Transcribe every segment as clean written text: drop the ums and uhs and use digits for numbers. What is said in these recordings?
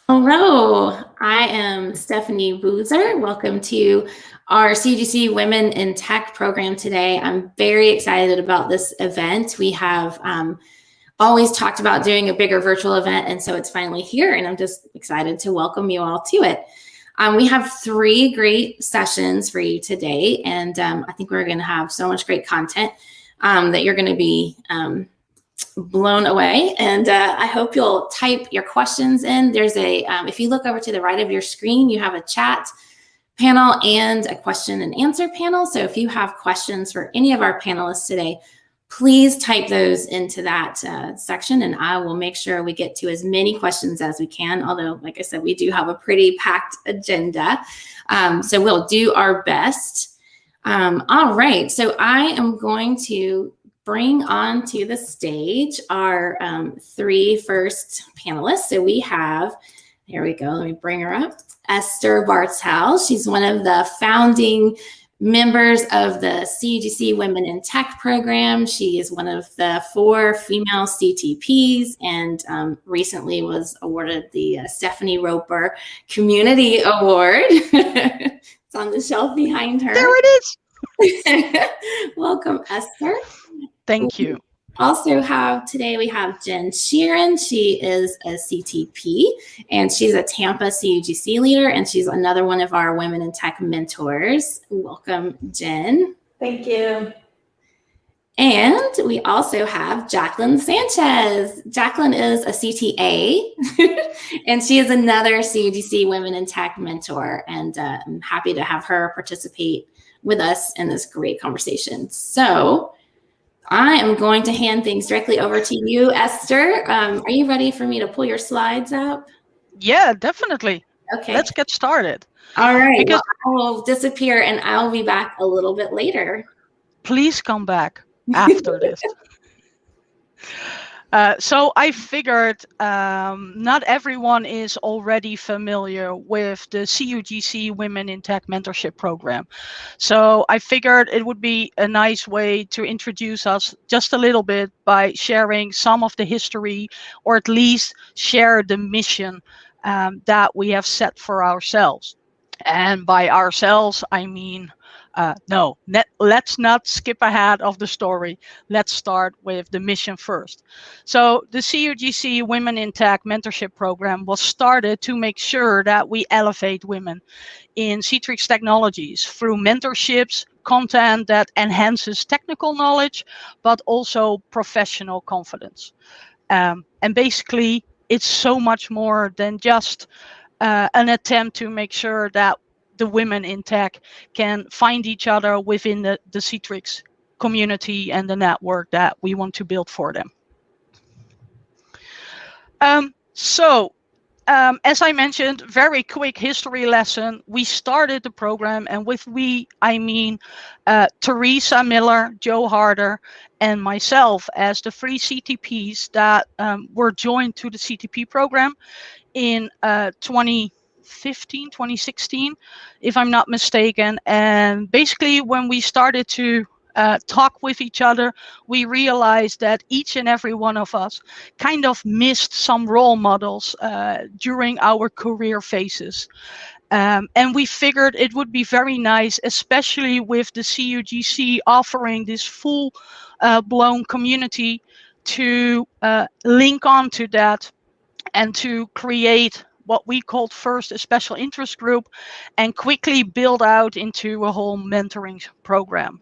Hello, I am Stephanie Boozer. Welcome to our CUGC Women in Tech program today. I'm very excited about this event. We have always talked about doing a bigger virtual event, and so it's finally here, and I'm just excited to welcome you all to it. We have 3 great sessions for you today, and I think we're going to have so much great content that you're going to be blown away, and I hope you'll type your questions in. There's a, if you look over to the right of your screen, you have a chat panel and a question and answer panel. So if you have questions for any of our panelists today, please type those into that section, and I will make sure we get to as many questions as we can. Although, like I said, we do have a pretty packed agenda. So we'll do our best. All right, so I am going to bring onto the stage our 3 first panelists. So we have, here we go, let me bring her up, Esther Barthel. She's one of the founding members of the CUGC Women in Tech program. She is one of the 4 female CTPs and recently was awarded the Stephanie Roper Community Award. It's on the shelf behind her. There it is. Welcome, Esther. Thank you. Also today we have Jen Sheerin. She is a CTP and she's a Tampa CUGC leader, and she's another one of our Women in Tech mentors. Welcome, Jen. Thank you. And we also have Jaclyn Sanchez. Jaclyn is a CTA and she is another CUGC Women in Tech mentor, and I'm happy to have her participate with us in this great conversation. So I am going to hand things directly over to you, Esther. Are you ready for me to pull your slides up? Yeah, definitely. Okay. Let's get started. All right. Well, I will disappear and I'll be back a little bit later. Please come back after this. So I figured not everyone is already familiar with the CUGC Women in Tech Mentorship Program. So I figured it would be a nice way to introduce us just a little bit by sharing some of the history, or at least share the mission that we have set for ourselves. And by ourselves, I mean, let's not skip ahead of the story. Let's start with the mission first. So the CUGC Women in Tech Mentorship Program was started to make sure that we elevate women in Citrix technologies through mentorships, content that enhances technical knowledge, but also professional confidence. And basically, it's so much more than just an attempt to make sure that the women in tech can find each other within the Citrix community and the network that we want to build for them. As I mentioned, very quick history lesson. We started the program, and with we, I mean Theresa Miller, Joe Harder, and myself as the 3 CTPs that were joined to the CTP program in 2016, if I'm not mistaken. And basically, when we started to talk with each other, we realized that each and every one of us kind of missed some role models during our career phases. And we figured it would be very nice, especially with the CUGC offering this full-blown community, to link on to that and to create what we called first a special interest group, and quickly build out into a whole mentoring program.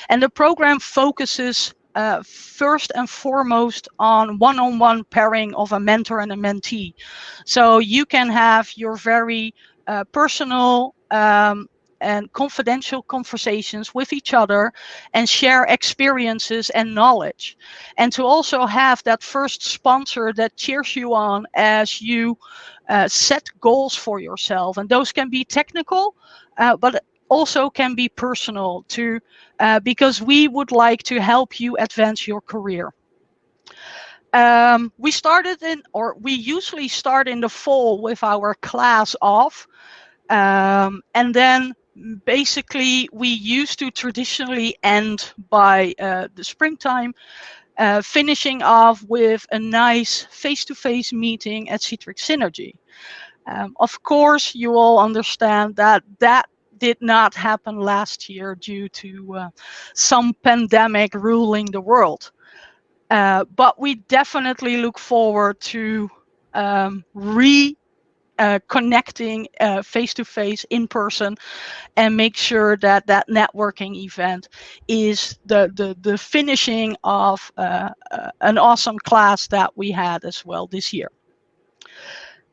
And the program focuses first and foremost on one-on-one pairing of a mentor and a mentee. So you can have your very personal and confidential conversations with each other and share experiences and knowledge. And to also have that first sponsor that cheers you on as you set goals for yourself. And those can be technical, but also can be personal too, because we would like to help you advance your career. We usually start in the fall with our class off. And then basically we used to traditionally end by the springtime, finishing off with a nice face-to-face meeting at Citrix Synergy. Of course, you all understand that that did not happen last year due to some pandemic ruling the world. But we definitely look forward to connecting face-to-face in person and make sure that that networking event is the finishing of an awesome class that we had as well this year.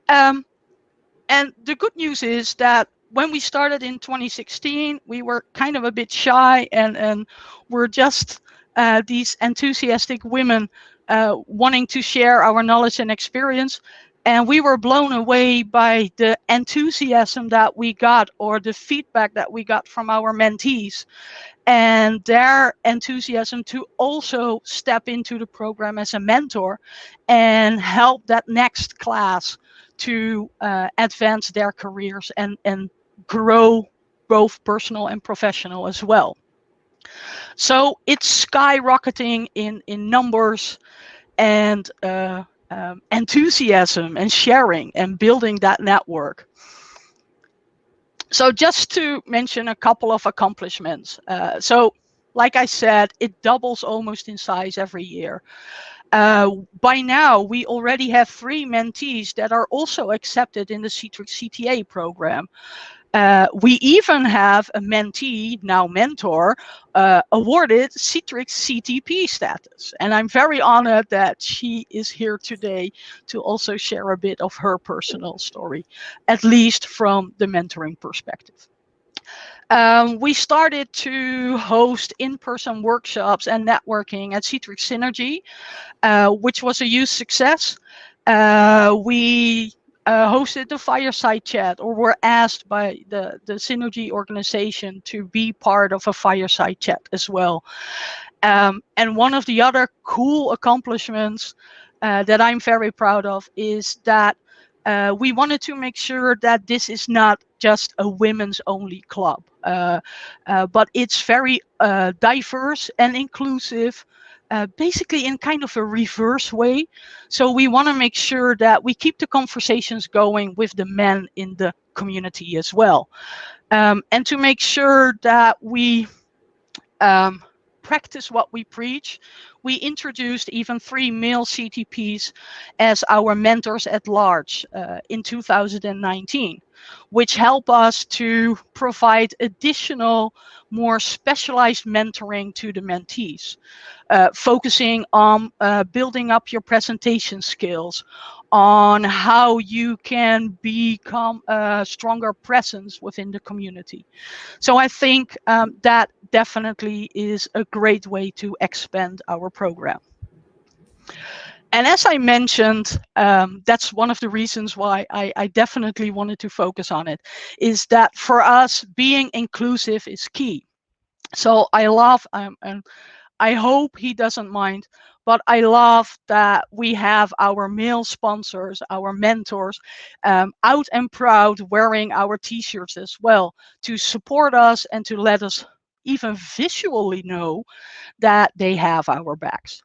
And the good news is that when we started in 2016, we were kind of a bit shy and we're just these enthusiastic women wanting to share our knowledge and experience. And we were blown away by the enthusiasm that we got, or the feedback that we got from our mentees, and their enthusiasm to also step into the program as a mentor and help that next class to advance their careers and grow both personal and professional as well. So it's skyrocketing in numbers and enthusiasm and sharing and building that network. So just to mention a couple of accomplishments. So like I said, it doubles almost in size every year. By now, we already have 3 mentees that are also accepted in the Citrix CTA program. We even have a mentee, now mentor, awarded Citrix CTP status. And I'm very honored that she is here today to also share a bit of her personal story, at least from the mentoring perspective. We started to host in-person workshops and networking at Citrix Synergy, which was a huge success. We hosted the fireside chat, or were asked by the Synergy organization to be part of a fireside chat as well. And one of the other cool accomplishments that I'm very proud of is that we wanted to make sure that this is not just a women's only club, but it's very diverse and inclusive, basically in kind of a reverse way. So we want to make sure that we keep the conversations going with the men in the community as well. And to make sure that we practice what we preach, we introduced even 3 male CTPs as our mentors at large in 2019, which help us to provide additional, more specialized mentoring to the mentees, focusing on building up your presentation skills, on how you can become a stronger presence within the community. So I think that definitely is a great way to expand our program. And as I mentioned, that's one of the reasons why I definitely wanted to focus on it, is that for us, being inclusive is key. So I love, and I hope he doesn't mind, but I love that we have our male sponsors, our mentors, out and proud wearing our t-shirts as well, to support us and to let us even visually know that they have our backs.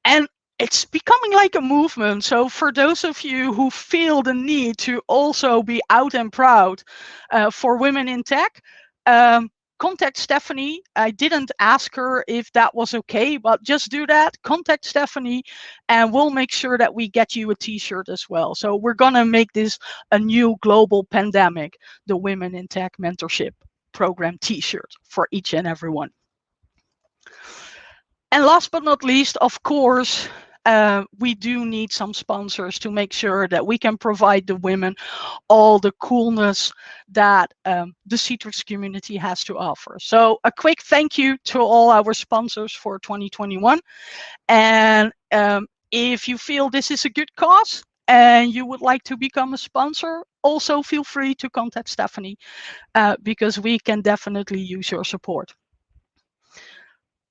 And it's becoming like a movement. So for those of you who feel the need to also be out and proud for women in tech, contact Stephanie. I didn't ask her if that was okay, but just do that. Contact Stephanie and we'll make sure that we get you a t-shirt as well. So we're gonna make this a new global pandemic, the Women in Tech Mentorship Program t-shirt for each and every one. And last but not least, of course, we do need some sponsors to make sure that we can provide the women all the coolness that the Citrix community has to offer. So a quick thank you to all our sponsors for 2021. And if you feel this is a good cause and you would like to become a sponsor, also feel free to contact Stephanie because we can definitely use your support.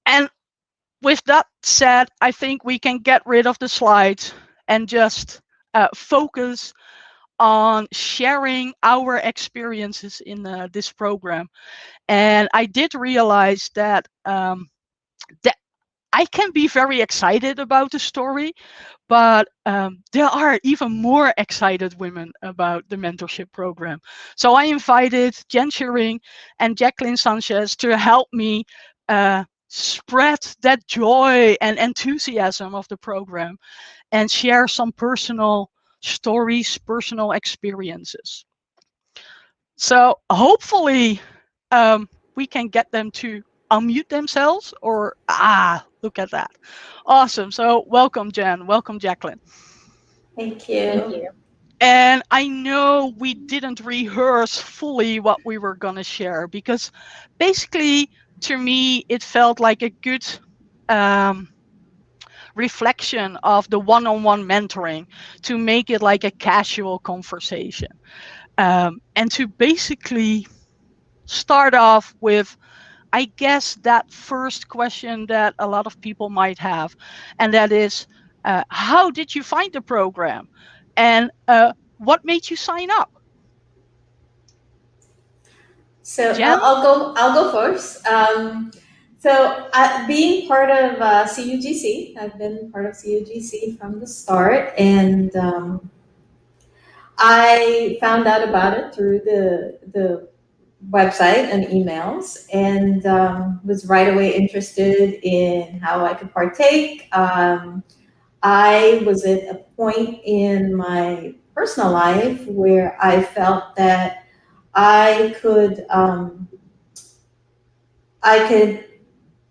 And with that said, I think we can get rid of the slides and just focus on sharing our experiences in this program. And I did realize that I can be very excited about the story, but there are even more excited women about the mentorship program. So I invited Jen Sheerin and Jaclyn Sanchez to help me spread that joy and enthusiasm of the program and share some personal stories, personal experiences. So hopefully we can get them to unmute themselves, or look at that. Awesome. So welcome, Jen. Welcome, Jaclyn. Thank you. Thank you. And I know we didn't rehearse fully what we were going to share, because basically to me it felt like a good reflection of the one-on-one mentoring, to make it like a casual conversation, and to basically start off with, I guess, that first question that a lot of people might have, and that is, how did you find the program, and what made you sign up? So Jen? I'll go first. Being part of CUGC, I've been part of CUGC from the start, and I found out about it through the website and emails, and was right away interested in how I could partake. I was at a point in my personal life where I felt that I could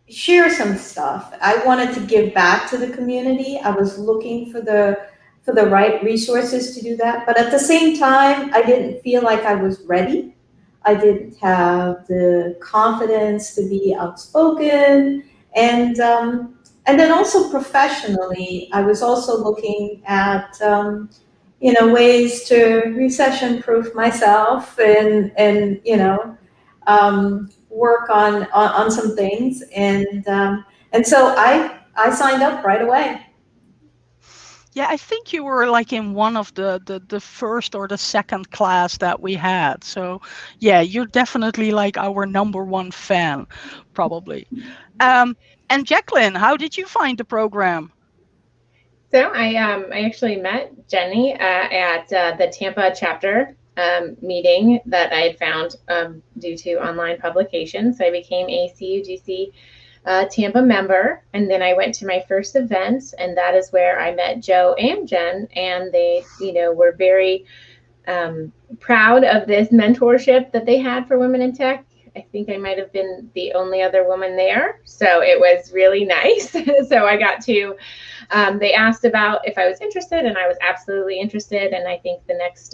share some stuff. I wanted to give back to the community. I was looking for the right resources to do that, but at the same time, I didn't feel like I was ready. I didn't have the confidence to be outspoken, and then also professionally, I was also looking at ways to recession-proof myself, and work on some things, and so I signed up right away. Yeah, I think you were like in one of the first or the second class that we had. So yeah, you're definitely like our #1 fan, probably. And Jaclyn, how did you find the program? So I actually met Jenny at the Tampa chapter meeting that I had found due to online publication. So I became a CUGC Tampa member, and then I went to my first event, and that is where I met Joe and Jen, and they, were very proud of this mentorship that they had for women in tech. I think I might have been the only other woman there, so it was really nice. So I got to, they asked about if I was interested, and I was absolutely interested. And I think the next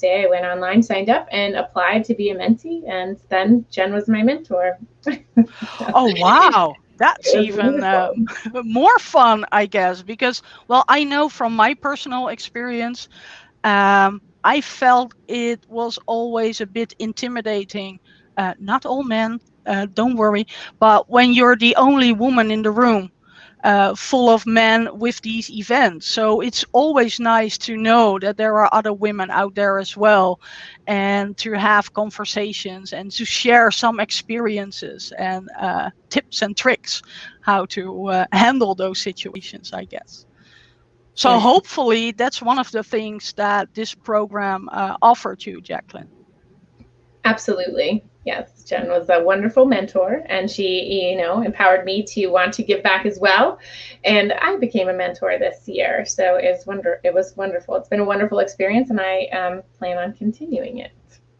day I went online, signed up, and applied to be a mentee, and then Jen was my mentor. Oh wow, that's even more fun, I guess, because, well, I know from my personal experience, I felt it was always a bit intimidating. Not all men, don't worry, but when you're the only woman in the room full of men with these events. So it's always nice to know that there are other women out there as well, and to have conversations and to share some experiences and tips and tricks how to handle those situations, I guess. So Yeah. hopefully that's one of the things that this program offered you, Jaclyn. Absolutely. Yes, Jen was a wonderful mentor, and she, empowered me to want to give back as well. And I became a mentor this year, so it was wonderful. It's been a wonderful experience, and I plan on continuing it.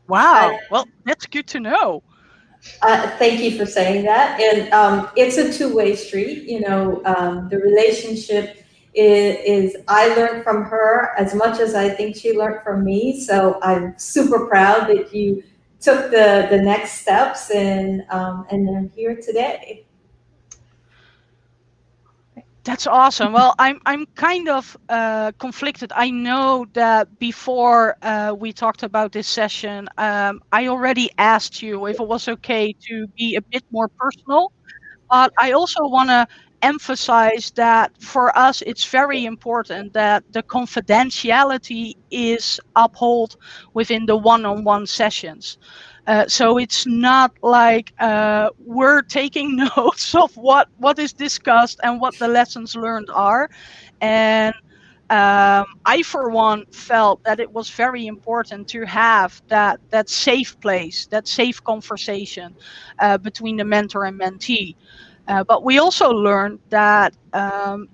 Wow. Well, that's good to know. Thank you for saying that. And it's a two-way street. The relationship is I learned from her as much as I think she learned from me. So I'm super proud that you took the next steps, and I'm here today. That's awesome. Well, I'm kind of conflicted. I know that before we talked about this session, I already asked you if it was okay to be a bit more personal, but I also want to emphasize that for us, it's very important that the confidentiality is upheld within the one-on-one sessions. So it's not like we're taking notes of what is discussed and what the lessons learned are. And I, for one, felt that it was very important to have that safe place, that safe conversation between the mentor and mentee. But we also learned that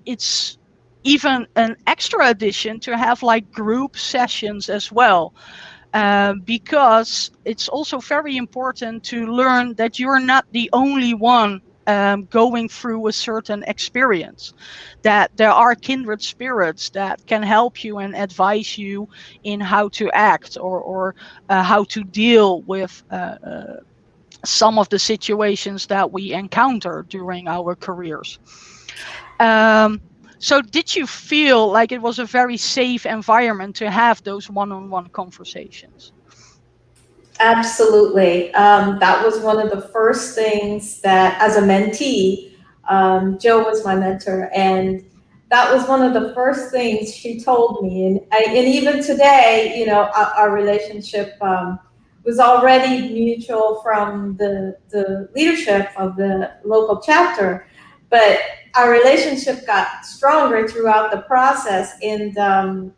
it's even an extra addition to have like group sessions as well. Because it's also very important to learn that you're not the only one going through a certain experience, that there are kindred spirits that can help you and advise you in how to act or how to deal with some of the situations that we encounter during our careers. So did you feel like it was a very safe environment to have those one-on-one conversations? Absolutely. That was one of the first things that, as a mentee, Joe was my mentor, and that was one of the first things she told me. And even today, you know, our relationship was already mutual from the leadership of the local chapter, but our relationship got stronger throughout the process. And,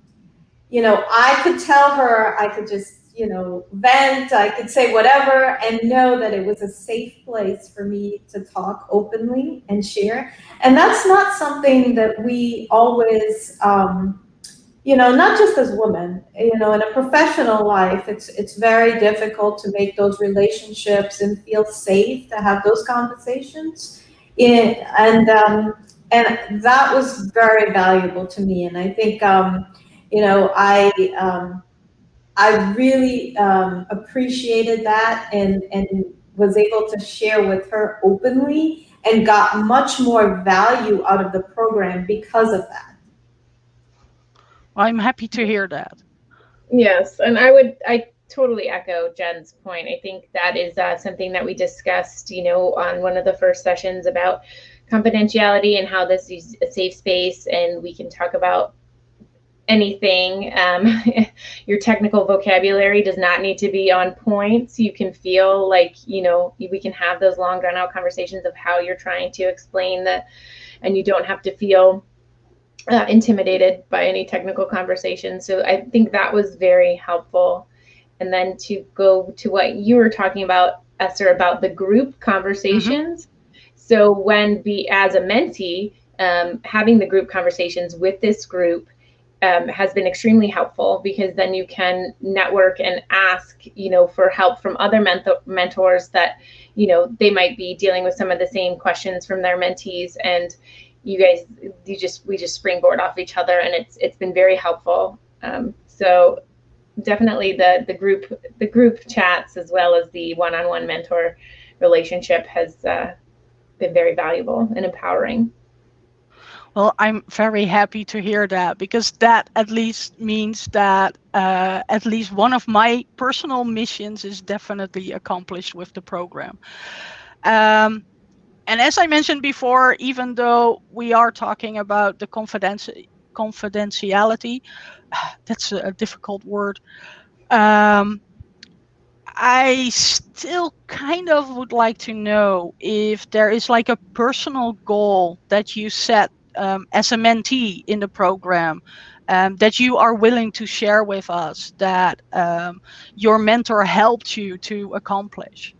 you know, I could tell her, I could just, you know, vent, I could say whatever and know that it was a safe place for me to talk openly and share. And that's not something that we always, you know, not just as women, you know, in a professional life, it's very difficult to make those relationships and feel safe to have those conversations. And that was very valuable to me. And I think, you know, I really appreciated that and was able to share with her openly and got much more value out of the program because of that. I'm happy to hear that. Yes, and I totally echo Jen's point. I think that is something that we discussed, you know, on one of the first sessions about confidentiality and how this is a safe space and we can talk about anything. Your technical vocabulary does not need to be on point. So you can feel like, you know, we can have those long drawn out conversations of how you're trying to explain and you don't have to feel intimidated by any technical conversation. So I think that was very helpful. And then to go to what you were talking about, Esther, about the group conversations. Mm-hmm. So when as a mentee, having the group conversations with this group has been extremely helpful, because then you can network and ask, you know, for help from other mentors that, you know, they might be dealing with some of the same questions from their mentees, and we just springboard off each other, and it's been very helpful. So definitely the group chats as well as the one-on-one mentor relationship has been very valuable and empowering. Well, I'm very happy to hear that, because that at least means that at least one of my personal missions is definitely accomplished with the program. And as I mentioned before, even though we are talking about the confidentiality, that's a difficult word, I still kind of would like to know if there is like a personal goal that you set as a mentee in the program, that you are willing to share with us, that your mentor helped you to accomplish.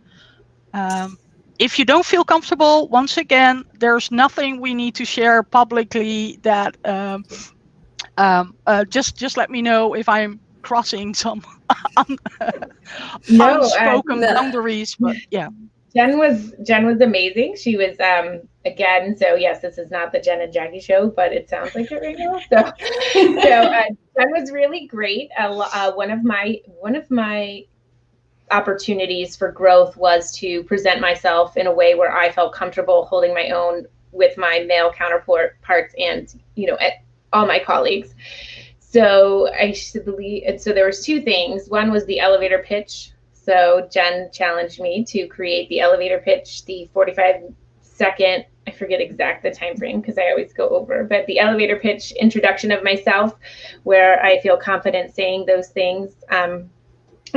If you don't feel comfortable, once again, there's nothing we need to share publicly. That just let me know if I'm crossing some unspoken boundaries. But yeah. Jen was amazing. She was again. So yes, this is not the Jen and Jackie show, but it sounds like it right now. So Jen was really great. One of my opportunities for growth was to present myself in a way where I felt comfortable holding my own with my male counterparts and, you know, all my colleagues. So so there was two things. One was the elevator pitch. So Jen challenged me to create the elevator pitch, the 45-second, I forget exact the time frame because I always go over, but the elevator pitch introduction of myself, where I feel confident saying those things.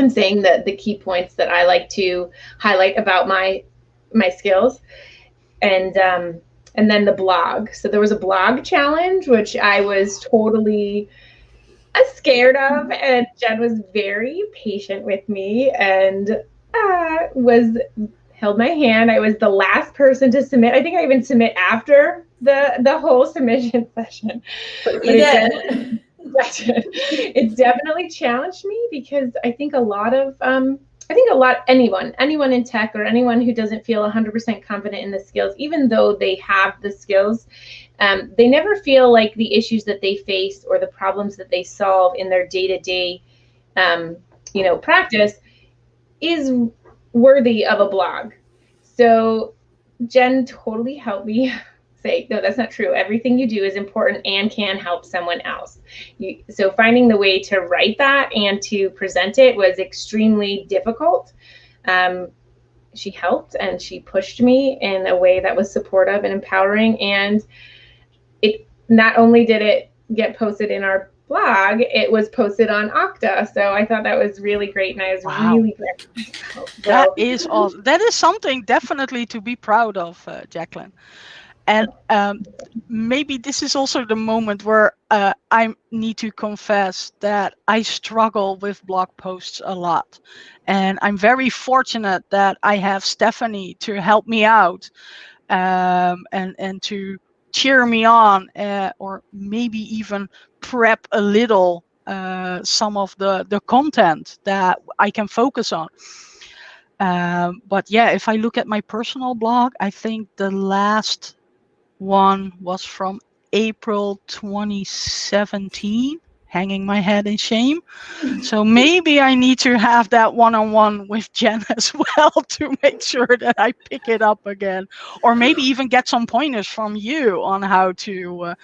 and saying the key points that I like to highlight about my skills. And then the blog. So there was a blog challenge, which I was totally scared of, and Jen was very patient with me and held my hand. I was the last person to submit. I think I even submit after the whole submission session. But you did. It's definitely challenged me, because I think anyone in tech, or anyone who doesn't feel 100% confident in the skills, even though they have the skills, they never feel like the issues that they face or the problems that they solve in their day-to-day practice is worthy of a blog. So Jen totally helped me say, no, that's not true. Everything you do is important and can help someone else. So finding the way to write that and to present it was extremely difficult. She helped and she pushed me in a way that was supportive and empowering. And it not only did it get posted in our blog, it was posted on Okta. So I thought that was really great, and I was really grateful. That is awesome. That is something definitely to be proud of, Jaclyn. And maybe this is also the moment where I need to confess that I struggle with blog posts a lot. And I'm very fortunate that I have Stephanie to help me out and to cheer me on, or maybe even prep a little some of the content that I can focus on. But yeah, if I look at my personal blog, I think the last one was from April 2017, hanging my head in shame. So maybe I need to have that one-on-one with Jen as well to make sure that I pick it up again, or maybe even get some pointers from you on how to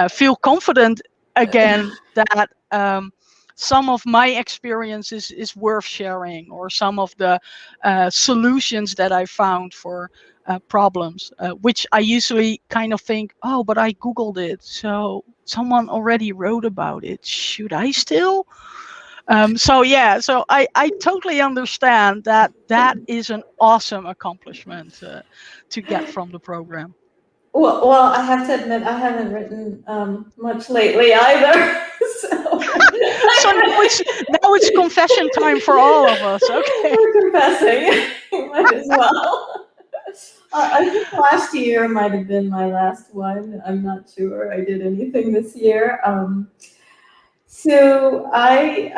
feel confident again that some of my experiences is worth sharing, or some of the solutions that I found for problems, which I usually kind of think, oh, but I Googled it, so someone already wrote about it. Should I still? So I totally understand that is an awesome accomplishment to get from the program. Well, I have to admit, I haven't written much lately either. So now it's confession time for all of us. Okay. We're confessing. Might as well. I think last year might have been my last one. I'm not sure I did anything this year. So I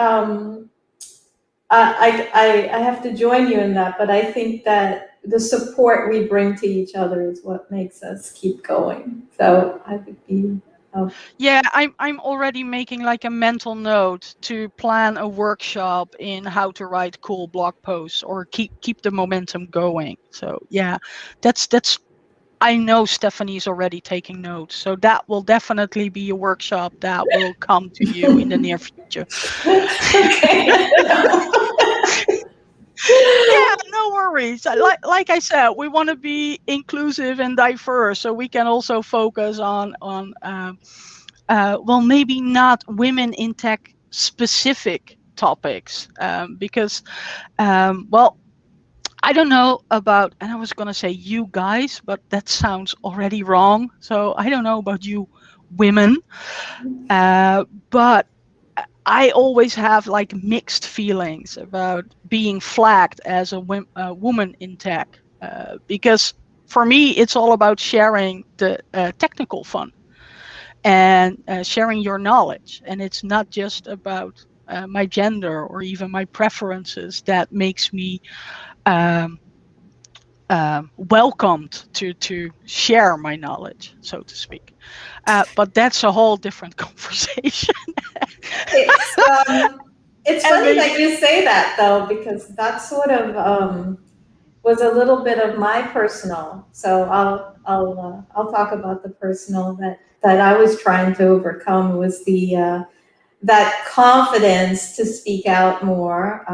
have to join you in that, but I think that the support we bring to each other is what makes us keep going. So I would be. Yeah, I'm already making like a mental note to plan a workshop in how to write cool blog posts or keep the momentum going. So yeah, that's I know Stephanie's already taking notes, so that will definitely be a workshop that will come to you in the near future. Yeah, no worries. Like I said, we want to be inclusive and diverse, so we can also focus on well, maybe not women in tech specific topics, because well, I don't know about, and I was going to say you guys, but that sounds already wrong. So I don't know about you women, but I always have like mixed feelings about being flagged as a woman in tech, because for me, it's all about sharing the technical fun and sharing your knowledge. And it's not just about my gender or even my preferences that makes me welcomed to share my knowledge, so to speak. But that's a whole different conversation. It's funny that you say that, though, because that sort of was a little bit of my personal. So I'll talk about the personal that I was trying to overcome, was the that confidence to speak out more.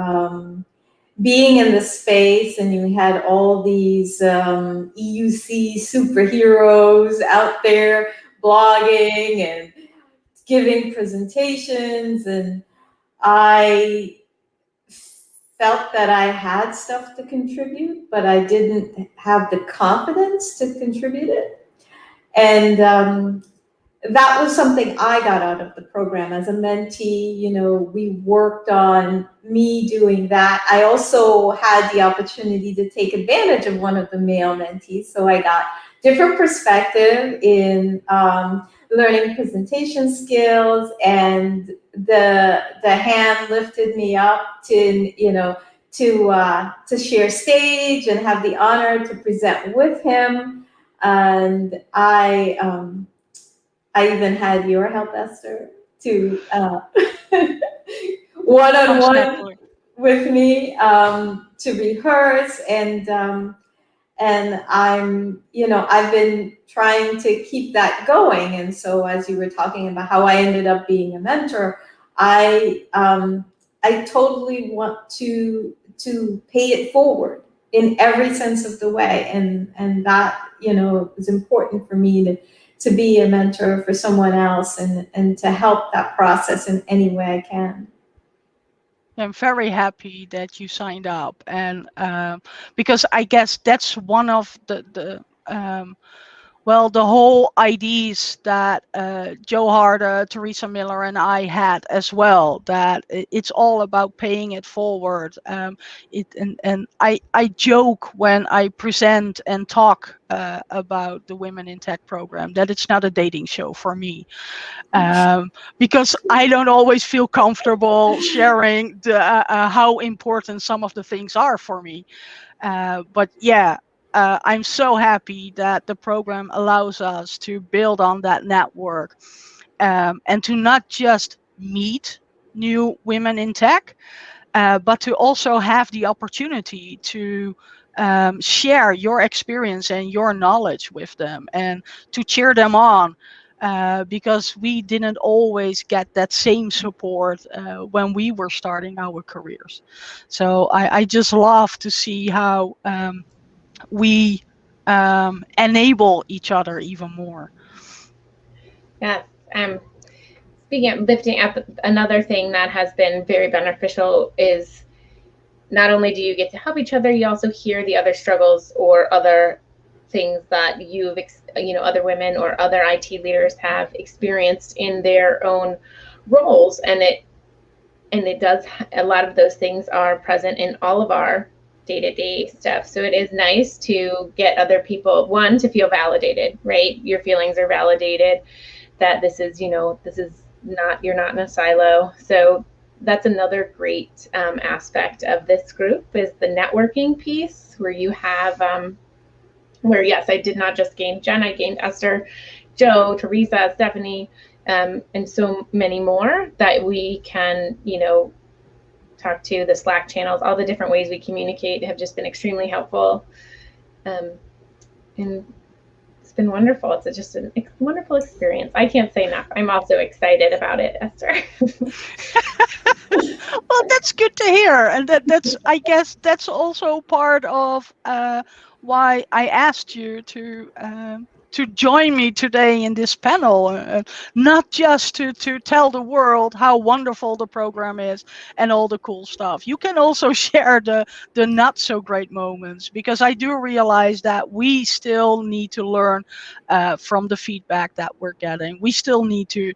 Being in the space, and you had all these EUC superheroes out there blogging and giving presentations, and I felt that I had stuff to contribute, but I didn't have the confidence to contribute it. And that was something I got out of the program as a mentee. You know, we worked on me doing that. I also had the opportunity to take advantage of one of the male mentees. So I got different perspective in learning presentation skills, and the hand lifted me up to, you know, to share stage and have the honor to present with him. And I even had your help, Esther, to one-on-one with me to rehearse, and I'm, you know, I've been trying to keep that going. And so, as you were talking about how I ended up being a mentor, I totally want to pay it forward in every sense of the way, and that, you know, is important for me to be a mentor for someone else, and to help that process in any way I can. I'm very happy that you signed up, and because I guess that's one of the whole ideas that Joe Harder, Theresa Miller, and I had as well, that it's all about paying it forward. And I joke when I present and talk about the Women in Tech program that it's not a dating show for me, because I don't always feel comfortable sharing how important some of the things are for me. But yeah. I'm so happy that the program allows us to build on that network, and to not just meet new women in tech, but to also have the opportunity to share your experience and your knowledge with them, and to cheer them on, because we didn't always get that same support when we were starting our careers. So I just love to see how we enable each other even more. Yes. Speaking of lifting up, another thing that has been very beneficial is not only do you get to help each other, you also hear the other struggles or other things that other women or other IT leaders have experienced in their own roles, and it does, a lot of those things are present in all of our day-to-day stuff. So it is nice to get other people, one, to feel validated, right? Your feelings are validated, that this is not, you're not in a silo. So that's another great aspect of this group, is the networking piece, where you have, where yes, I did not just gain Jen, I gained Esther, Joe, Theresa, Stephanie, and so many more that we can, talk to. The Slack channels, all the different ways we communicate have just been extremely helpful. And it's been wonderful. It's just a wonderful experience. I can't say enough. I'm also excited about it, Esther. Well, that's good to hear. And that's, I guess that's also part of why I asked you to join me today in this panel, not just to tell the world how wonderful the program is and all the cool stuff. You can also share the not so great moments, because I do realize that we still need to learn from the feedback that we're getting. We still need to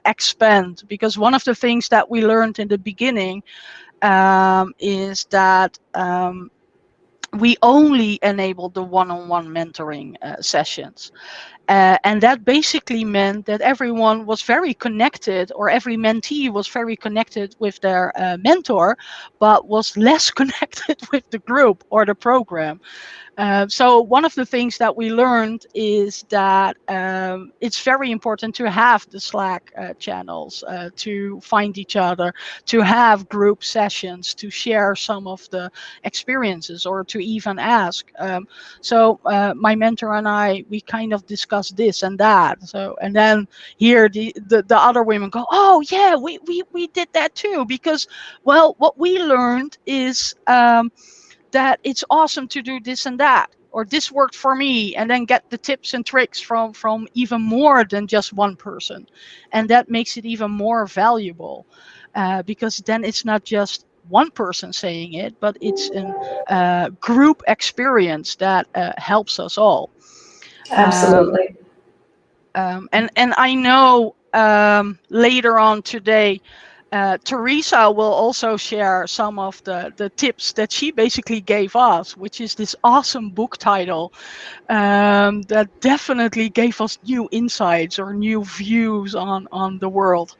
expand, because one of the things that we learned in the beginning is that we only enabled the one-on-one mentoring sessions. And that basically meant that everyone was very connected, or every mentee was very connected with their mentor, but was less connected with the group or the program. So one of the things that we learned is that it's very important to have the Slack channels to find each other, to have group sessions, to share some of the experiences, or to even ask. So my mentor and I, we kind of discussed this and that. So, and then here the other women go, oh yeah, we did that too, because, well, what we learned is that it's awesome to do this and that, or this worked for me, and then get the tips and tricks from even more than just one person. And that makes it even more valuable, because then it's not just one person saying it, but it's a group experience that helps us all. Absolutely. And I know later on today, Theresa will also share some of the tips that she basically gave us, which is this awesome book title that definitely gave us new insights or new views on the world.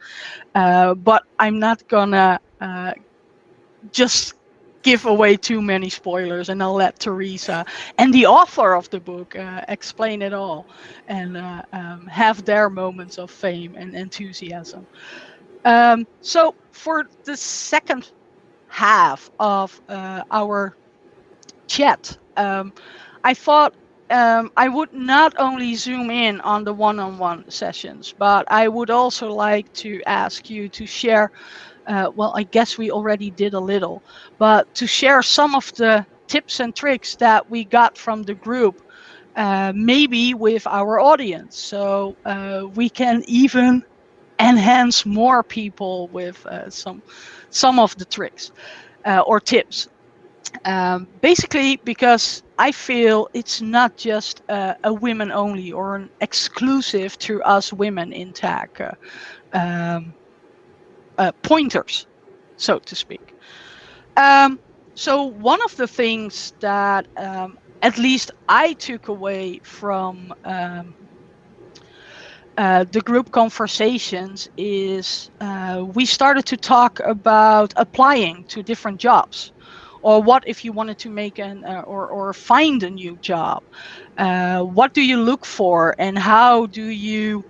But I'm not gonna just give away too many spoilers, and I'll let Theresa and the author of the book explain it all and have their moments of fame and enthusiasm. So for the second half of our chat, I thought I would not only zoom in on the one-on-one sessions, but I would also like to ask you to share, well, I guess we already did a little, but to share some of the tips and tricks that we got from the group, maybe with our audience, so we can even enhance more people with some of the tricks or tips. Basically, because I feel it's not just a women only or an exclusive to us women in tech pointers, so to speak. So one of the things that at least I took away from the group conversations is we started to talk about applying to different jobs, or what if you wanted to make an or find a new job. What do you look for, and how do you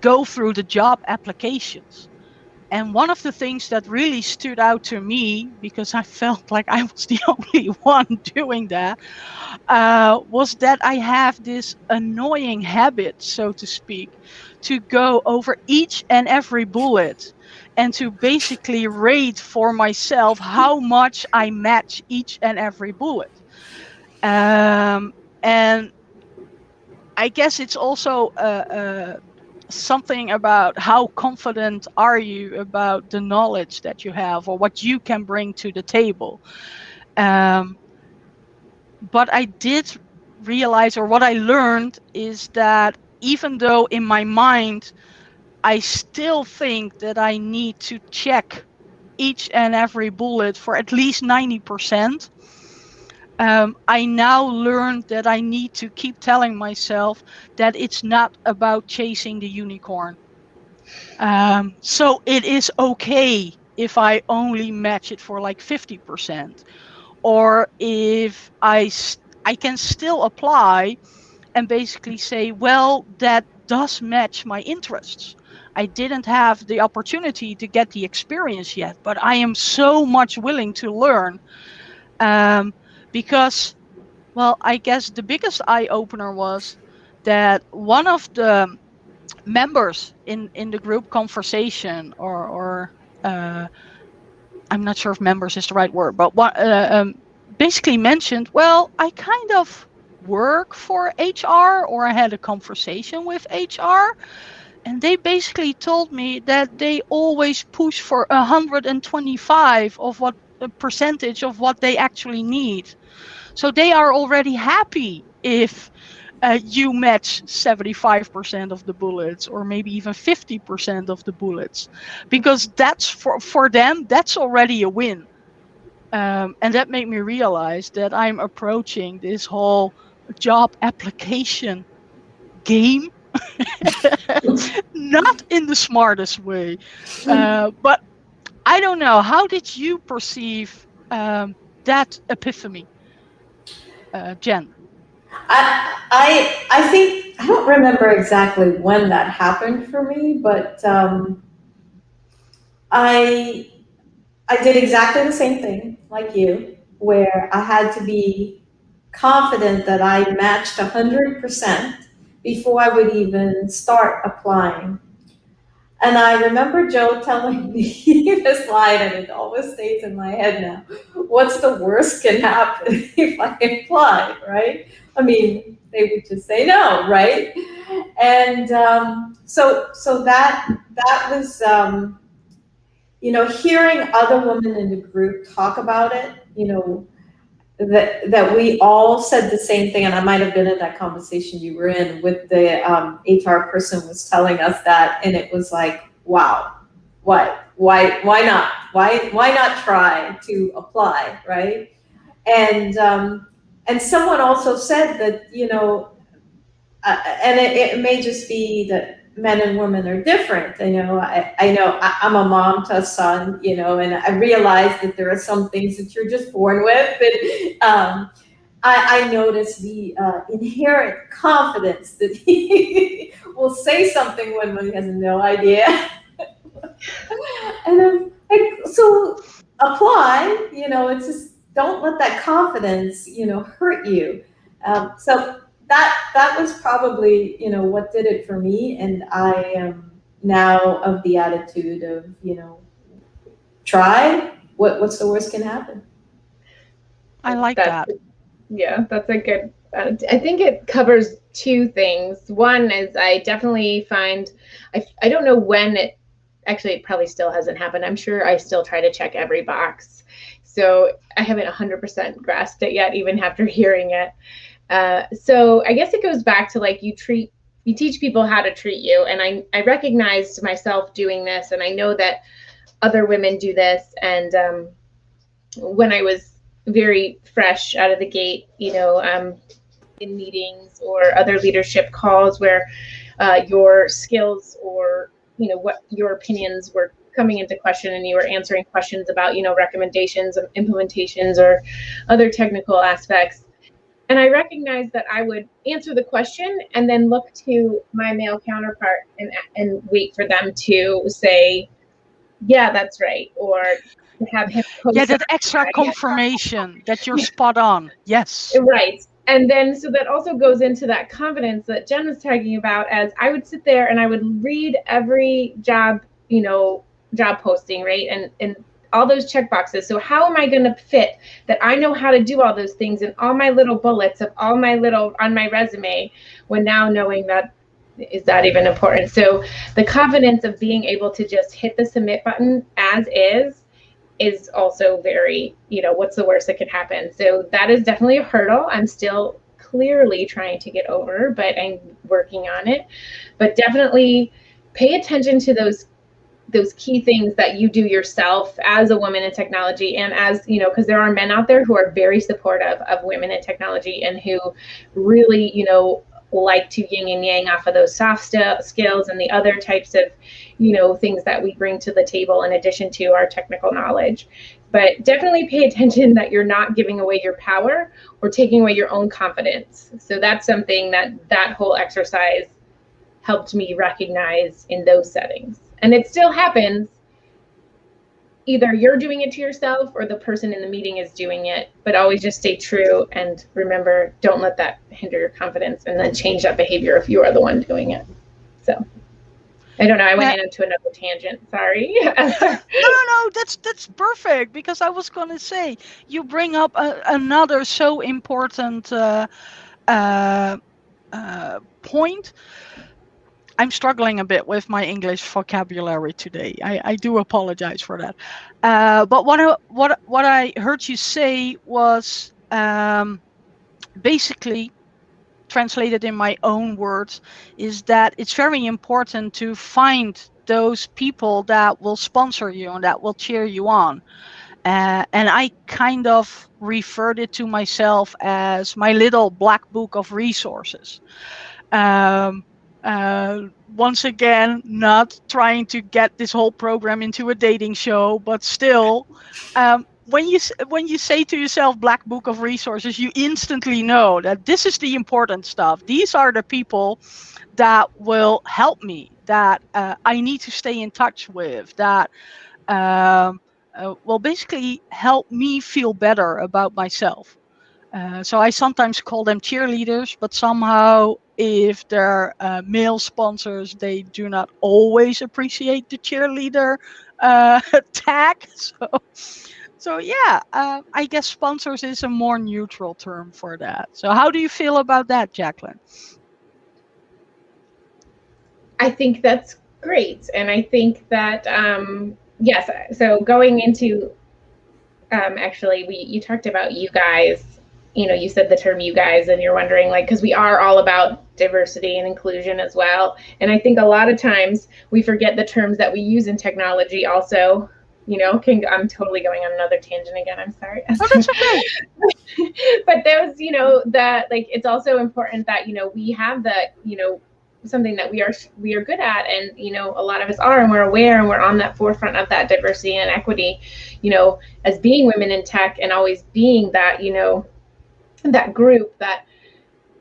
go through the job applications? And one of the things that really stood out to me, because I felt like I was the only one doing that, was that I have this annoying habit, so to speak, to go over each and every bullet and to basically rate for myself how much I match each and every bullet. And I guess it's also something about how confident are you about the knowledge that you have or what you can bring to the table. But I did realize, or what I learned is that even though in my mind I still think that I need to check each and every bullet for at least 90%, I now learned that I need to keep telling myself that it's not about chasing the unicorn. So it is okay if I only match it for like 50%, or if I can still apply and basically say, well, that does match my interests. I didn't have the opportunity to get the experience yet, but I am so much willing to learn. Because, well, I guess the biggest eye-opener was that one of the members in the group conversation, or I'm not sure if members is the right word, but basically mentioned, well, I kind of work for HR, or I had a conversation with HR, and they basically told me that they always push for 125 of what a percentage of what they actually need. So they are already happy if you match 75% of the bullets, or maybe even 50% of the bullets, because that's for them, that's already a win. And that made me realize that I'm approaching this whole job application game not in the smartest way. But I don't know, how did you perceive that epiphany, Jen? I think, I don't remember exactly when that happened for me, but I did exactly the same thing like you, where I had to be confident that I matched 100% before I would even start applying. And I remember Joe telling me this slide, and it always stays in my head now. What's the worst can happen if I apply, right? I mean, they would just say no, right? And so that was hearing other women in the group talk about it, that we all said the same thing, and I might have been in that conversation you were in with the HR person was telling us that, and it was like, wow, why not? Why not try to apply, right? And someone also said that, and it may just be that men and women are different. I know I'm a mom to a son, and I realize that there are some things that you're just born with. But I notice the inherent confidence that he will say something when he has no idea. And so apply, it's just, don't let that confidence, hurt you. So that was probably, what did it for me. And I am now of the attitude of, try, what's the worst can happen. I like that. Yeah, that's a good, I think it covers two things. One is I definitely find, I don't know when it, actually it probably still hasn't happened. I'm sure I still try to check every box. So I haven't 100% grasped it yet, even after hearing it. So I guess it goes back to like you teach people how to treat you. And I recognized myself doing this, and I know that other women do this. And when I was very fresh out of the gate, in meetings or other leadership calls where your skills or, what your opinions were coming into question, and you were answering questions about, recommendations, implementations, or other technical aspects. And I recognized that I would answer the question and then look to my male counterpart and wait for them to say, yeah, that's right, or have him that extra confirmation that you're spot on. Yes. Right. And then, so that also goes into that confidence that Jen was talking about, as I would sit there and I would read every job, job posting, right? And all those check boxes. So how am I going to fit that I know how to do all those things and all my little bullets of all my little on my resume, when now knowing that, is that even important? So the confidence of being able to just hit the submit button as is also very, what's the worst that could happen? So that is definitely a hurdle. I'm still clearly trying to get over, but I'm working on it. But definitely pay attention to those key things that you do yourself as a woman in technology, and as, because there are men out there who are very supportive of women in technology and who really, like to yin and yang off of those soft skills and the other types of, things that we bring to the table in addition to our technical knowledge. But definitely pay attention that you're not giving away your power or taking away your own confidence. So that's something that whole exercise helped me recognize in those settings. And it still happens. Either you're doing it to yourself or the person in the meeting is doing it, but always just stay true and remember, don't let that hinder your confidence, and then change that behavior if you are the one doing it. So I don't know, I went into another tangent, sorry. No, that's perfect, because I was going to say, you bring up another so important point. I'm struggling a bit with my English vocabulary today. I do apologize for that. But what I heard you say was basically, translated in my own words, is that it's very important to find those people that will sponsor you and that will cheer you on. And I kind of referred it to myself as my little black book of resources. Once again, not trying to get this whole program into a dating show, but still, when you say to yourself black book of resources, you instantly know that this is the important stuff. These are the people that will help me, that I need to stay in touch with, that will basically help me feel better about myself. So I sometimes call them cheerleaders, but somehow if they're male sponsors, they do not always appreciate the cheerleader tag. So yeah, I guess sponsors is a more neutral term for that. So how do you feel about that, Jaclyn? I think that's great. And I think that yes, so going into, actually, you talked about you guys, you said the term you guys, and you're wondering, like, because we are all about diversity and inclusion as well. And I think a lot of times we forget the terms that we use in technology also. I'm totally going on another tangent again. I'm sorry. Oh, that's okay. But those, that, like, it's also important that, we have the, something that we are good at, and a lot of us are, and we're aware, and we're on that forefront of that diversity and equity, as being women in tech, and always being that, that group, that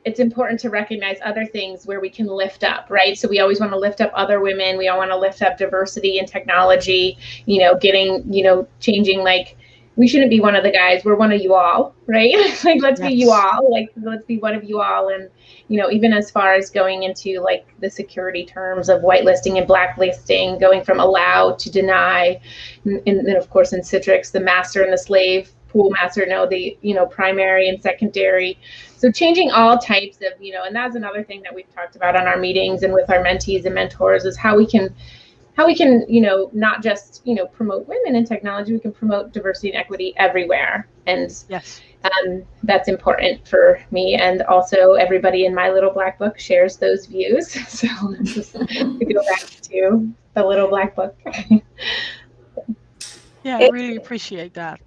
it's important to recognize other things where we can lift up, right? So we always want to lift up other women. We all want to lift up diversity and technology, getting, changing, like, we shouldn't be one of the guys, we're one of you all, right? Like, let's be you all, like, let's be one of you all. And, even as far as going into, like, the security terms of whitelisting and blacklisting, going from allow to deny, and then, of course, in Citrix, the master and the slave, pool master, the, primary and secondary. So changing all types of, and that's another thing that we've talked about on our meetings and with our mentees and mentors, is how we can, not just, promote women in technology, we can promote diversity and equity everywhere. And Yes. That's important for me. And also everybody in my little black book shares those views. So just to go back to the little black book. Yeah, I really appreciate that.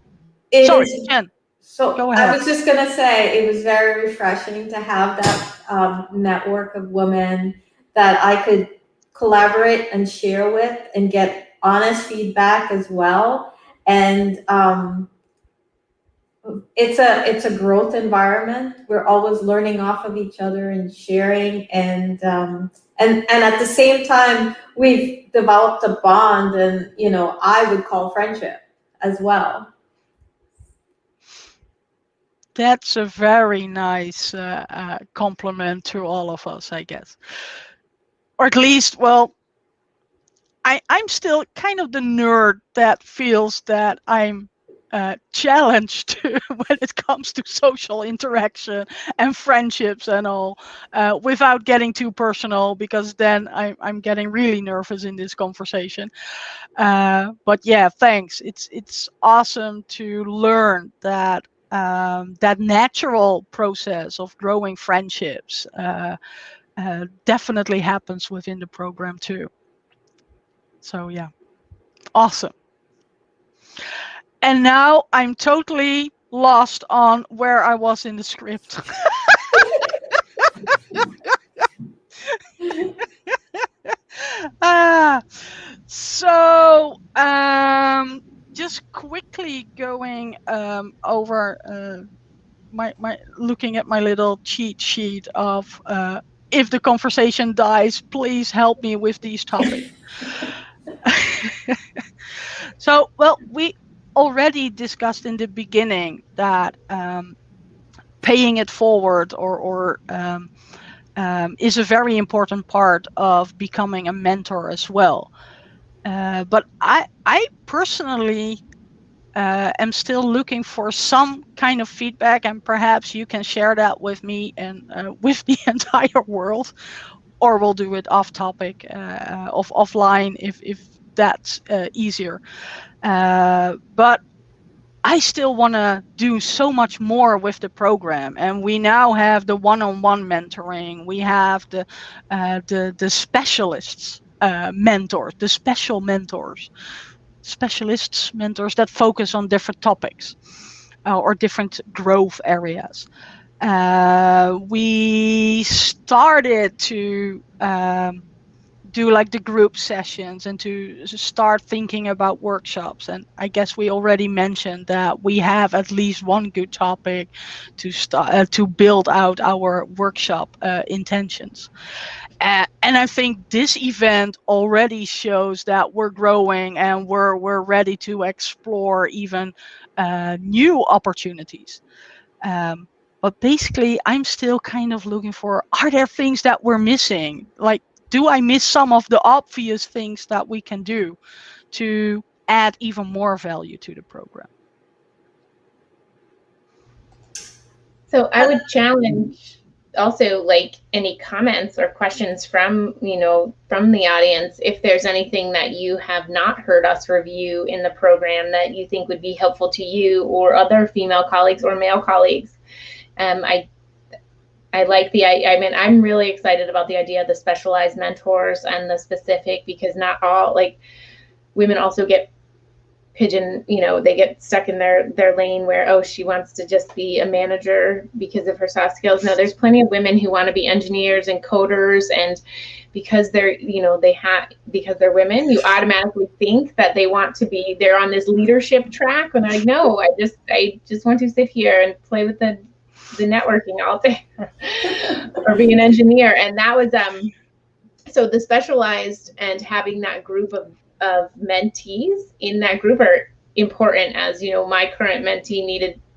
It Sorry, is- Jen. So Go ahead. I was just going to say, it was very refreshing to have that network of women that I could collaborate and share with and get honest feedback as well. And it's a growth environment. We're always learning off of each other and sharing, and at the same time, we've developed a bond, and I would call friendship as well. That's a very nice compliment to all of us, I guess. Or at least, well, I'm still kind of the nerd that feels that I'm challenged when it comes to social interaction and friendships and all, without getting too personal, because then I'm getting really nervous in this conversation. But yeah, thanks. It's awesome to learn that that natural process of growing friendships definitely happens within the program too. So yeah, awesome. And now I'm totally lost on where I was in the script. So just quickly going over my looking at my little cheat sheet of if the conversation dies, please help me with these topics. So, well, we already discussed in the beginning that paying it forward or is a very important part of becoming a mentor as well. But I personally am still looking for some kind of feedback, and perhaps you can share that with me and with the entire world, or we'll do it off topic, offline if that's easier. But I still want to do so much more with the program, and we now have the one-on-one mentoring. We have the specialists mentors, the special mentors, specialists mentors that focus on different topics or different growth areas. We started to do like the group sessions and to start thinking about workshops. And I guess we already mentioned that we have at least one good topic to start to build out our workshop intentions. And I think this event already shows that we're growing and we're ready to explore even new opportunities. But basically, I'm still kind of looking for, are there things that we're missing? Like, do I miss some of the obvious things that we can do to add even more value to the program? So I would challenge also like any comments or questions from, from the audience. If there's anything that you have not heard us review in the program that you think would be helpful to you or other female colleagues or male colleagues. I like I'm really excited about the idea of the specialized mentors and the specific, because not all, like, women also get they get stuck in their lane where, oh, she wants to just be a manager because of her soft skills. No, there's plenty of women who want to be engineers and coders, and because they're, because they're women, you automatically think that they're on this leadership track, and I'm like, no, I just want to sit here and play with the networking all day or be an engineer. And that was so the specialized and having that group of mentees in that group are important. As my current mentee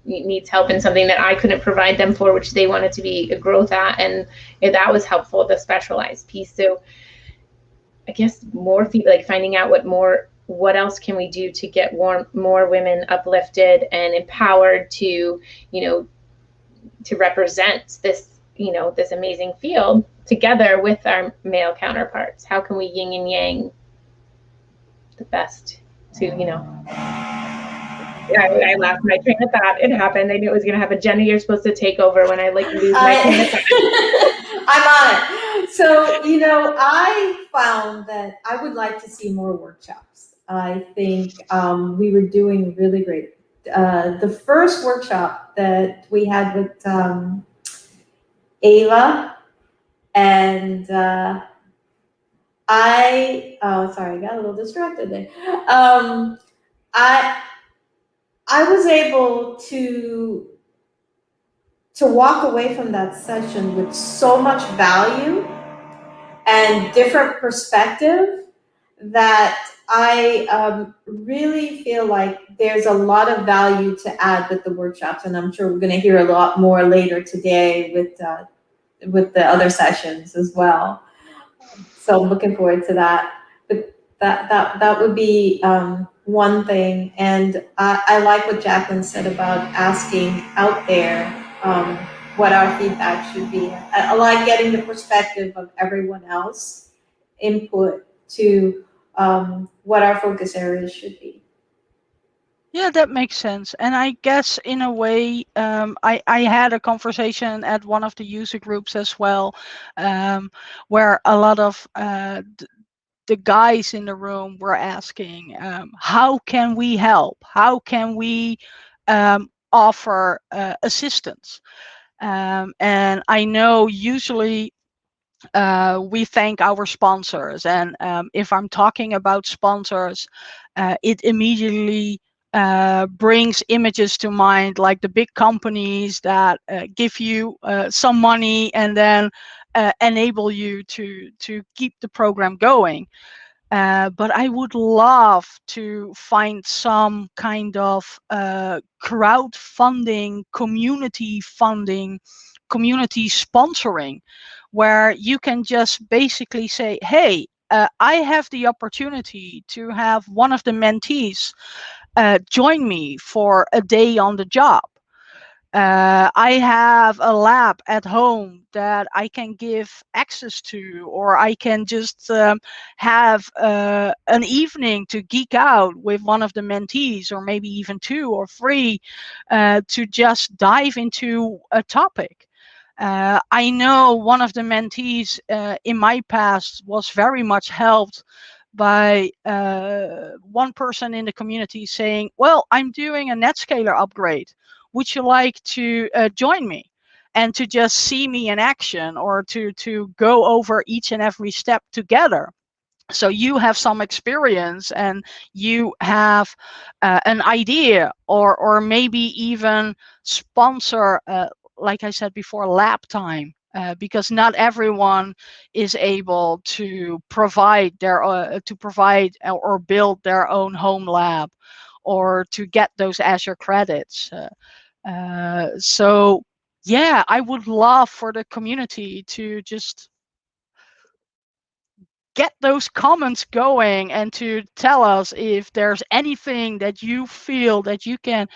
needs help in something that I couldn't provide them for, which they wanted to be a growth at, and that was helpful, the specialized piece. So I guess more like finding out what else can we do to get more women uplifted and empowered to to represent this this amazing field together with our male counterparts. How can we yin and yang the best to, I lost my train of thought. It happened. I knew it was going to happen. Jenny, you're supposed to take over when I lose my train of thought. I'm on it. So, I found that I would like to see more workshops. I think we were doing really great. The first workshop that we had with Ava and I got a little distracted there. I was able to walk away from that session with so much value and different perspective that I really feel like there's a lot of value to add with the workshops, and I'm sure we're going to hear a lot more later today with the other sessions as well. So I'm looking forward to that. But that would be one thing. And I like what Jaclyn said about asking out there what our feedback should be. I like getting the perspective of everyone else input to what our focus areas should be. Yeah, that makes sense. And I guess in a way, I had a conversation at one of the user groups as well, where a lot of the guys in the room were asking, how can we help? How can we offer assistance? And I know usually we thank our sponsors. And if I'm talking about sponsors, it immediately brings images to mind, like the big companies that give you some money and then enable you to keep the program going. But I would love to find some kind of crowdfunding, community funding, community sponsoring, where you can just basically say, hey, I have the opportunity to have one of the mentees join me for a day on the job. I have a lab at home that I can give access to, or I can just have an evening to geek out with one of the mentees, or maybe even 2 or 3, to just dive into a topic. I know one of the mentees in my past was very much helped by one person in the community saying, well, I'm doing a NetScaler upgrade. Would you like to join me? And to just see me in action, or to go over each and every step together. So you have some experience and you have an idea, or maybe even sponsor, like I said before, lab time. Because not everyone is able to provide or build their own home lab, or to get those Azure credits. So yeah, I would love for the community to just get those comments going and to tell us if there's anything that you feel that you can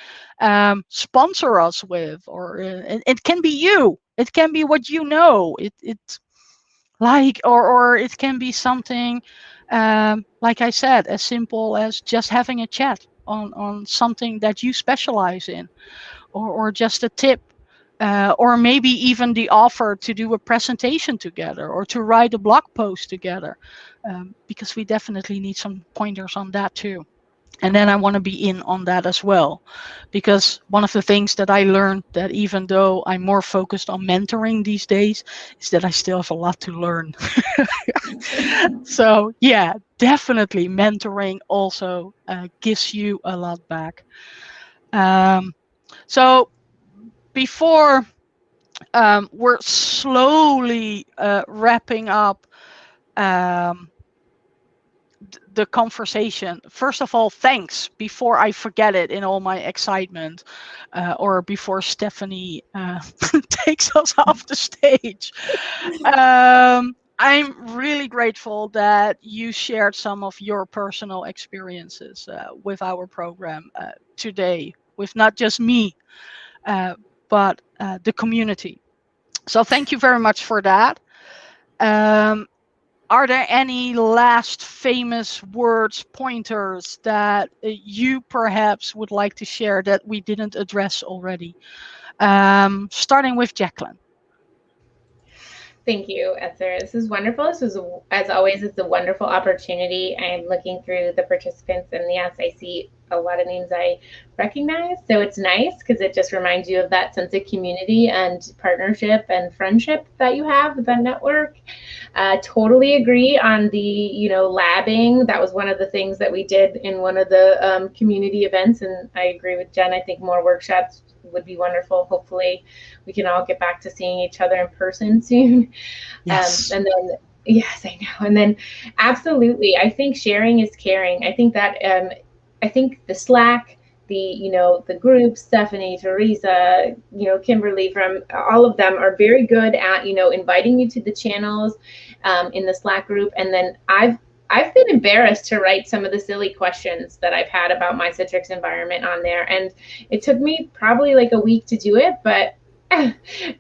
sponsor us with, or it can be you. It can be what you know. It's like, or it can be something, like I said, as simple as just having a chat on something that you specialize in, or just a tip, or maybe even the offer to do a presentation together or to write a blog post together, because we definitely need some pointers on that too. And then I want to be in on that as well, because one of the things that I learned, that even though I'm more focused on mentoring these days, is that I still have a lot to learn. So yeah, definitely mentoring also gives you a lot back. So before we're slowly wrapping up the conversation, first of all, thanks, before I forget it in all my excitement, or before Stephanie takes us off the stage. I'm really grateful that you shared some of your personal experiences with our program today, with not just me, but the community. So thank you very much for that. Are there any last famous words, pointers that you perhaps would like to share that we didn't address already? Starting with Jaclyn. Thank you, Esther. This is wonderful. This is, as always, it's a wonderful opportunity. I'm looking through the participants, and yes, I see a lot of names I recognize. So it's nice because it just reminds you of that sense of community and partnership and friendship that you have with that network. Totally agree on the, labbing. That was one of the things that we did in one of the community events, and I agree with Jen. I think more workshops would be wonderful. Hopefully we can all get back to seeing each other in person soon. Yes. And then, yes, I know. And then absolutely, I think sharing is caring. I think that, I think the Slack, the group, Stephanie, Theresa, Kimberly, from all of them are very good at, inviting you to the channels in the Slack group. And then I've been embarrassed to write some of the silly questions that I've had about my Citrix environment on there. And it took me probably like a week to do it, but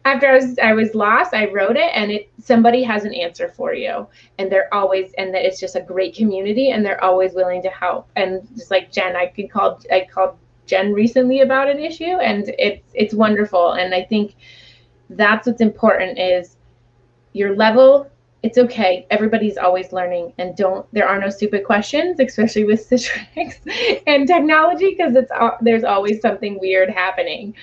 after I was lost, I wrote it, and somebody has an answer for you, and they're always, and that it's just a great community, and they're always willing to help. And just like Jen, I called Jen recently about an issue, and it's wonderful. And I think that's what's important, is your level. It's okay. Everybody's always learning, and there are no stupid questions, especially with Citrix and technology, because there's always something weird happening.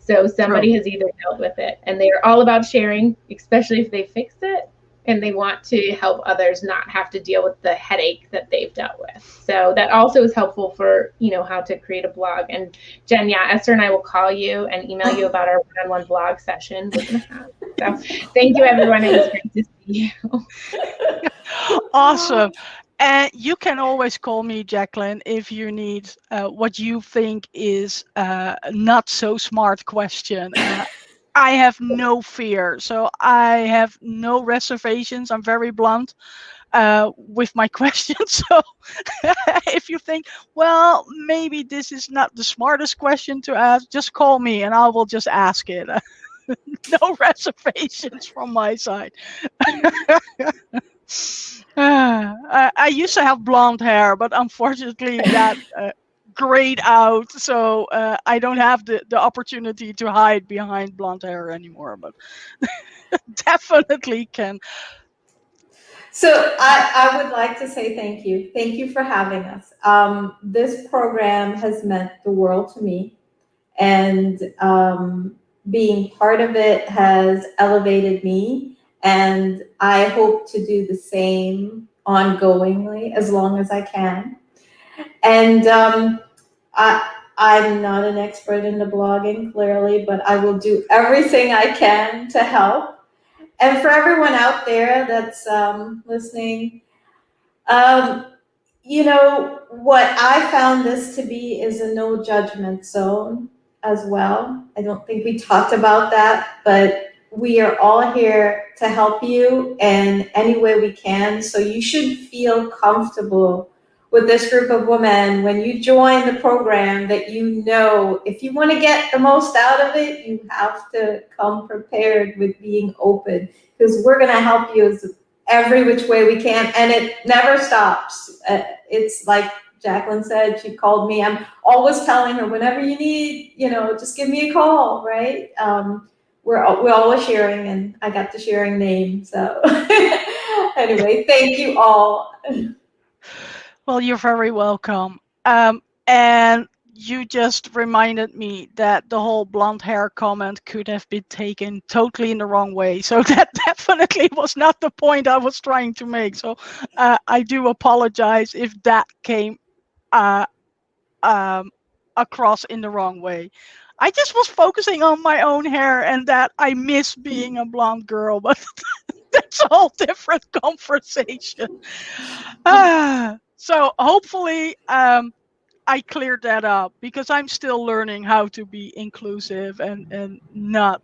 So somebody has either dealt with it, and they are all about sharing, especially if they fixed it and they want to help others not have to deal with the headache that they've dealt with. So that also is helpful for, how to create a blog. And Jen, yeah, Esther and I will call you and email you about our one-on-one blog session we're gonna have. So thank you, everyone. It was great to see you. Awesome. And you can always call me, Jaclyn, if you need what you think is not so smart question. I have no fear, so I have no reservations. I'm very blunt with my questions. So if you think, well, maybe this is not the smartest question to ask, just call me and I will just ask it. No reservations from my side. I used to have blonde hair, but unfortunately that grayed out, so I don't have the opportunity to hide behind blonde hair anymore, but definitely can. So I would like to say thank you. Thank you for having us. This program has meant the world to me, and being part of it has elevated me, and I hope to do the same ongoingly as long as I can. And I'm not an expert in the blogging, clearly, but I will do everything I can to help. And for everyone out there that's listening, what I found this to be is a no judgment zone as well. I don't think we talked about that, but we are all here to help you in any way we can. So you should feel comfortable with this group of women, when you join the program, that you know, if you want to get the most out of it, you have to come prepared with being open, because we're going to help you every which way we can, and it never stops. It's like Jaclyn said, she called me. I'm always telling her, whenever you need, just give me a call, right? We're always sharing, and I got the sharing name. So anyway, thank you all. Well, you're very welcome. And you just reminded me that the whole blonde hair comment could have been taken totally in the wrong way. So that definitely was not the point I was trying to make. So I do apologize if that came across in the wrong way. I just was focusing on my own hair and that I miss being a blonde girl, but that's a whole different conversation. So hopefully I cleared that up, because I'm still learning how to be inclusive and not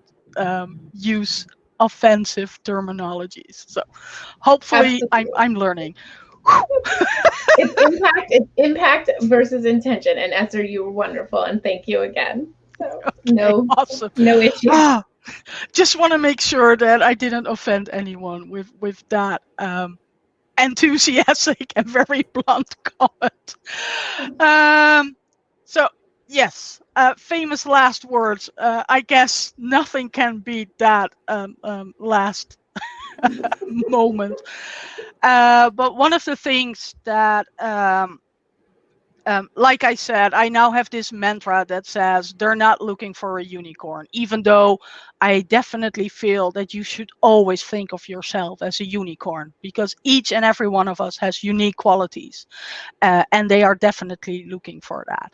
use offensive terminologies. So hopefully I'm learning. It's impact versus intention. And Esther, you were wonderful, and thank you again. So okay, awesome. No issue. Just want to make sure that I didn't offend anyone with that enthusiastic and very blunt comment. So yes, famous last words. I guess nothing can beat that last moment. But one of the things that, like I said, I now have this mantra that says they're not looking for a unicorn, even though I definitely feel that you should always think of yourself as a unicorn, because each and every one of us has unique qualities, and they are definitely looking for that.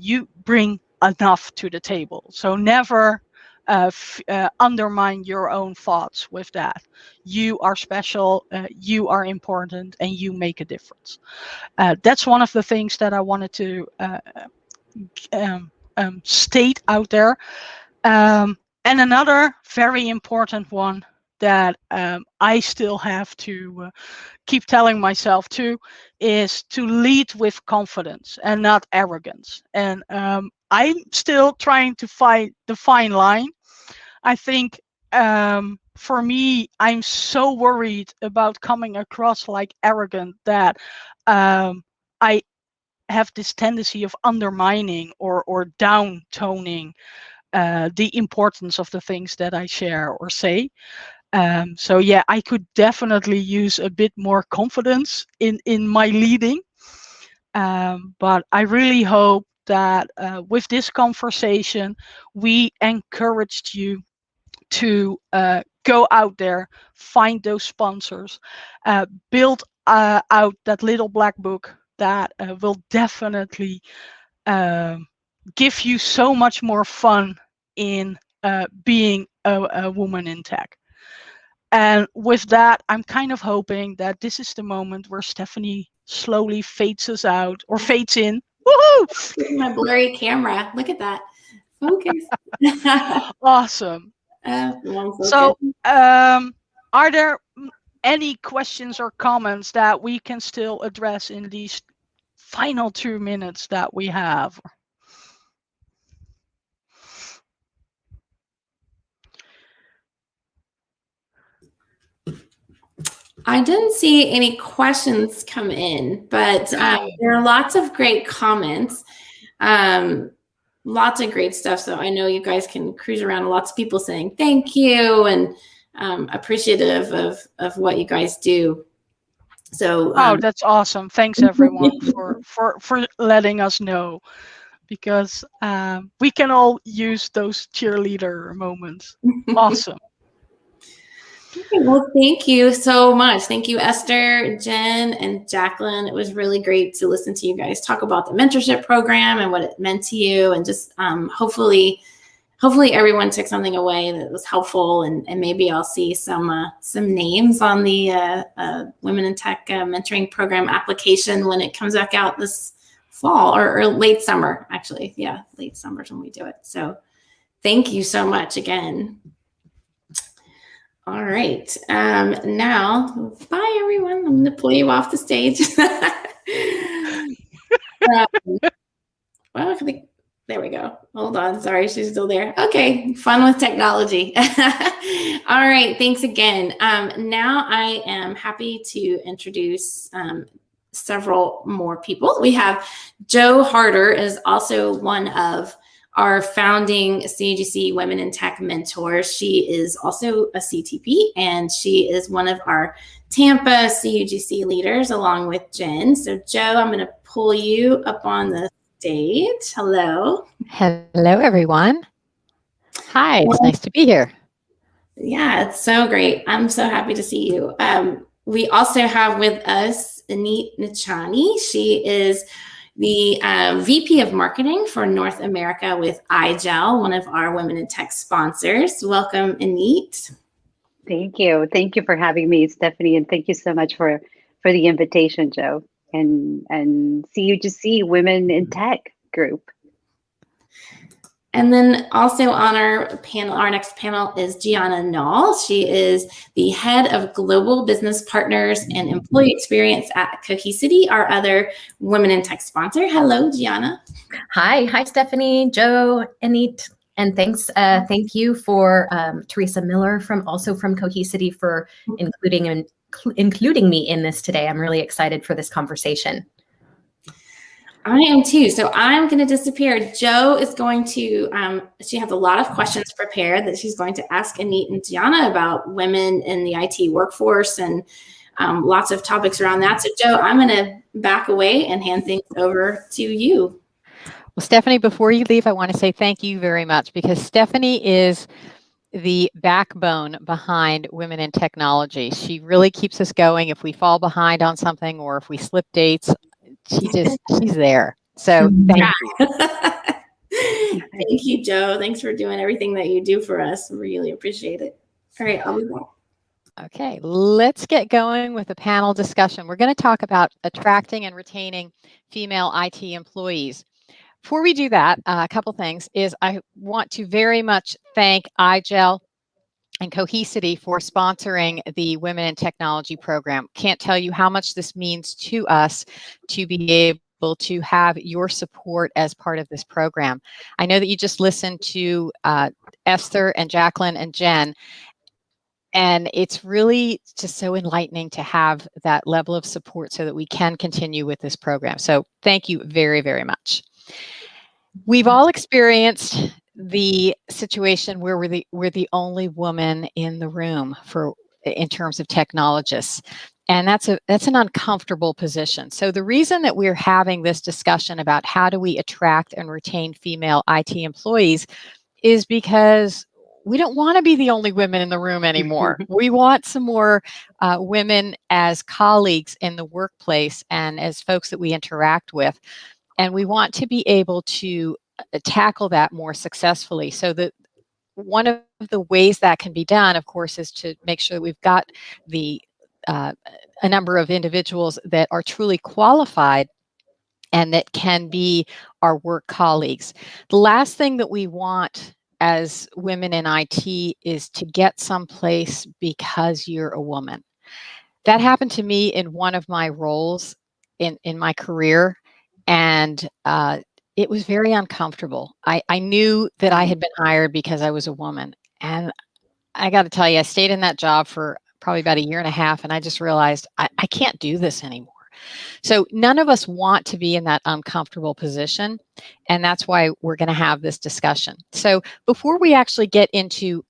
You bring enough to the table, so never undermine your own thoughts with that. You are special, you are important, and you make a difference. That's one of the things that I wanted to state out there. And another very important one that I still have to keep telling myself too is to lead with confidence and not arrogance. And I'm still trying to find the fine line. I think for me, I'm so worried about coming across like arrogant that I have this tendency of undermining or down-toning the importance of the things that I share or say. So yeah, I could definitely use a bit more confidence in my leading. But I really hope that with this conversation, we encouraged you to go out there, find those sponsors, build out that little black book that will definitely give you so much more fun in being a woman in tech. And with that, I'm kind of hoping that this is the moment where Stephanie slowly fades us out or fades in. Woohoo! My blurry camera. Look at that. Focus. Awesome. So, are there any questions or comments that we can still address in these final 2 minutes that we have? I didn't see any questions come in, but there are lots of great comments. Lots of great stuff. So I know you guys can cruise around. Lots of people saying thank you and appreciative of what you guys do. So that's awesome. Thanks everyone for letting us know, because we can all use those cheerleader moments. Awesome. Okay, well, thank you so much. Thank you, Esther, Jen, and Jaclyn. It was really great to listen to you guys talk about the mentorship program and what it meant to you, and just hopefully everyone took something away that was helpful, and maybe I'll see some names on the Women in Tech mentoring program application when it comes back out this fall or late summer, actually. Yeah, late summer is when we do it. So thank you so much again. All right. Now, bye, everyone. I'm going to pull you off the stage. Hold on. Sorry, she's still there. Okay. Fun with technology. All right. Thanks again. Now I am happy to introduce several more people. We have Jo Harder is also one of our founding CUGC Women in Tech mentors. She is also a CTP, and she is one of our Tampa CUGC leaders along with Jen. So Jo, I'm going to pull you up on the stage. Hello. Hello, everyone. Hi, it's nice to be here. Yeah, it's so great. I'm so happy to see you. We also have with us Enit Nichani. She is the VP of Marketing for North America with IGEL, one of our Women in Tech sponsors. Welcome, Enit. Thank you. Thank you for having me, Stephanie, and thank you so much for the invitation, Jo, and CUGC Women in Tech group. And then also on our panel, our next panel is Gianna Nall. She is the head of Global Business Partners and Employee Experience at Cohesity, our other Women in Tech sponsor. Hello, Gianna. Hi, Stephanie, Jo, Enit, and thanks. Thank you for Theresa Miller from Cohesity for including me in this today. I'm really excited for this conversation. I am too. So I'm going to disappear. Jo is going to, she has a lot of questions prepared that she's going to ask Enit and Gianna about women in the IT workforce and lots of topics around that. So Jo, I'm going to back away and hand things over to you. Well, Stephanie, before you leave, I want to say thank you very much, because Stephanie is the backbone behind Women in Technology. She really keeps us going. If we fall behind on something or if we slip dates, she's there. So thank you. Thank you, Jo. Thanks for doing everything that you do for us. Really appreciate it. All right, I'll be back. Okay, let's get going with the panel discussion. We're going to talk about attracting and retaining female IT employees. Before we do that, a couple things is I want to very much thank IGEL and Cohesity for sponsoring the Women in Technology program. Can't tell you how much this means to us to be able to have your support as part of this program. I know that you just listened to Esther and Jaclyn and Jen, and it's really just so enlightening to have that level of support so that we can continue with this program. So thank you very, very much. We've all experienced the situation where we're the only woman in the room in terms of technologists, and that's an uncomfortable position. So the reason that we're having this discussion about how do we attract and retain female IT employees is because we don't want to be the only women in the room anymore. We want some more women as colleagues in the workplace and as folks that we interact with. And we want to be able to tackle that more successfully. So that one of the ways that can be done, of course, is to make sure that we've got a number of individuals that are truly qualified and that can be our work colleagues. The last thing that we want as women in IT is to get someplace because you're a woman. That happened to me in one of my roles in my career. And it was very uncomfortable. I knew that I had been hired because I was a woman. And I got to tell you, I stayed in that job for probably about 1.5 years, and I just realized I can't do this anymore. So none of us want to be in that uncomfortable position. And that's why we're going to have this discussion. So before we actually get into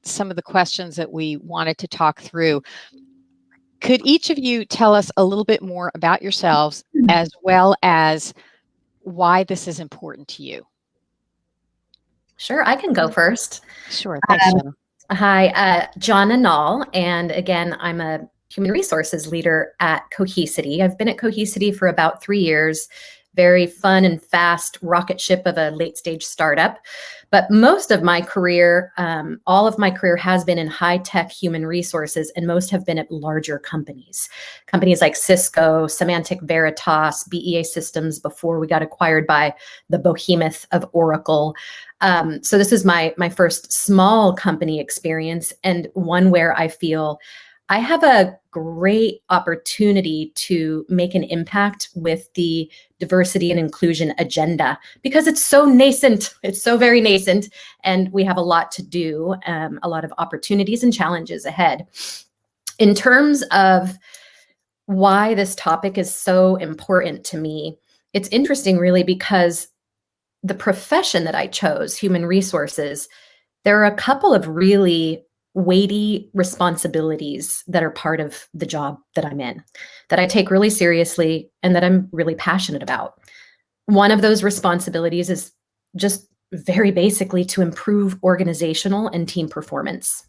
some of the questions that we wanted to talk through, could each of you tell us a little bit more about yourselves as well as why this is important to you? Sure, I can go first. Sure, thanks, Gianna. Hi, Gianna Nall, and again, I'm a human resources leader at Cohesity. I've been at Cohesity for about 3 years. Very fun and fast rocket ship of a late stage startup. But most of my career, all of my career has been in high tech human resources, and most have been at larger companies. Companies like Cisco, Symantec Veritas, BEA Systems before we got acquired by the behemoth of Oracle. So this is my first small company experience, and one where I feel I have a great opportunity to make an impact with the diversity and inclusion agenda because it's so nascent. It's so very nascent, and we have a lot to do, a lot of opportunities and challenges ahead. In terms of why this topic is so important to me, it's interesting really because the profession that I chose, human resources, there are a couple of really weighty responsibilities that are part of the job that I'm in, that I take really seriously and that I'm really passionate about. One of those responsibilities is just very basically to improve organizational and team performance.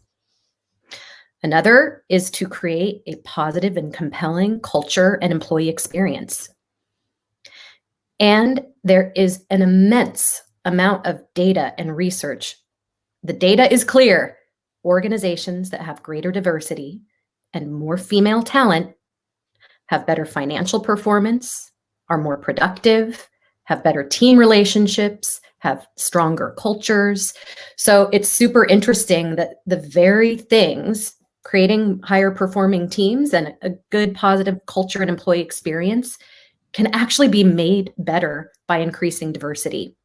Another is to create a positive and compelling culture and employee experience. And there is an immense amount of data and research. The data is clear. Organizations that have greater diversity and more female talent have better financial performance, are more productive, have better team relationships, have stronger cultures. So it's super interesting that the very things, creating higher performing teams and a good positive culture and employee experience, can actually be made better by increasing diversity.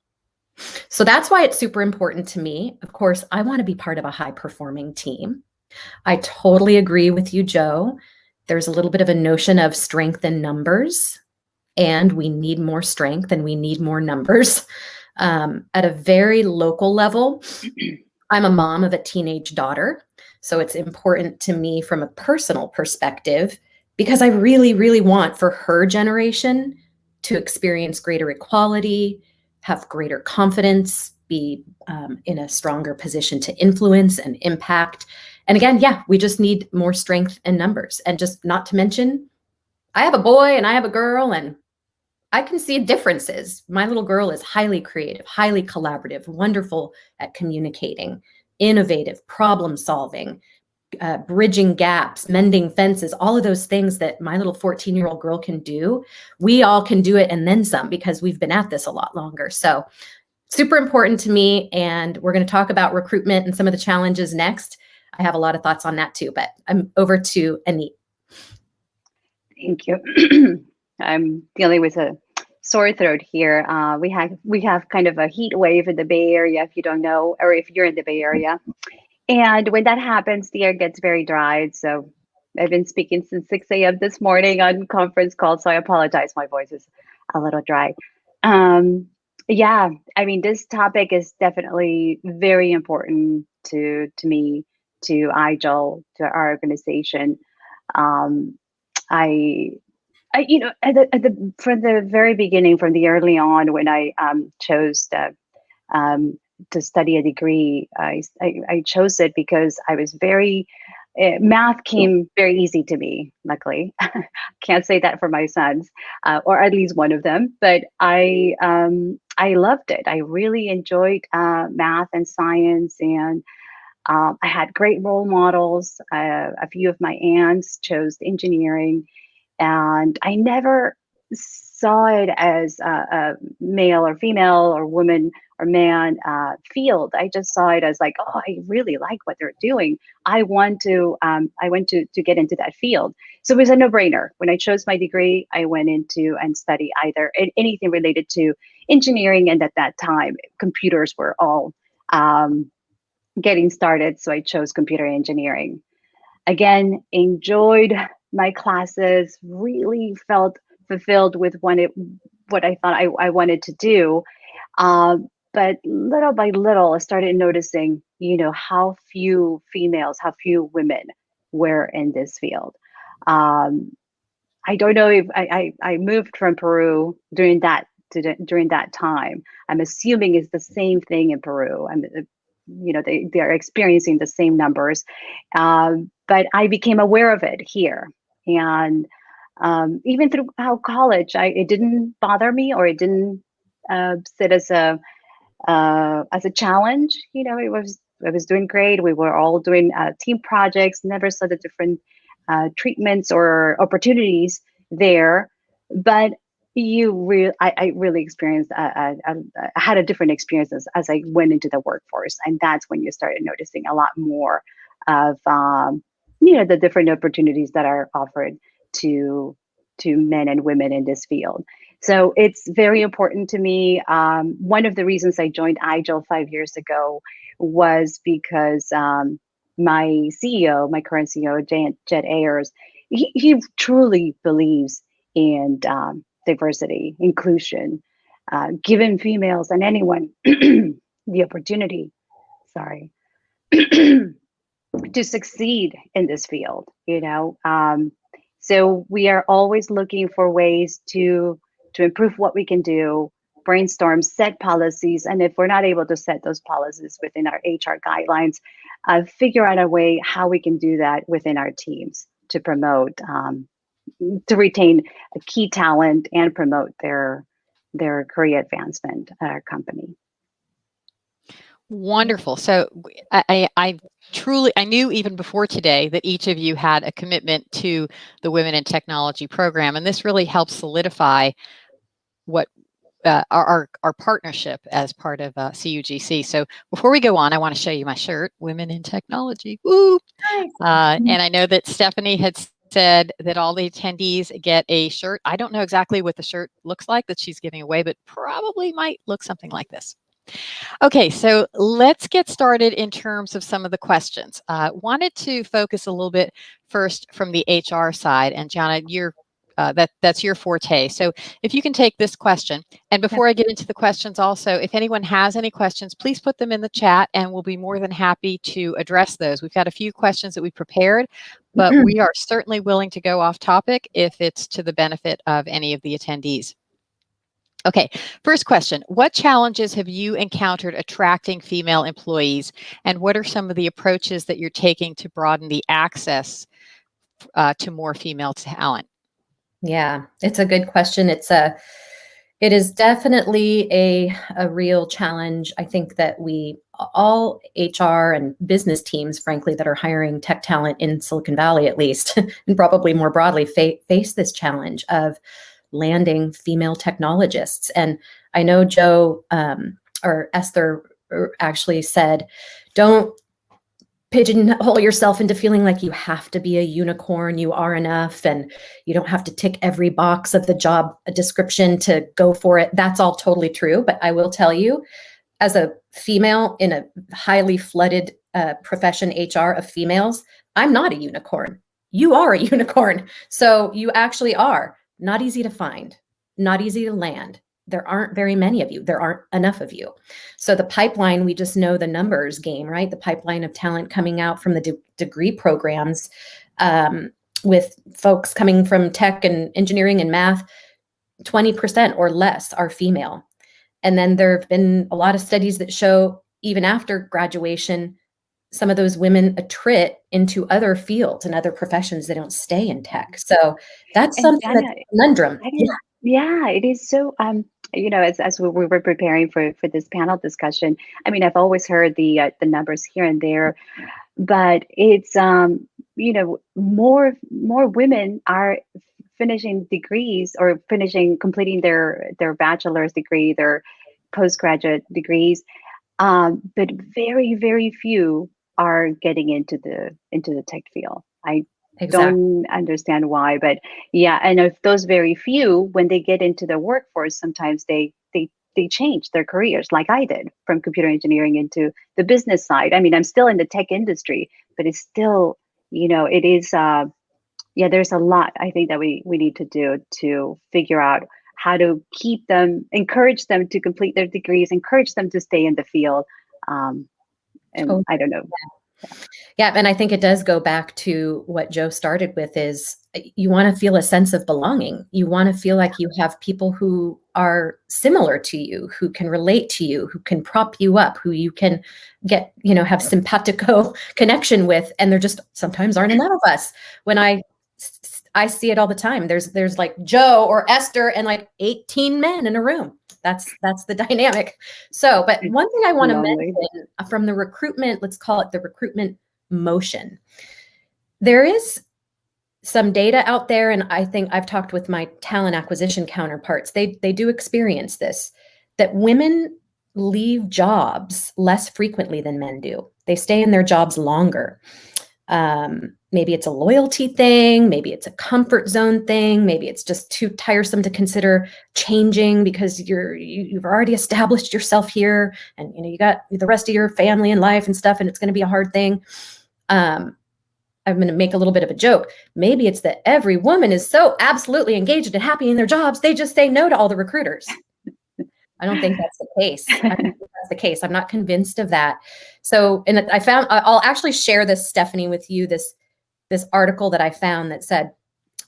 So that's why it's super important to me. Of course, I want to be part of a high-performing team. I totally agree with you, Joe. There's a little bit of a notion of strength in numbers, and we need more strength and we need more numbers. At a very local level, I'm a mom of a teenage daughter, so it's important to me from a personal perspective because I really, really want for her generation to experience greater equality, have greater confidence, be in a stronger position to influence and impact. And again, yeah, we just need more strength and numbers. And just not to mention, I have a boy and I have a girl, and I can see differences. My little girl is highly creative, highly collaborative, wonderful at communicating, innovative, problem solving, bridging gaps, mending fences, all of those things that my little 14-year-old girl can do. We all can do it and then some because we've been at this a lot longer. So super important to me. And we're going to talk about recruitment and some of the challenges next. I have a lot of thoughts on that too, but I'm over to Enit. Thank you. I'm dealing with a sore throat here. We have kind of a heat wave in the Bay Area, if you don't know, or if you're in the Bay Area. And when that happens, the air gets very dry. So I've been speaking since 6 a.m. this morning on conference calls. So I apologize. My voice is a little dry. Yeah, I mean, this topic is definitely very important to me, to IGEL, to our organization. You know, from the very beginning, from the early on, when I chose to study a degree, I chose it because I was very, math came very easy to me, luckily. Can't say that for my sons, or at least one of them, but I loved it. I really enjoyed math and science, and I had great role models. A few of my aunts chose engineering, and I never saw it as a male or female or woman or man field. I just saw it as like, oh, I really like what they're doing. I want to get into that field. So it was a no-brainer. When I chose my degree, I went into and study either anything related to engineering, and at that time, computers were all getting started. So I chose computer engineering. Again, enjoyed my classes, really felt fulfilled with what I thought I wanted to do. But little by little, I started noticing, you know, how few females, how few women were in this field. I don't know if I moved from Peru during that time. I'm assuming it's the same thing in Peru. You know, they are experiencing the same numbers, but I became aware of it here. And even throughout college, it didn't bother me, or it didn't sit as a challenge. You know, I was doing great. We were all doing team projects. Never saw the different treatments or opportunities there, but I really experienced. I had a different experience as I went into the workforce, and that's when you started noticing a lot more of the different opportunities that are offered to men and women in this field. So it's very important to me. One of the reasons I joined IGEL 5 years ago was because my CEO, my current CEO, Jet Ayers, he truly believes in diversity, inclusion, giving females and anyone the opportunity, to succeed in this field, so we are always looking for ways to improve what we can do, brainstorm, set policies, and if we're not able to set those policies within our HR guidelines, figure out a way how we can do that within our teams to promote, to retain a key talent and promote their career advancement at our company. Wonderful. So I knew even before today that each of you had a commitment to the Women in Technology program, and this really helps solidify what our partnership as part of CUGC. So before we go on, I want to show you my shirt, Women in Technology. Woo! And I know that Stephanie had said that all the attendees get a shirt. I don't know exactly what the shirt looks like that she's giving away, but probably might look something like this. Okay, so let's get started in terms of some of the questions. Wanted to focus a little bit first from the HR side, and Gianna, that's your forte. So if you can take this question, and before I get into the questions also, if anyone has any questions, please put them in the chat and we'll be more than happy to address those. We've got a few questions that we prepared, but we are certainly willing to go off topic if it's to the benefit of any of the attendees. Okay, first question. What challenges have you encountered attracting female employees, and what are some of the approaches that you're taking to broaden the access to more female talent? Yeah, it's a good question. It is definitely a real challenge. I think that all HR and business teams, frankly, that are hiring tech talent in Silicon Valley, at least, and probably more broadly, face this challenge of landing female technologists. And I know Joe or Esther actually said, don't pigeonhole yourself into feeling like you have to be a unicorn, you are enough, and you don't have to tick every box of the job description to go for it. That's all totally true. But I will tell you, as a female in a highly flooded profession, HR of females, I'm not a unicorn. You are a unicorn. So you actually are. Not easy to find, not easy to land. There aren't very many of you. There aren't enough of you. So the pipeline, we just know the numbers game, right? The pipeline of talent coming out from the degree programs with folks coming from tech and engineering and math, 20% or less are female. And then there have been a lot of studies that show even after graduation, some of those women attrit into other fields and other professions. They don't stay in tech. So that's something that's a conundrum. Yeah, it is. So, as we were preparing for this panel discussion, I mean, I've always heard the numbers here and there, but it's, more women are finishing degrees or completing their bachelor's degree, their postgraduate degrees, but very, very few are getting into the tech field. I don't understand why, but yeah. And if those very few, when they get into the workforce, sometimes they change their careers, like I did, from computer engineering into the business side. I mean, I'm still in the tech industry, but it's still, it is, there's a lot I think that we need to do to figure out how to keep them, encourage them to complete their degrees, encourage them to stay in the field. And I don't know. Yeah, and I think it does go back to what Joe started with is you want to feel a sense of belonging. You want to feel like you have people who are similar to you, who can relate to you, who can prop you up, who you can get, have simpatico connection with. And there just sometimes aren't enough of us. When I see it all the time. There's like Joe or Esther and like 18 men in a room. That's the dynamic. So, but one thing I want to mention from the recruitment, let's call it the recruitment motion. There is some data out there, and I think I've talked with my talent acquisition counterparts. They do experience this, that women leave jobs less frequently than men do. They stay in their jobs longer. maybe it's a loyalty thing, maybe it's a comfort zone thing, maybe it's just too tiresome to consider changing because you've already established yourself here, and you got the rest of your family and life and stuff, and it's going to be a hard thing. I'm going to make a little bit of a joke. Maybe it's that every woman is so absolutely engaged and happy in their jobs, they just say no to all the recruiters. I don't think that's the case. I don't think that's the case. I'm not convinced of that. So, and I'll actually share this, Stephanie, with you, this article that I found that said,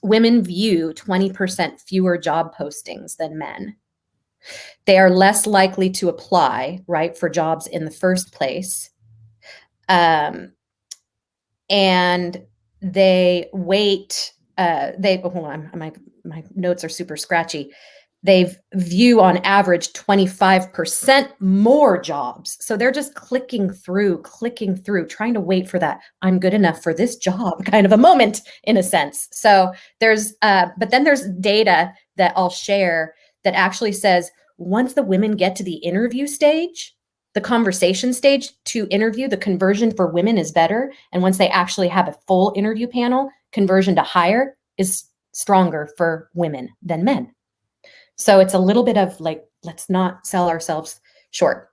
women view 20% fewer job postings than men. They are less likely to apply, right, for jobs in the first place. And they wait, hold on, my notes are super scratchy. They view on average 25% more jobs. So they're just clicking through, trying to wait for that I'm good enough for this job kind of a moment, in a sense. So but then there's data that I'll share that actually says once the women get to the interview stage, the conversation stage to interview, the conversion for women is better. And once they actually have a full interview panel, conversion to hire is stronger for women than men. So it's a little bit of like, let's not sell ourselves short.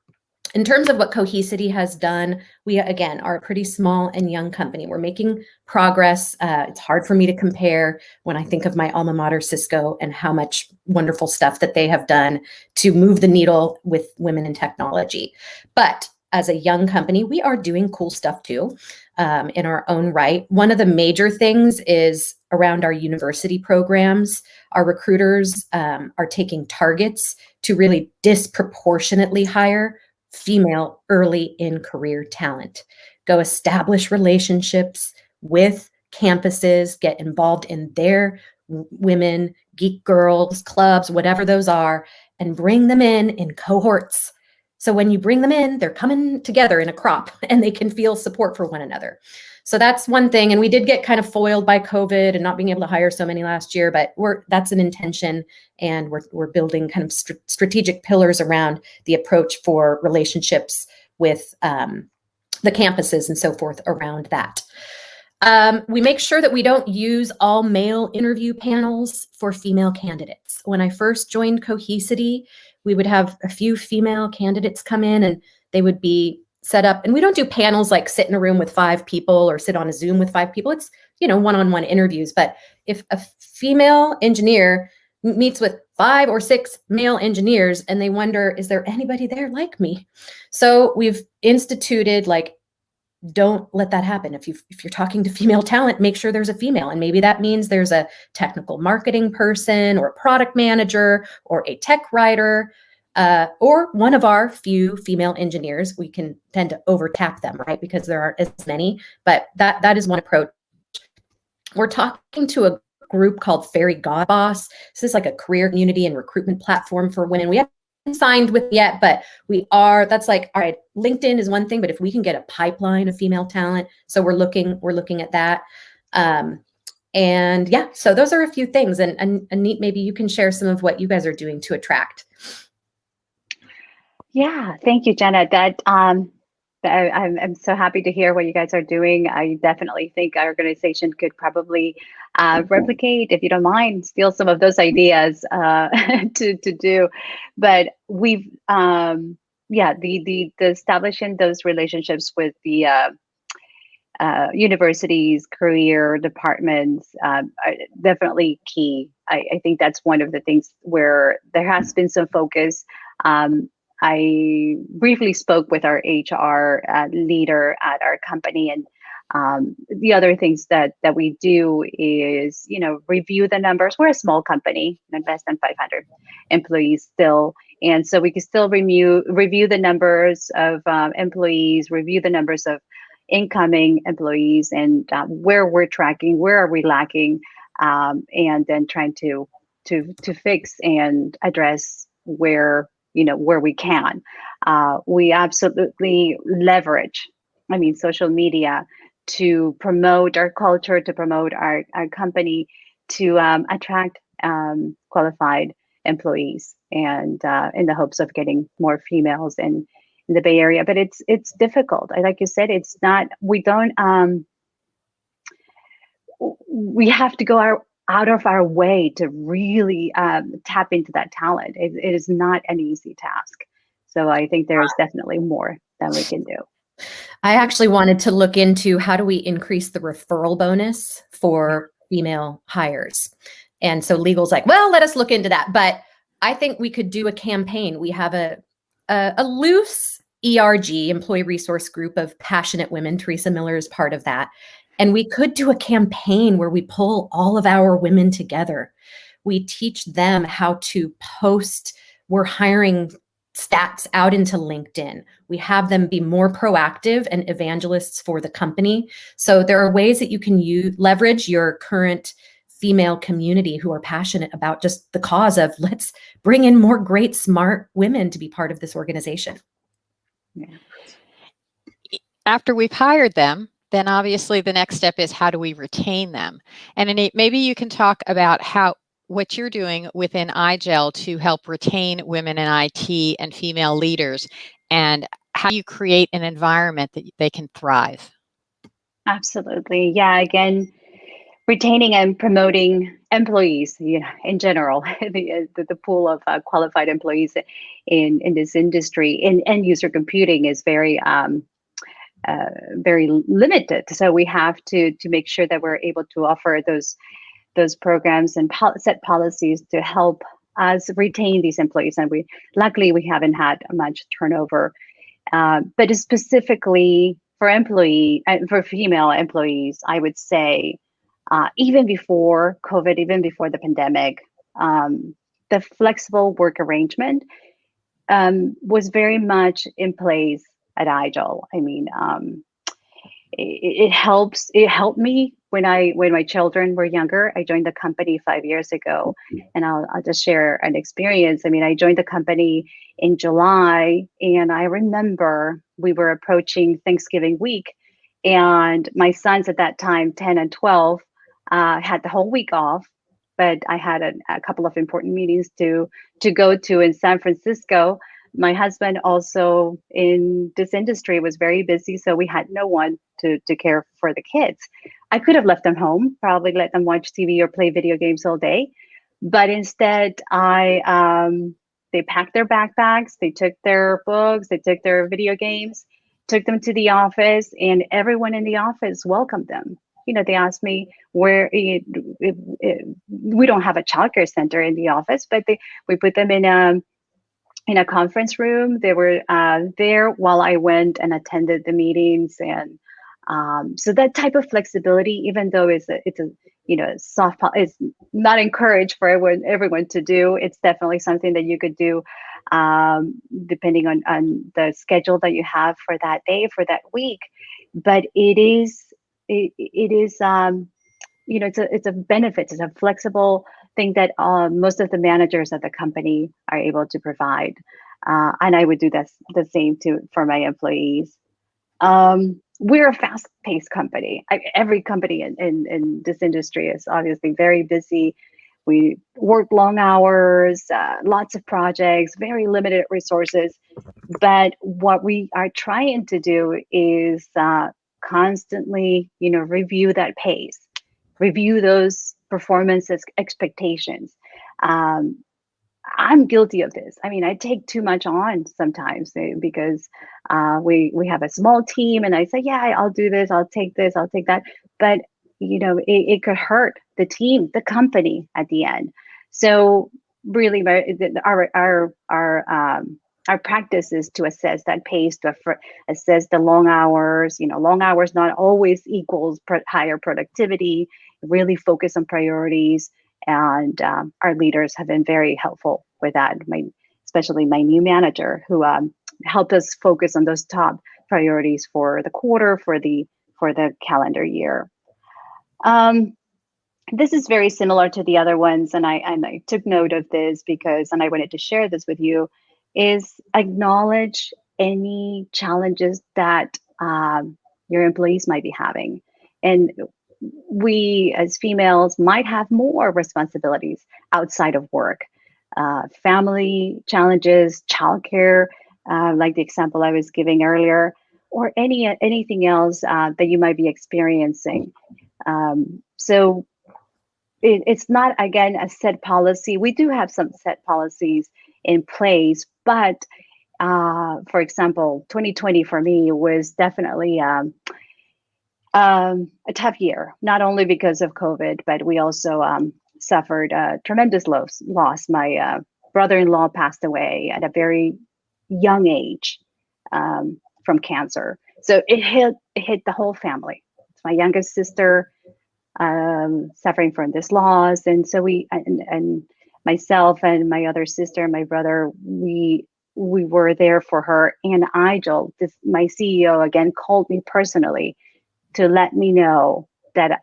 In terms of what Cohesity has done, we, again, are a pretty small and young company. We're making progress. It's hard for me to compare when I think of my alma mater, Cisco, and how much wonderful stuff that they have done to move the needle with women in technology. But as a young company, we are doing cool stuff too, in our own right. One of the major things is around our university programs. Our recruiters are taking targets to really disproportionately hire female early in career talent. Go establish relationships with campuses, get involved in their women, geek girls, clubs, whatever those are, and bring them in cohorts. So when you bring them in, they're coming together in a crop and they can feel support for one another. So that's one thing. And we did get kind of foiled by COVID and not being able to hire so many last year, but that's an intention. And we're building kind of strategic pillars around the approach for relationships with the campuses and so forth around that. We make sure that we don't use all male interview panels for female candidates. When I first joined Cohesity, we would have a few female candidates come in and they would be set up. And we don't do panels like sit in a room with 5 people or sit on a Zoom with 5 people. It's, one-on-one interviews. But if a female engineer meets with 5 or 6 male engineers and they wonder, is there anybody there like me? So we've instituted don't let that happen. If you're talking to female talent, make sure there's a female. And maybe that means there's a technical marketing person or a product manager or a tech writer or one of our few female engineers. We can tend to overtap them, right? Because there aren't as many, but that is one approach. We're talking to a group called Fairy God Boss. This is like a career community and recruitment platform for women. We haven't signed with yet, but that's like, all right, LinkedIn is one thing, but if we can get a pipeline of female talent, so we're looking at that. And yeah, so those are a few things. And Enit, maybe you can share some of what you guys are doing to attract. Yeah, thank you, Gianna. I'm so happy to hear what you guys are doing. I definitely think our organization could probably replicate, if you don't mind, steal some of those ideas to do. But we've, the establishing those relationships with the universities, career departments are definitely key. I think that's one of the things where there has been some focus. I briefly spoke with our HR leader at our company, and the other things that we do is, review the numbers. We're a small company, less than 500 employees still, and so we can still review the numbers of employees, review the numbers of incoming employees, and where we're tracking, where are we lacking, and then trying to fix and address where we can. We absolutely leverage, social media to promote our culture, to promote our company, to attract qualified employees, and in the hopes of getting more females in the Bay Area. But it's difficult. Like you said, it's not, we don't, we have to go out of our way to really tap into that talent. It is not an easy task. So I think there is definitely more that we can do. I actually wanted to look into how do we increase the referral bonus for female hires. And so legal's like, well, let us look into that. But I think we could do a campaign. We have a loose ERG, employee resource group of passionate women. Theresa Miller is part of that. And we could do a campaign where we pull all of our women together. We teach them how to post. We're hiring stats out into LinkedIn. We have them be more proactive and evangelists for the company. So there are ways that you can leverage your current female community who are passionate about just the cause of let's bring in more great, smart women to be part of this organization. Yeah. After we've hired them, then obviously the next step is how do we retain them? And Enit, maybe you can talk about what you're doing within IGEL to help retain women in IT and female leaders, and how you create an environment that they can thrive. Absolutely. Yeah, again, retaining and promoting employees, in general, the pool of qualified employees in this industry in end user computing is very limited. So we have to make sure that we're able to offer those programs and set policies to help us retain these employees. And luckily we haven't had much turnover, but specifically for female employees, I would say, even before COVID, even before the pandemic, the flexible work arrangement was very much in place at IGEL. I mean, it helped me when my children were younger. I joined the company 5 years ago, and I'll just share an experience. I mean, I joined the company in July, and I remember we were approaching Thanksgiving week, and my sons at that time, 10 and 12, had the whole week off, but I had a couple of important meetings to go to in San Francisco. My husband, also in this industry, was very busy, so we had no one to care for the kids. I could have left them home, probably let them watch TV or play video games all day, but instead they packed their backpacks, they took their books, they took their video games, took them to the office, and everyone in the office welcomed them. They asked me where we don't have a childcare center in the office, but we put them in a conference room. They were there while I went and attended the meetings, and so that type of flexibility, even though it's a soft, it's not encouraged for everyone to do. It's definitely something that you could do depending on the schedule that you have for that day, for that week. But it is it's a benefit. It's a flexible thing that most of the managers at the company are able to provide, and I would do the same for my employees. We're a fast-paced company. Every company in this industry is obviously very busy. We work long hours, lots of projects, very limited resources. But what we are trying to do is constantly, review that pace, review those performance expectations. I'm guilty of this. I mean, I take too much on sometimes because we have a small team, and I say, yeah, I'll do this, I'll take this, I'll take that. But it could hurt the team, the company at the end. So really, our practice is to assess that pace, to assess the long hours. Long hours not always equals higher productivity. Really focus on priorities, and our leaders have been very helpful with that. Especially my new manager, who helped us focus on those top priorities for the quarter, for the calendar year. This is very similar to the other ones, and I took note of this and I wanted to share this with you, is acknowledge any challenges that your employees might be having. And we as females might have more responsibilities outside of work, family challenges, childcare, like the example I was giving earlier, or anything else that you might be experiencing. So it's not, again, a set policy. We do have some set policies in place, but for example, 2020 for me was definitely a tough year, not only because of COVID, but we also suffered a tremendous loss. My brother-in-law passed away at a very young age from cancer. So it hit the whole family. It's my youngest sister suffering from this loss, and so and myself and my other sister and my brother, we were there for her. And IGEL, my CEO, again called me personally to let me know that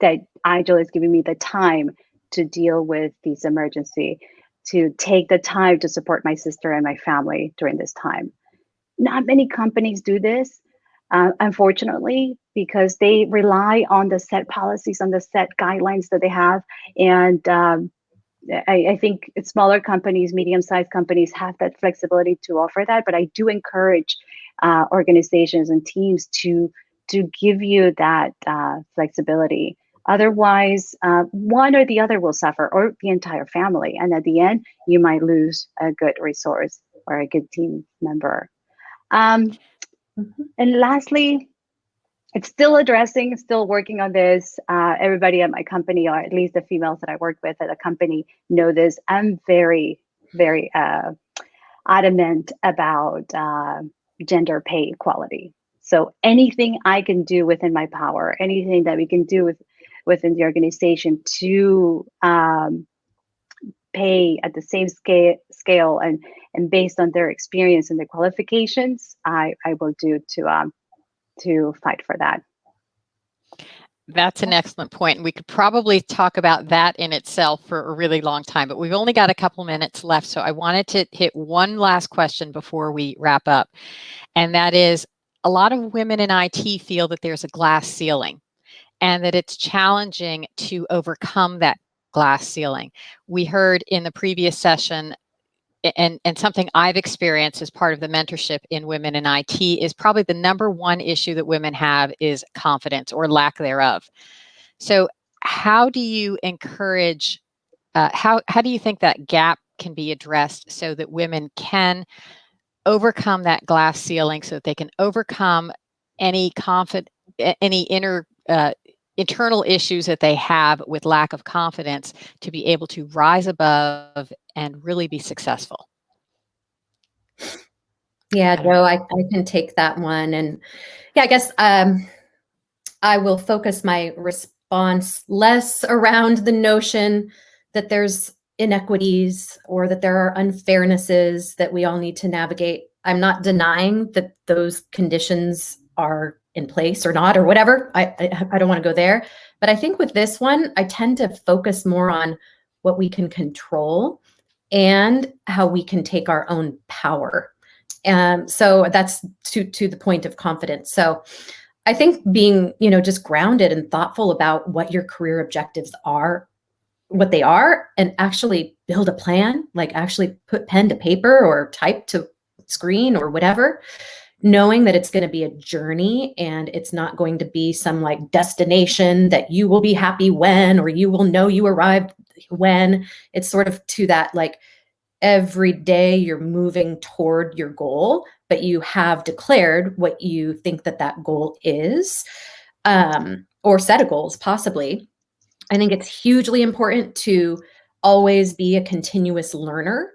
IGEL is giving me the time to deal with this emergency, to take the time to support my sister and my family during this time. Not many companies do this, unfortunately, because they rely on the set policies, on the set guidelines that they have. And I think smaller companies, medium-sized companies have that flexibility to offer that. But I do encourage organizations and teams to give you that flexibility. Otherwise, one or the other will suffer, or the entire family. And at the end, you might lose a good resource or a good team member. And lastly, it's still working on this. Everybody at my company, or at least the females that I work with at the company, know this. I'm very, very adamant about gender pay equality. So anything I can do within my power, anything that we can do within the organization to pay at the same scale and based on their experience and their qualifications, I will do to fight for that. That's an excellent point. And we could probably talk about that in itself for a really long time, but we've only got a couple minutes left. So I wanted to hit one last question before we wrap up. And that is, a lot of women in IT feel that there's a glass ceiling and that it's challenging to overcome that glass ceiling. We heard in the previous session, and something I've experienced as part of the mentorship in Women in IT, is probably the number one issue that women have is confidence or lack thereof. So how do you encourage, how do you think that gap can be addressed so that women can overcome that glass ceiling, so that they can overcome any internal issues that they have with lack of confidence, to be able to rise above and really be successful? Yeah, Joe, I can take that one. And yeah, I guess I will focus my response less around the notion that there's inequities or that there are unfairnesses that we all need to navigate. I'm not denying that those conditions are in place or not, or whatever. I don't want to go there. But I think with this one, I tend to focus more on what we can control and how we can take our own power. So that's to the point of confidence. So I think being, just grounded and thoughtful about what your career objectives are, what they are, and actually build a plan, like actually put pen to paper or type to screen or whatever, knowing that it's going to be a journey and it's not going to be some like destination that you will be happy when, or you will know you arrived when. It's sort of to that, like, every day you're moving toward your goal, but you have declared what you think that goal is, or set of goals possibly. I think it's hugely important to always be a continuous learner.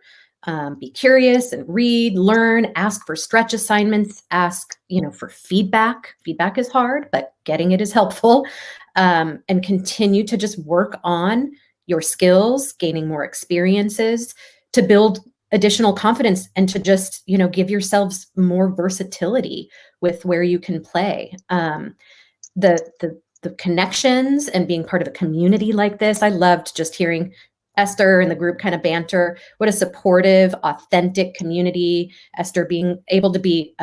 Be curious and read, learn, ask for stretch assignments, ask, for feedback. Feedback is hard, but getting it is helpful. And continue to just work on your skills, gaining more experiences to build additional confidence and to just, give yourselves more versatility with where you can play. The connections and being part of a community like this. I loved just hearing Esther and the group kind of banter. What a supportive, authentic community. Esther being able to be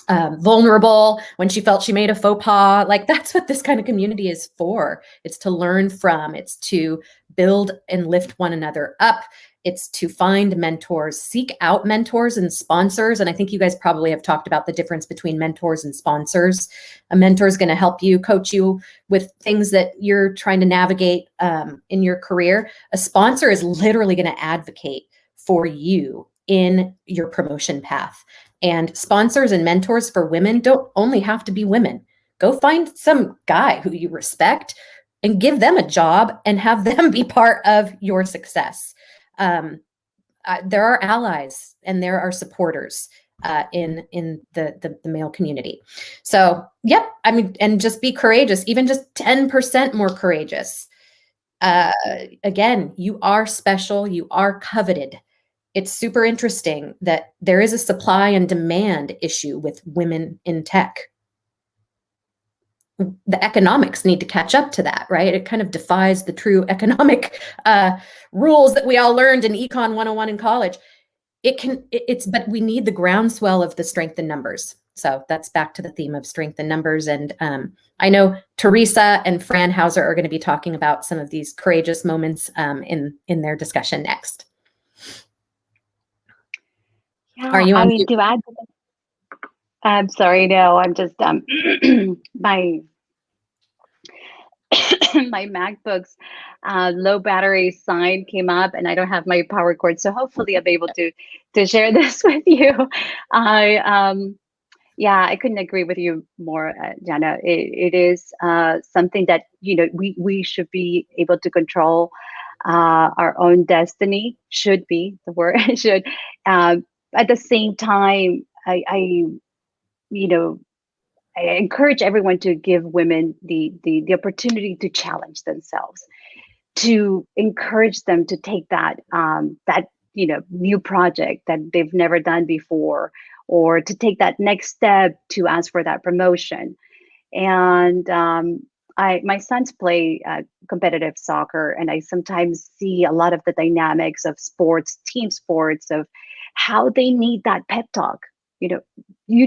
vulnerable when she felt she made a faux pas. Like, that's what this kind of community is for. It's to learn from, it's to build and lift one another up. It's to find mentors, seek out mentors and sponsors. And I think you guys probably have talked about the difference between mentors and sponsors. A mentor is going to help you, coach you with things that you're trying to navigate in your career. A sponsor is literally going to advocate for you in your promotion path. And sponsors and mentors for women don't only have to be women. Go find some guy who you respect and give them a job and have them be part of your success. There are allies and there are supporters in the male community. So, yep, I mean, and just be courageous, even just 10% more courageous. Again, you are special, you are coveted. It's super interesting that there is a supply and demand issue with women in tech. The economics need to catch up to that, right? It kind of defies the true economic rules that we all learned in Econ 101 in college. But we need the groundswell of the strength in numbers. So that's back to the theme of strength in numbers. And I know Theresa and Fran Hauser are going to be talking about some of these courageous moments in their discussion next. Yeah, Are you on mute? to add to that, I'm sorry, no, I'm just my my MacBook's low battery sign came up, and I don't have my power cord, so hopefully I'll be able to share this with you. Yeah, I couldn't agree with you more, Gianna. It is something that we should be able to control our own destiny. Should be the word. Should. At the same time, I encourage everyone to give women the opportunity to challenge themselves, to encourage them to take that new project that they've never done before, or to take that next step to ask for that promotion. And my sons play competitive soccer, and I sometimes see a lot of the dynamics of sports, team sports, of how they need that pep talk. You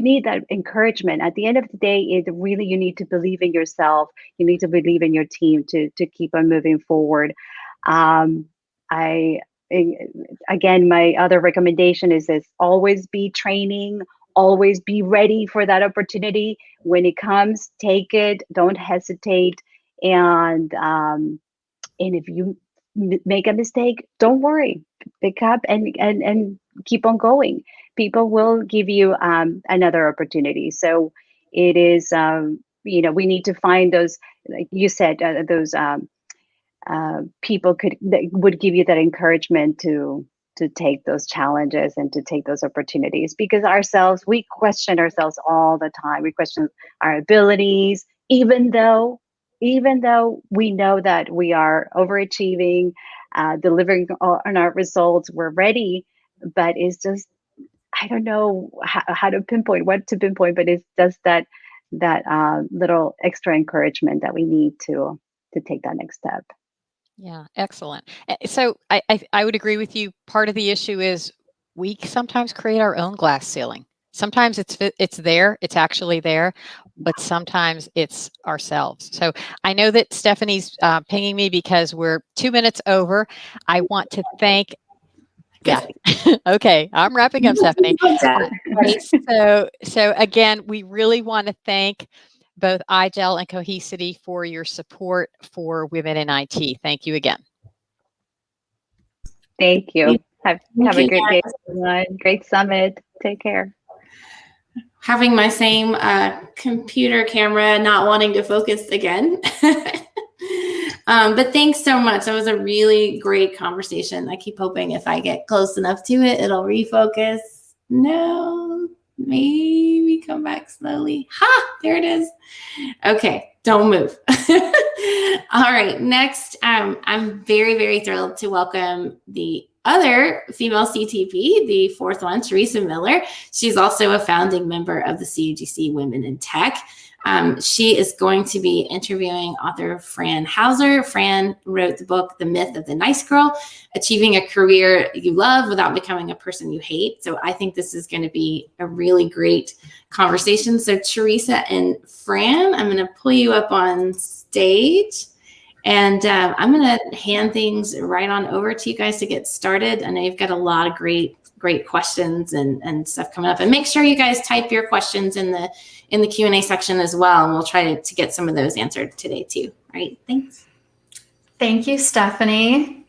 need that encouragement. At the end of the day, you need to believe in yourself. You need to believe in your team to keep on moving forward. Again, my other recommendation is always be training, always be ready for that opportunity. When it comes, take it, don't hesitate. And if you make a mistake, don't worry, pick up and keep on going. People will give you another opportunity. So it is, we need to find those, like you said, those people would give you that encouragement to take those challenges and to take those opportunities, because we question ourselves all the time. We question our abilities, even though we know that we are overachieving, delivering on our results, we're ready, but it's just, I don't know how to pinpoint, what to pinpoint, but it's just that little extra encouragement that we need to take that next step. Yeah, excellent. So I would agree with you. Part of the issue is we sometimes create our own glass ceiling. Sometimes it's there, it's actually there, but sometimes it's ourselves. So I know that Stephanie's pinging me because we're 2 minutes over. I want to thank. Yeah. Okay, I'm wrapping up, Stephanie. So again, we really want to thank both IGEL and Cohesity for your support for women in IT. Thank you again. Thank you. Have a great day, everyone. Great summit. Take care. Having my same computer camera not wanting to focus again. But thanks so much. That was a really great conversation. I keep hoping if I get close enough to it, it'll refocus. No, maybe come back slowly. Ha, there it is. Okay, don't move. All right, next, I'm very, very thrilled to welcome the other female CTP, the fourth one, Theresa Miller. She's also a founding member of the CUGC Women in Tech. She is going to be interviewing author Fran Hauser. Fran wrote the book, The Myth of the Nice Girl, Achieving a Career You Love Without Becoming a Person You Hate. So I think this is going to be a really great conversation. So Theresa and Fran, I'm going to pull you up on stage. And I'm going to hand things right on over to you guys to get started. I know you've got a lot of great questions and stuff coming up. And make sure you guys type your questions in the Q&A section as well. And we'll try to get some of those answered today too. All right, thanks. Thank you, Stephanie.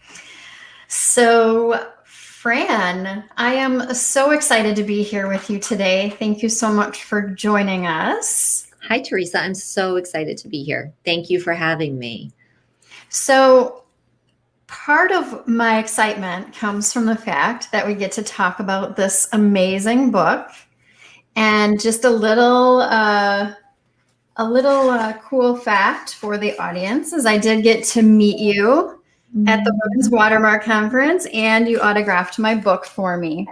So, Fran, I am so excited to be here with you today. Thank you so much for joining us. Hi, Theresa. I'm so excited to be here. Thank you for having me. So, part of my excitement comes from the fact that we get to talk about this amazing book, and just a little cool fact for the audience is I did get to meet you at the Women's Watermark Conference, and you autographed my book for me.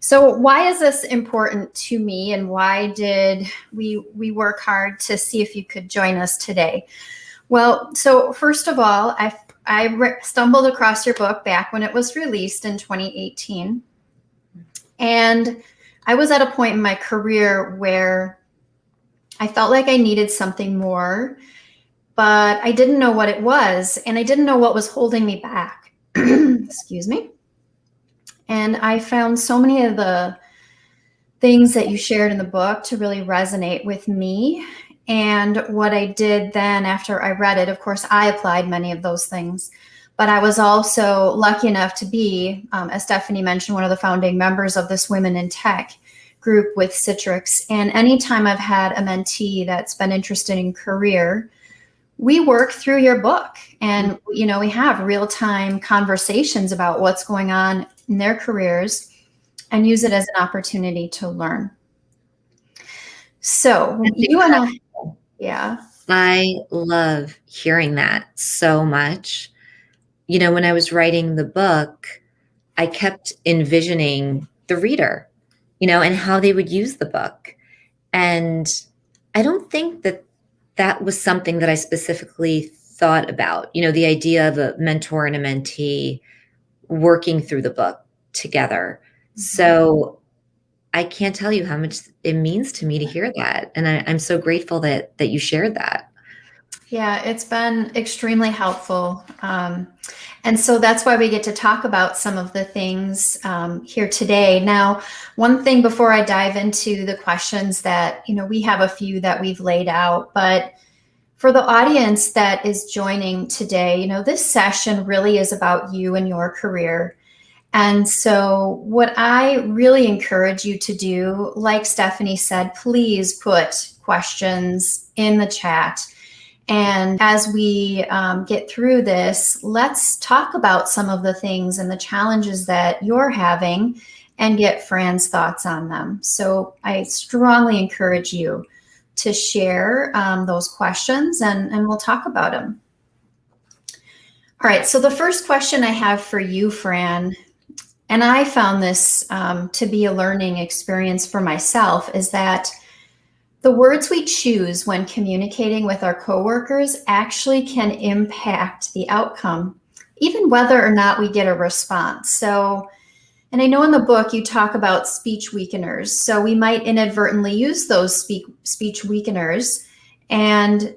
So why is this important to me, and why did we work hard to see if you could join us today? Well, so first of all, I stumbled across your book back when it was released in 2018. And I was at a point in my career where I felt like I needed something more, but I didn't know what it was, and I didn't know what was holding me back. Excuse me. And I found so many of the things that you shared in the book to really resonate with me. And what I did then after I read it, of course, I applied many of those things, but I was also lucky enough to be, as Stephanie mentioned, one of the founding members of this Women in Tech group with Citrix. And anytime I've had a mentee that's been interested in career, we work through your book, and we have real-time conversations about what's going on in their careers and use it as an opportunity to learn. So you and I, yeah. I love hearing that so much. When I was writing the book, I kept envisioning the reader, and how they would use the book. And I don't think that was something that I specifically thought about, the idea of a mentor and a mentee working through the book together. Mm-hmm. So I can't tell you how much it means to me to hear that. And I'm so grateful that you shared that. Yeah, it's been extremely helpful. And so that's why we get to talk about some of the things here today. Now, one thing before I dive into the questions that, we have a few that we've laid out, but for the audience that is joining today, this session really is about you and your career. And so what I really encourage you to do, like Stephanie said, please put questions in the chat. And as we get through this, let's talk about some of the things and the challenges that you're having and get Fran's thoughts on them. So I strongly encourage you to share those questions, and we'll talk about them. All right, so the first question I have for you, Fran, and I found this to be a learning experience for myself, is that the words we choose when communicating with our coworkers actually can impact the outcome, even whether or not we get a response. So, and I know in the book you talk about speech weakeners. So we might inadvertently use those speech weakeners, and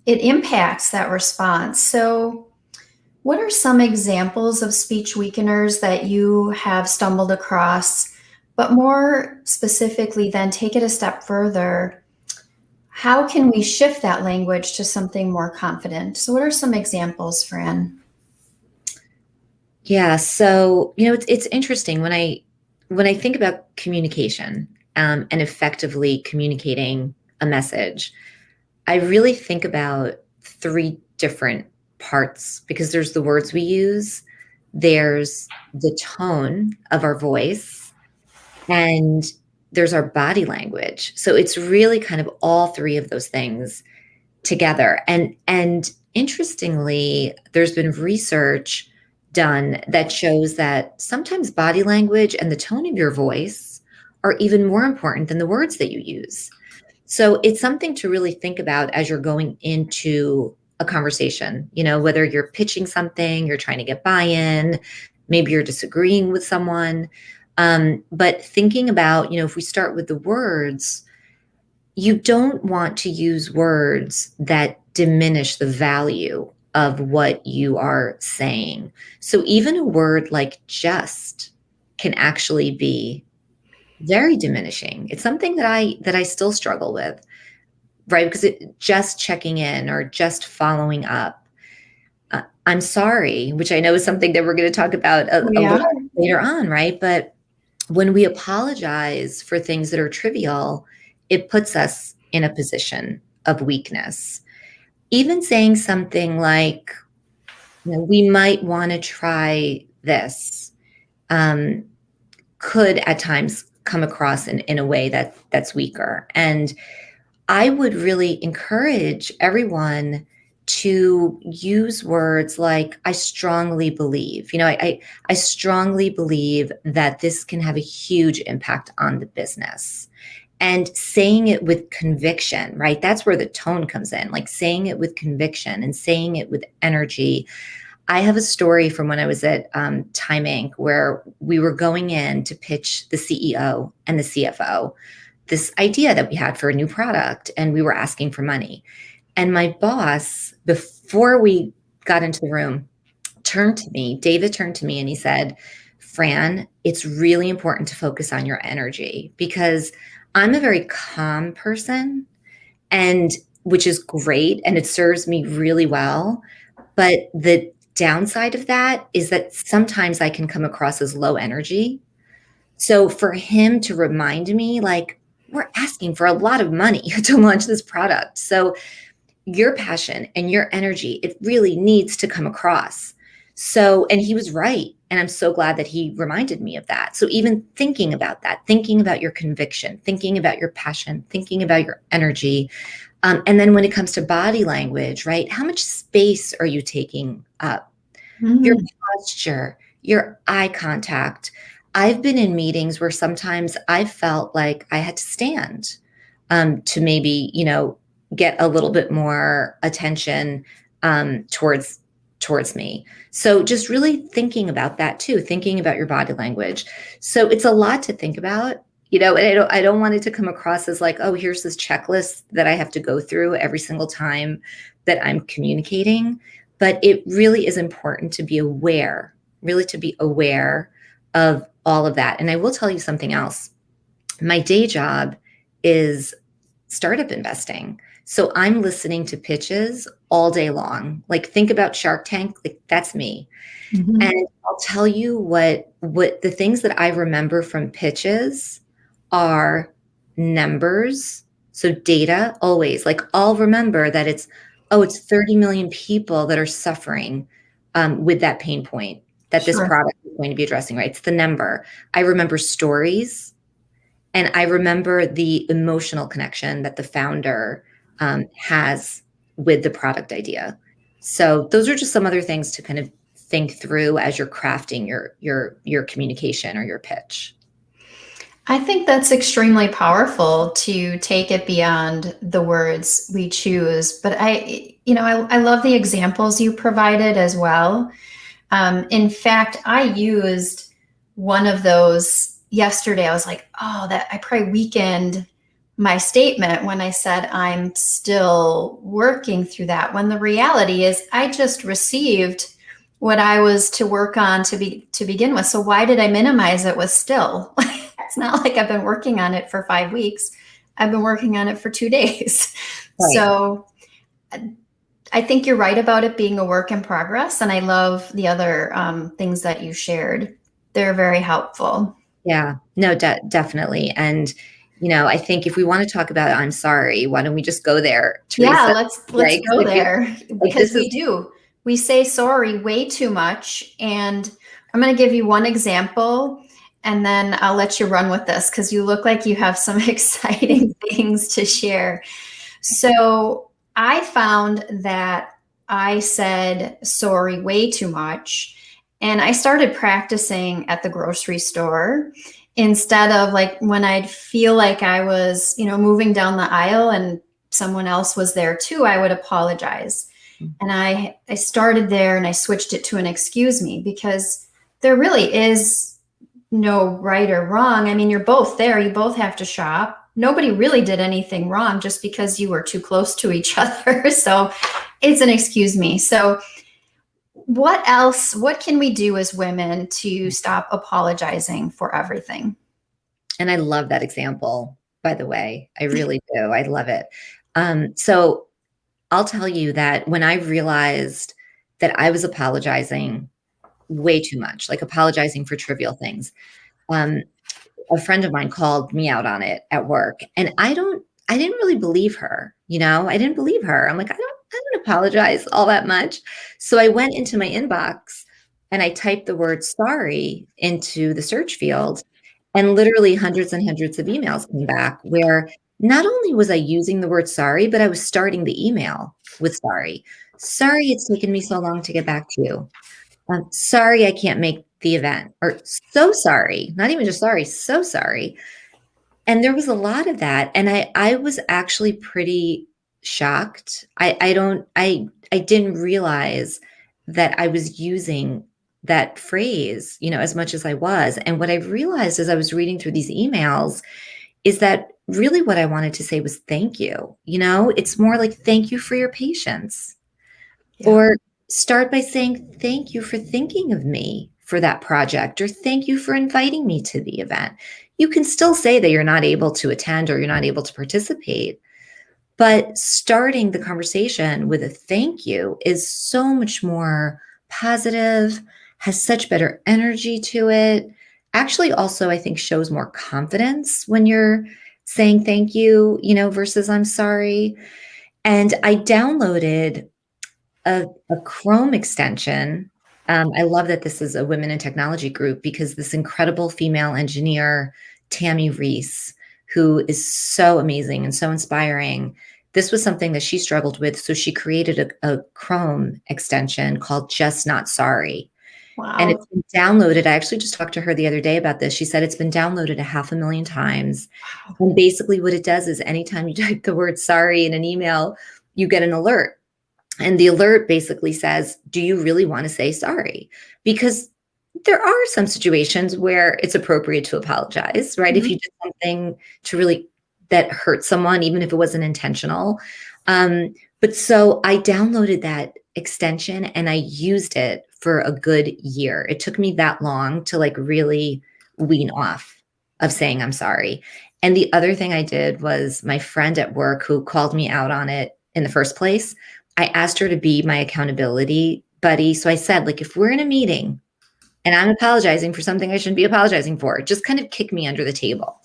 it impacts that response. So what are some examples of speech weakeners that you have stumbled across? But more specifically, then take it a step further. How can we shift that language to something more confident? So what are some examples, Fran? Yeah, so, it's interesting when I think about communication and effectively communicating a message, I really think about three different parts, because there's the words we use, there's the tone of our voice, and there's our body language. So it's really kind of all three of those things together. And interestingly, there's been research done that shows that sometimes body language and the tone of your voice are even more important than the words that you use. So it's something to really think about as you're going into a conversation, whether you're pitching something, you're trying to get buy-in, maybe you're disagreeing with someone. But thinking about, if we start with the words, you don't want to use words that diminish the value of what you are saying. So even a word like just can actually be very diminishing. It's something that I still struggle with, right? Because just checking in or just following up. I'm sorry, which I know is something that we're going to talk about a little later on, right? But when we apologize for things that are trivial, it puts us in a position of weakness. Even saying something like, we might want to try this, could at times come across in a way that's weaker. And I would really encourage everyone to use words like, I strongly believe, I strongly believe that this can have a huge impact on the business. And saying it with conviction, right? That's where the tone comes in, like saying it with conviction and saying it with energy. I have a story from when I was at Time Inc. where we were going in to pitch the CEO and the CFO this idea that we had for a new product, and we were asking for money. And my boss, before we got into the room, David turned to me and he said, Fran, it's really important to focus on your energy, because I'm a very calm person, and which is great, and it serves me really well. But the downside of that is that sometimes I can come across as low energy. So for him to remind me, like, we're asking for a lot of money to launch this product. So your passion and your energy, it really needs to come across. So, and he was right. And I'm so glad that he reminded me of that. So even thinking about that, thinking about your conviction, thinking about your passion, thinking about your energy. And then when it comes to body language, right? How much space are you taking up? Mm-hmm. Your posture, your eye contact. I've been in meetings where sometimes I felt like I had to stand to maybe, get a little bit more attention towards me. So just really thinking about that too, thinking about your body language. So it's a lot to think about, and I don't want it to come across as like, oh, here's this checklist that I have to go through every single time that I'm communicating. But it really is important to be aware, of all of that. And I will tell you something else. My day job is startup investing. So I'm listening to pitches all day long. Like, think about Shark Tank, like that's me. Mm-hmm. And I'll tell you what the things that I remember from pitches are numbers. So data always, like I'll remember that it's 30 million people that are suffering with that pain point that this product is going to be addressing, right? It's the number. I remember stories, and I remember the emotional connection that the founder has with the product idea. So those are just some other things to kind of think through as you're crafting your communication or your pitch. I think that's extremely powerful to take it beyond the words we choose. But I love the examples you provided as well. In fact, I used one of those yesterday. I was like, that I probably weakened my statement when I said I'm still working through that, when the reality is I just received what I was to work on to begin with. So why did I minimize it with still? It's not like I've been working on it for 5 weeks. I've been working on it for 2 days. Right. So I think you're right about it being a work in progress. And I love the other things that you shared. They're very helpful. Yeah, no, definitely. And, I think if we want to talk about I'm sorry, why don't we just go there, Theresa? Yeah, let's go there. Because we do. We say sorry way too much. And I'm going to give you one example, and then I'll let you run with this because you look like you have some exciting things to share. So I found that I said sorry way too much, and I started practicing at the grocery store instead of like when I'd feel like I was, moving down the aisle and someone else was there too, I would apologize. And I started there and I switched it to an excuse me, because there really is no right or wrong. I mean, you're both there. You both have to shop. Nobody really did anything wrong just because you were too close to each other. So It's an excuse me. So what else, what can we do as women to stop apologizing for everything? And I love that example, by the way. I really do. I love it. So I'll tell you that when I realized that I was apologizing way too much, like apologizing for trivial things, a friend of mine called me out on it at work, and I didn't really believe her. I didn't believe her. I'm like, I don't apologize all that much. So I went into my inbox and I typed the word sorry into the search field, and literally hundreds and hundreds of emails came back where not only was I using the word sorry, but I was starting the email with sorry. Sorry, it's taken me so long to get back to you. Sorry, I can't make the event, or so sorry, not even just sorry, so sorry. And there was a lot of that. And I was actually pretty shocked. I didn't realize that I was using that phrase, as much as I was. And what I realized as I was reading through these emails is that really what I wanted to say was thank you. It's more like thank you for your patience. Yeah. Or start by saying thank you for thinking of me for that project, or thank you for inviting me to the event. You can still say that you're not able to attend or you're not able to participate, but starting the conversation with a thank you is so much more positive, has such better energy to it. Actually, also, I think shows more confidence when you're saying thank you, versus I'm sorry. And I downloaded a Chrome extension. I love that this is a women in technology group, because this incredible female engineer, Tammy Reese, who is so amazing and so inspiring, this was something that she struggled with. So she created a Chrome extension called Just Not Sorry. Wow. And it's been downloaded. I actually just talked to her the other day about this. She said it's been downloaded 500,000 times. Wow. And basically what it does is anytime you type the word sorry in an email, you get an alert. And the alert basically says, do you really want to say sorry? Because there are some situations where it's appropriate to apologize, right? Mm-hmm. If you did something to really that hurt someone, even if it wasn't intentional. But so I downloaded that extension and I used it for a good year. It took me that long to really wean off of saying I'm sorry. And the other thing I did was, my friend at work who called me out on it in the first place, I asked her to be my accountability buddy. So I said, if we're in a meeting and I'm apologizing for something I shouldn't be apologizing for, just kind of kick me under the table.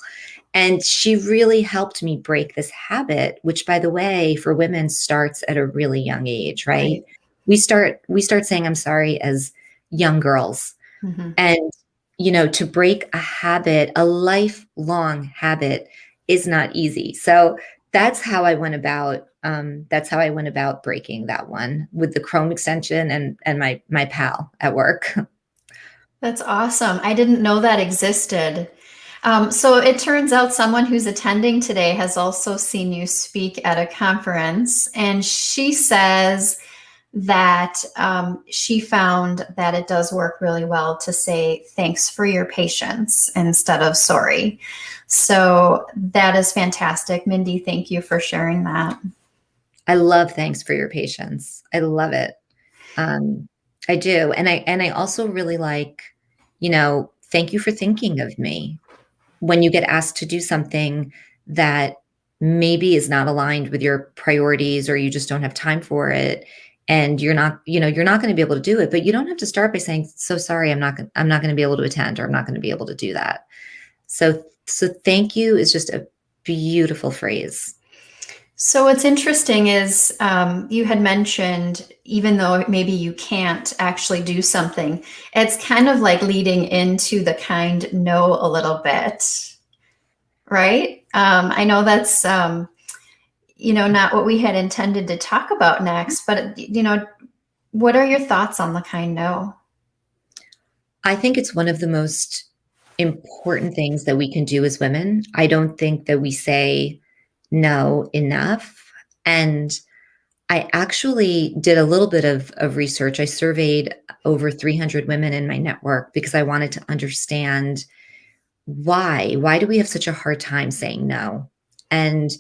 And she really helped me break this habit, which, by the way, for women starts at a really young age, right? We start saying I'm sorry as young girls. Mm-hmm. And, to break a habit, a lifelong habit, is not easy. So that's how I went about breaking that one, with the Chrome extension and my pal at work. That's awesome. I didn't know that existed. So it turns out someone who's attending today has also seen you speak at a conference, and she says that she found that it does work really well to say thanks for your patience instead of sorry. So that is fantastic. Mindy, thank you for sharing that. I love thanks for your patience. I love it. I do. And I also really like, thank you for thinking of me. When you get asked to do something that maybe is not aligned with your priorities, or you just don't have time for it, and you're not going to be able to do it, but you don't have to start by saying, so sorry, I'm not going to be able to attend, or I'm not going to be able to do that. So thank you is just a beautiful phrase. So what's interesting is you had mentioned, even though maybe you can't actually do something, it's kind of like leading into the kind no a little bit, right? I know that's, not what we had intended to talk about next, but, what are your thoughts on the kind no? I think it's one of the most important things that we can do as women. I don't think that we say no enough. And I actually did a little bit of research. I surveyed over 300 women in my network because I wanted to understand why do we have such a hard time saying no? And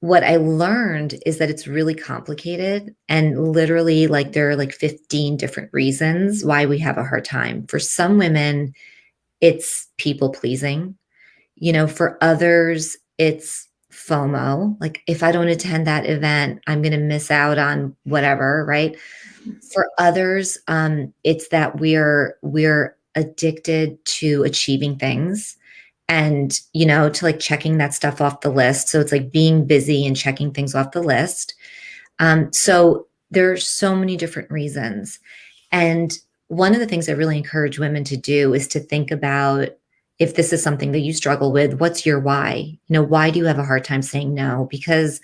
what I learned is that it's really complicated, and literally like there are like 15 different reasons why we have a hard time. For some women, it's people pleasing. For others, it's FOMO. Like if I don't attend that event, I'm going to miss out on whatever, right? For others, it's that we're addicted to achieving things and, to like checking that stuff off the list. So it's like being busy and checking things off the list. So there's so many different reasons. And one of the things I really encourage women to do is to think about, if this is something that you struggle with, what's your why? Why do you have a hard time saying no? Because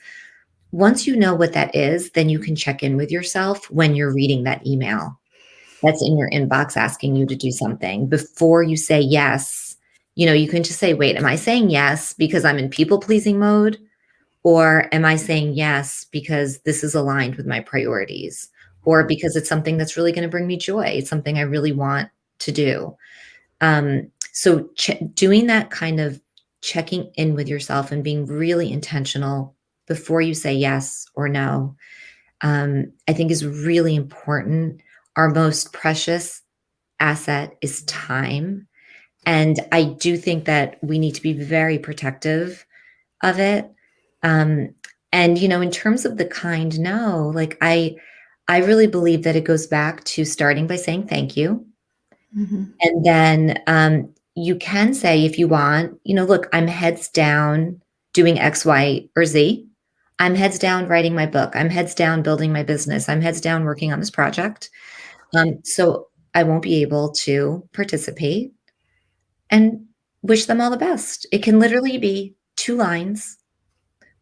once you know what that is, then you can check in with yourself when you're reading that email that's in your inbox asking you to do something. Before you say yes, you can just say, wait, am I saying yes because I'm in people-pleasing mode? Or am I saying yes because this is aligned with my priorities? Or because it's something that's really going to bring me joy? It's something I really want to do. So doing that kind of checking in with yourself and being really intentional before you say yes or no, I think is really important. Our most precious asset is time. And I do think that we need to be very protective of it. And, in terms of the kind no, like I really believe that it goes back to starting by saying thank you. Mm-hmm. And then you can say, if you want, look, I'm heads down doing X, Y, or Z. I'm heads down writing my book. I'm heads down building my business. I'm heads down working on this project. So I won't be able to participate, and wish them all the best. It can literally be 2 lines.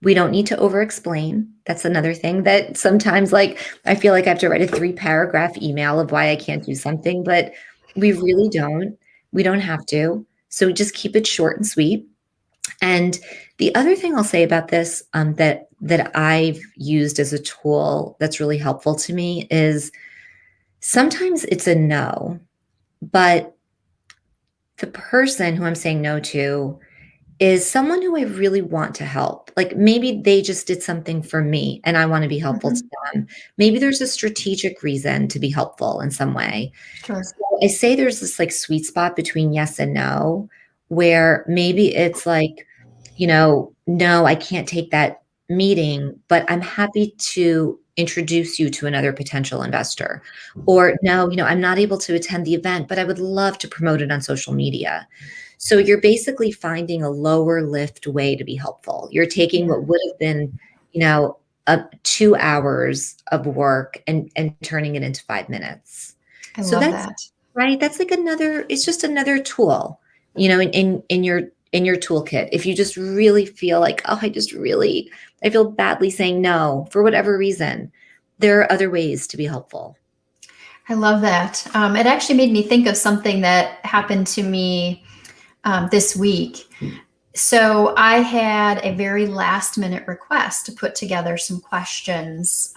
We don't need to over-explain. That's another thing that sometimes, like, I feel like I have to write a 3-paragraph email of why I can't do something, but we really don't. We don't have to. So just keep it short and sweet. And the other thing I'll say about this that I've used as a tool that's really helpful to me is sometimes it's a no, but the person who I'm saying no to is someone who I really want to help. Like maybe they just did something for me and I want to be helpful to them. Maybe there's a strategic reason to be helpful in some way. Sure. So I say there's this like sweet spot between yes and no, where maybe it's like, no, I can't take that meeting, but I'm happy to introduce you to another potential investor. Or no, I'm not able to attend the event, but I would love to promote it on social media. So you're basically finding a lower lift way to be helpful. You're taking what would have been, 2 hours of work and turning it into 5 minutes. I love that. Right. That's like it's just another tool, in your toolkit. If you just really feel like, oh, I feel badly saying no for whatever reason, there are other ways to be helpful. I love that. It actually made me think of something that happened to me this week. So I had a very last minute request to put together some questions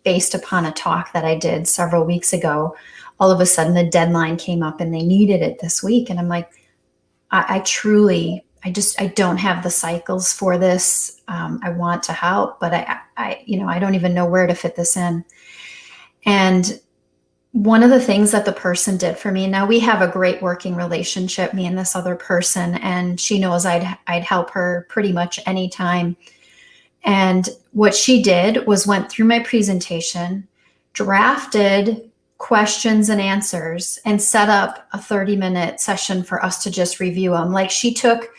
based upon a talk that I did several weeks ago. All of a sudden the deadline came up and they needed it this week. And I'm like, I don't have the cycles for this. I want to help, but I don't even know where to fit this in. And one of the things that the person did for me, now we have a great working relationship, me and this other person, and she knows I'd help her pretty much anytime. And what she did was went through my presentation, drafted questions and answers, and set up a 30-minute session for us to just review them. Like she took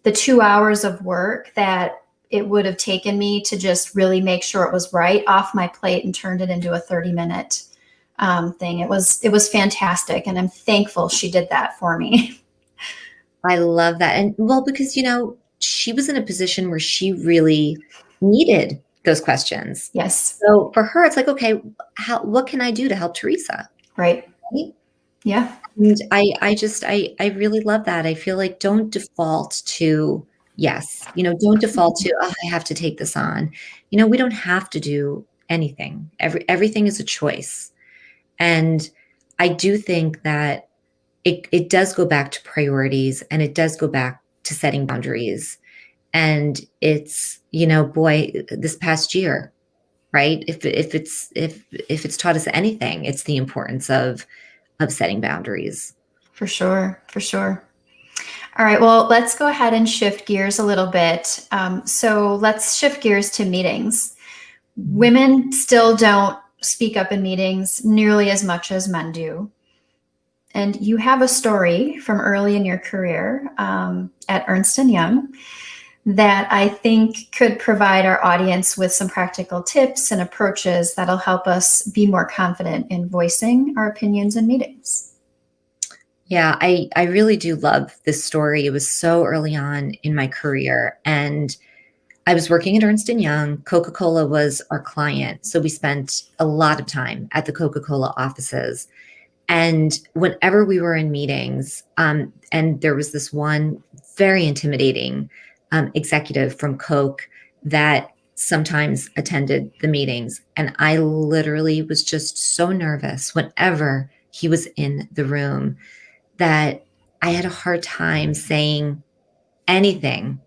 the 2 hours of work that it would have taken me to just really make sure it was right off my plate and turned it into a 30-minute thing. It was fantastic. And I'm thankful she did that for me. I love that. And well, because, she was in a position where she really needed those questions. Yes. So for her, it's like, okay, what can I do to help Theresa? Right. Yeah. And I really love that. I feel like don't default to yes, don't default to, oh, I have to take this on. We don't have to do anything. Everything is a choice. And I do think that it does go back to priorities, and it does go back to setting boundaries. And it's, boy, this past year, right? If it's taught us anything, it's the importance of setting boundaries. For sure, for sure. All right, well, let's go ahead and shift gears a little bit. So let's shift gears to meetings. Women still don't speak up in meetings nearly as much as men do. And you have a story from early in your career at Ernst & Young that I think could provide our audience with some practical tips and approaches that'll help us be more confident in voicing our opinions in meetings. Yeah, I really do love this story. It was so early on in my career, and I was working at Ernst & Young. Coca-Cola was our client, so we spent a lot of time at the Coca-Cola offices. And whenever we were in meetings, and there was this one very intimidating executive from Coke that sometimes attended the meetings. And I literally was just so nervous whenever he was in the room that I had a hard time saying anything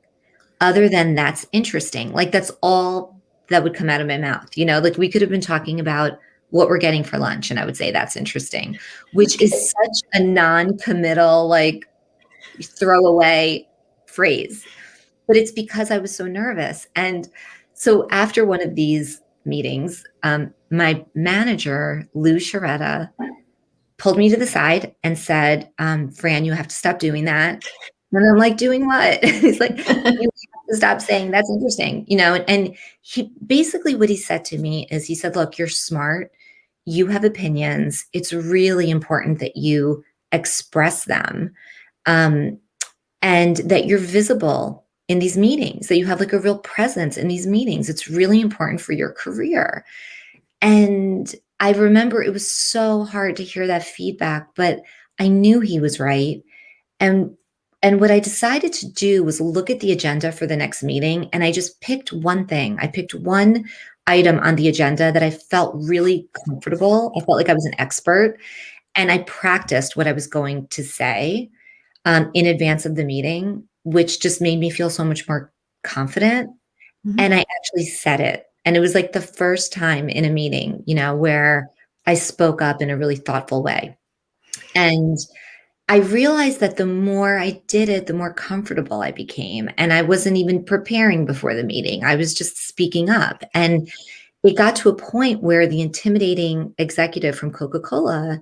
other than that's interesting. Like, that's all that would come out of my mouth. Like, we could have been talking about what we're getting for lunch, and I would say that's interesting, which is such a non-committal, like, throwaway phrase. But it's because I was so nervous. And so after one of these meetings, my manager, Lou Sharetta, pulled me to the side and said, Fran, you have to stop doing that. And I'm like, doing what? He's like, you have to stop saying that's interesting, and he basically, what he said to me is, he said, look, you're smart. You have opinions. It's really important that you express them, and that you're visible in these meetings, that you have like a real presence in these meetings. It's really important for your career. And I remember it was so hard to hear that feedback, but I knew he was right. And what I decided to do was look at the agenda for the next meeting, and I just picked one thing. I picked one item on the agenda that I felt really comfortable. I felt like I was an expert, and I practiced what I was going to say in advance of the meeting, which just made me feel so much more confident. Mm-hmm. And I actually said it. And it was like the first time in a meeting, where I spoke up in a really thoughtful way. And I realized that the more I did it, the more comfortable I became. And I wasn't even preparing before the meeting. I was just speaking up. And it got to a point where the intimidating executive from Coca-Cola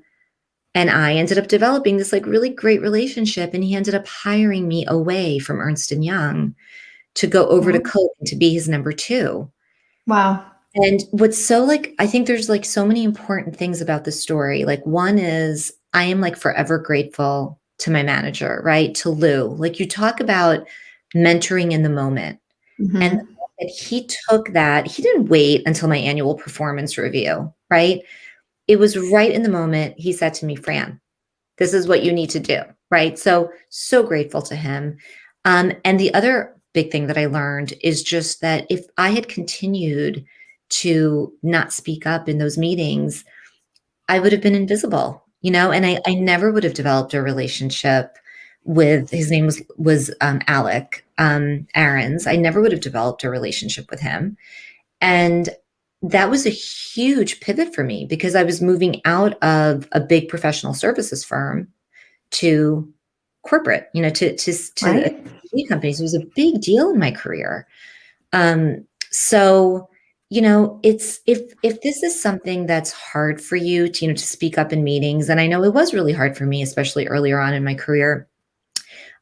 and I ended up developing this like really great relationship. And he ended up hiring me away from Ernst & Young to go over to Coke and to be his number 2. Wow. And what's so like, I think there's like so many important things about this story. Like, one is I am like forever grateful to my manager, right? To Lou. Like, you talk about mentoring in the moment. Mm-hmm. And that he took that, he didn't wait until my annual performance review, right? It was right in the moment. He said to me, Fran, this is what you need to do, right? So grateful to him. And the other big thing that I learned is just that if I had continued to not speak up in those meetings, I would have been invisible, and I never would have developed a relationship with, his name was Alec Aarons. I never would have developed a relationship with him. And that was a huge pivot for me, because I was moving out of a big professional services firm to corporate, to right. Companies. It was a big deal in my career. So, it's, if this is something that's hard for you to, to speak up in meetings, and I know it was really hard for me, especially earlier on in my career,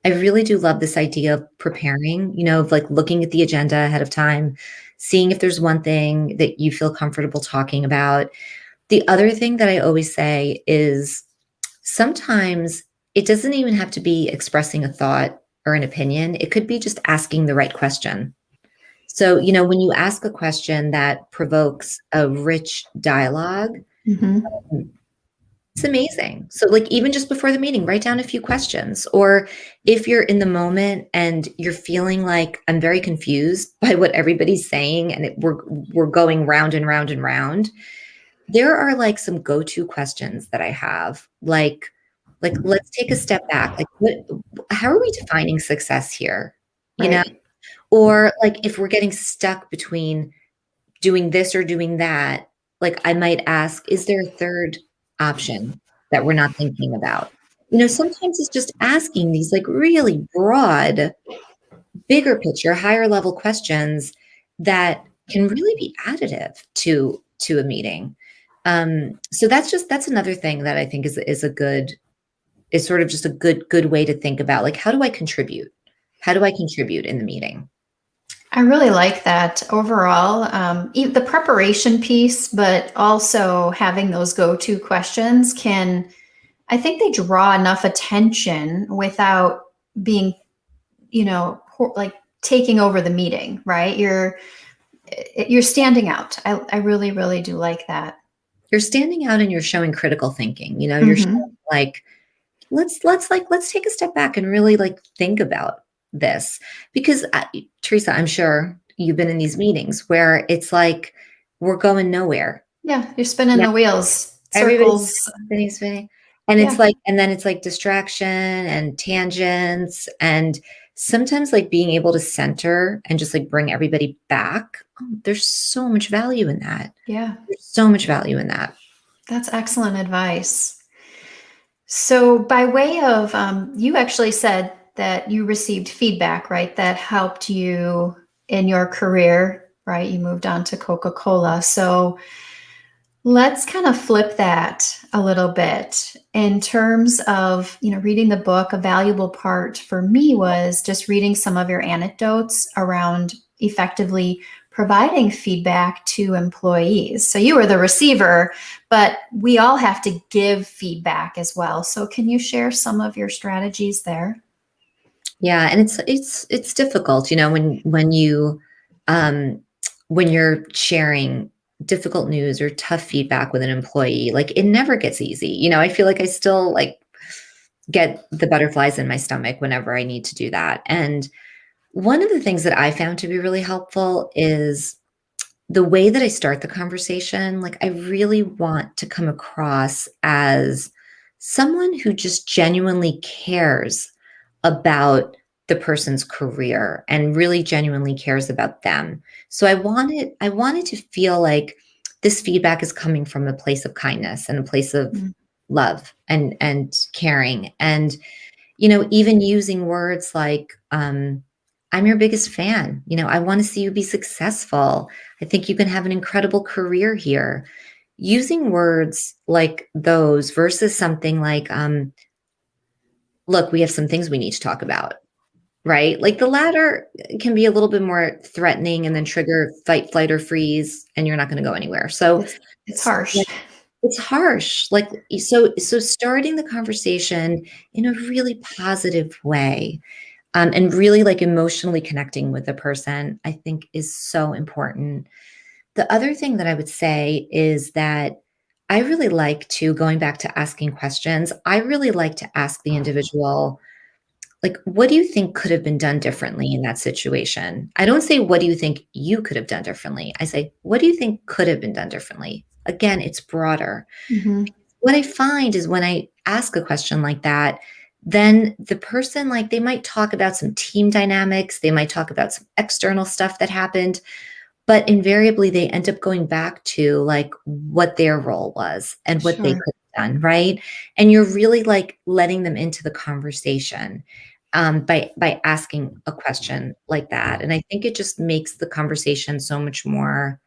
I really do love this idea of preparing, of like looking at the agenda ahead of time, seeing if there's one thing that you feel comfortable talking about. The other thing that I always say is, sometimes it doesn't even have to be expressing a thought or an opinion. It could be just asking the right question. So, when you ask a question that provokes a rich dialogue, mm-hmm. It's amazing. So like, even just before the meeting, write down a few questions. Or if you're in the moment and you're feeling like, I'm very confused by what everybody's saying, and we're going round and round and round, there are like some go-to questions that I have. Like let's take a step back. Like, how are we defining success here? Right. Or like if we're getting stuck between doing this or doing that, like I might ask, is there a third option that we're not thinking about? Sometimes it's just asking these like really broad, bigger picture, higher level questions that can really be additive to a meeting. So that's another thing that I think is sort of just a good way to think about, like, how do I contribute? How do I contribute in the meeting? I really like that overall, the preparation piece, but also having those go-to questions I think they draw enough attention without being, like taking over the meeting, right? You're standing out. I really, really do like that. You're standing out and you're showing critical thinking, you're showing like, let's take a step back and really like think about this, because Theresa, I'm sure you've been in these meetings where it's like we're going nowhere. Yeah, you're spinning the wheels, circles, spinning, and Yeah. it's like, and then it's like distraction and tangents, and sometimes like being able to center and just like bring everybody back. There's so much value in that. Yeah, there's so much value in that. That's excellent advice. So by way of, you actually said that you received feedback, right? That helped you in your career, right? You moved on to Coca-Cola. So let's kind of flip that a little bit in terms of, reading the book. A valuable part for me was just reading some of your anecdotes around effectively providing feedback to employees. So you were the receiver, but we all have to give feedback as well. So can you share some of your strategies there? Yeah, and it's difficult, when you're sharing difficult news or tough feedback with an employee. Like, it never gets easy. I feel like I still like get the butterflies in my stomach whenever I need to do that. And one of the things that I found to be really helpful is the way that I start the conversation. Like, I really want to come across as someone who just genuinely cares about the person's career and really genuinely cares about them. So I wanted to feel like this feedback is coming from a place of kindness and a place of love and caring. And, even using words like, I'm your biggest fan. I want to see you be successful. I think you can have an incredible career here. Using words like those versus something like, look, we have some things we need to talk about, right? Like, the latter can be a little bit more threatening and then trigger fight, flight, or freeze, and you're not going to go anywhere. So it's harsh. It's harsh. Like, so starting the conversation in a really positive way, and really like emotionally connecting with the person, I think is so important. The other thing that I would say is that I really like to, going back to asking questions, I really like to ask the individual, like, what do you think could have been done differently in that situation? I don't say, what do you think you could have done differently? I say, what do you think could have been done differently? Again, it's broader. What I find is when I ask a question like that, then the person, like, they might talk about some team dynamics, they might talk about some external stuff that happened, but invariably they end up going back to like what their role was and what they could have done, right? And you're really like letting them into the conversation by asking a question like that. And I think it just makes the conversation so much more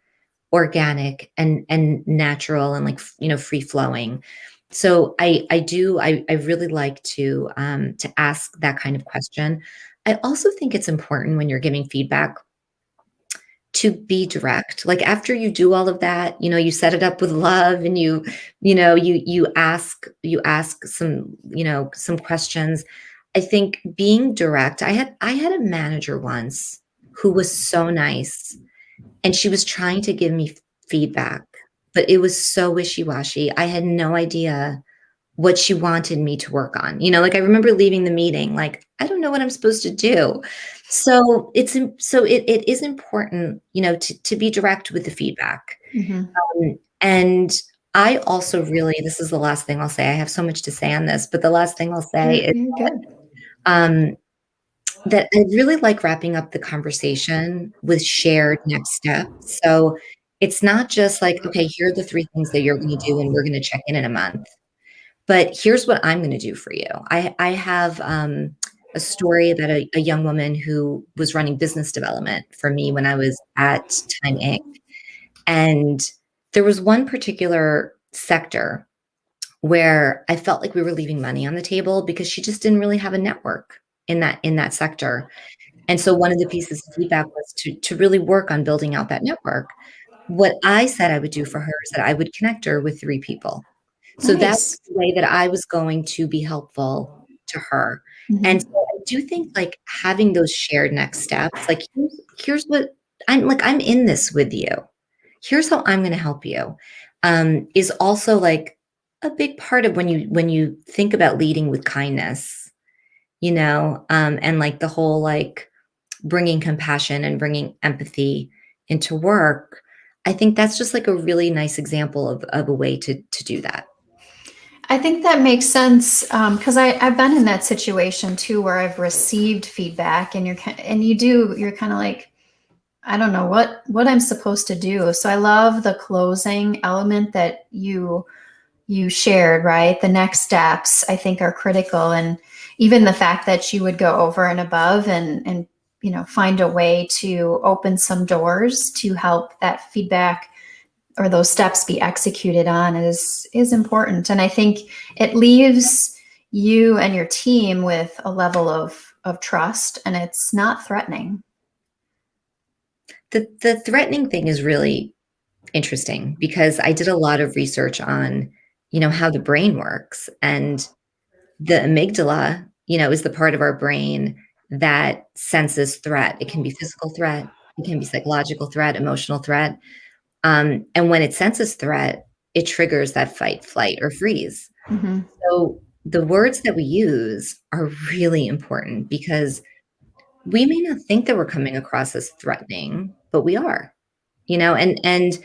organic and natural and like, free flowing. So I really like to ask that kind of question. I also think it's important when you're giving feedback to be direct. Like, after you do all of that, you set it up with love and you ask some, some questions. I think being direct, I had a manager once who was so nice, and she was trying to give me feedback, but it was so wishy-washy. I had no idea what she wanted me to work on. Like, I remember leaving the meeting, like, I don't know what I'm supposed to do. So it is important, to be direct with the feedback. And I also really, this is the last thing I'll say. I have so much to say on this, but the last thing I'll say is that, that I really like wrapping up the conversation with shared next steps. So it's not just like, okay, here are the 3 things that you're going to do and we're going to check in a month. But here's what I'm going to do for you. I have a story about a young woman who was running business development for me when I was at Time Inc. And there was one particular sector where I felt like we were leaving money on the table because she just didn't really have a network in that sector. And so one of the pieces of feedback was to really work on building out that network. What I said I would do for her is that I would connect her with 3 people. So that's the way that I was going to be helpful to her. Mm-hmm. And so I do think like having those shared next steps, like here's what I'm in this with you. Here's how I'm going to help you, is also like a big part of when you think about leading with kindness, and like the whole like bringing compassion and bringing empathy into work. I think that's just like a really nice example of a way to do that. I think that makes sense, because I've been in that situation too, where I've received feedback, and you're kind of like, I don't know what I'm supposed to do. So I love the closing element that you shared, right? The next steps I think are critical, and even the fact that you would go over and above and find a way to open some doors to help that feedback or those steps be executed on is important. And I think it leaves you and your team with a level of trust, and it's not threatening. The threatening thing is really interesting because I did a lot of research on, how the brain works, and the amygdala, is the part of our brain that senses threat. It can be physical threat, it can be psychological threat, emotional threat. And when it senses threat, it triggers that fight, flight, or freeze. Mm-hmm. So the words that we use are really important because we may not think that we're coming across as threatening, but we are, and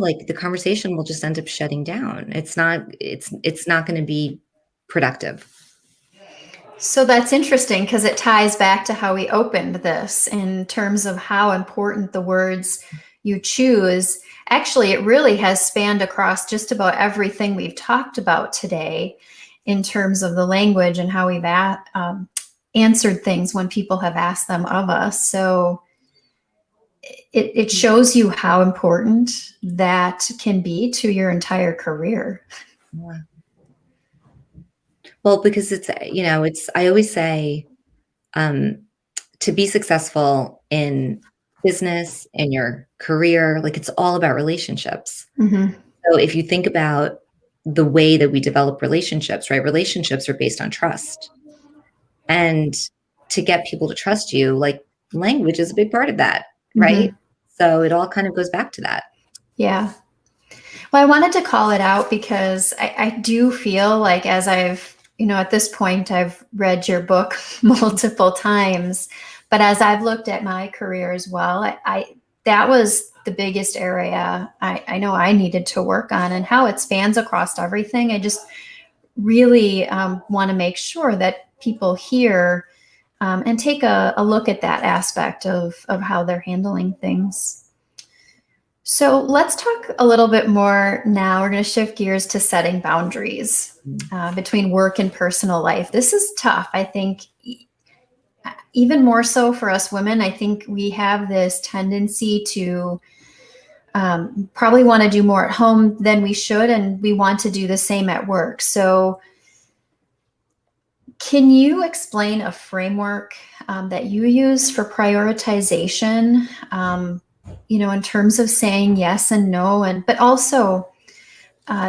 like the conversation will just end up shutting down. It's not going to be productive. So that's interesting because it ties back to how we opened this in terms of how important the words you choose. Actually, it really has spanned across just about everything we've talked about today in terms of the language and how we've answered things when people have asked them of us. So it shows you how important that can be to your entire career. Yeah. Well, because I always say, to be successful in business, in your career, like it's all about relationships. Mm-hmm. So if you think about the way that we develop relationships, right? Relationships are based on trust. And to get people to trust you, like language is a big part of that, right? Mm-hmm. So it all kind of goes back to that. Yeah. Well, I wanted to call it out because I do feel like as I've, at this point, I've read your book multiple times, but as I've looked at my career as well, that was the biggest area I know I needed to work on, and how it spans across everything. I just really want to make sure that people hear and take a look at that aspect of how they're handling things. So let's talk a little bit more now. We're going to shift gears to setting boundaries between work and personal life. This is tough, I think, even more so for us women. I think we have this tendency to probably want to do more at home than we should, and we want to do the same at work. So can you explain a framework that you use for prioritization, in terms of saying yes and no, but also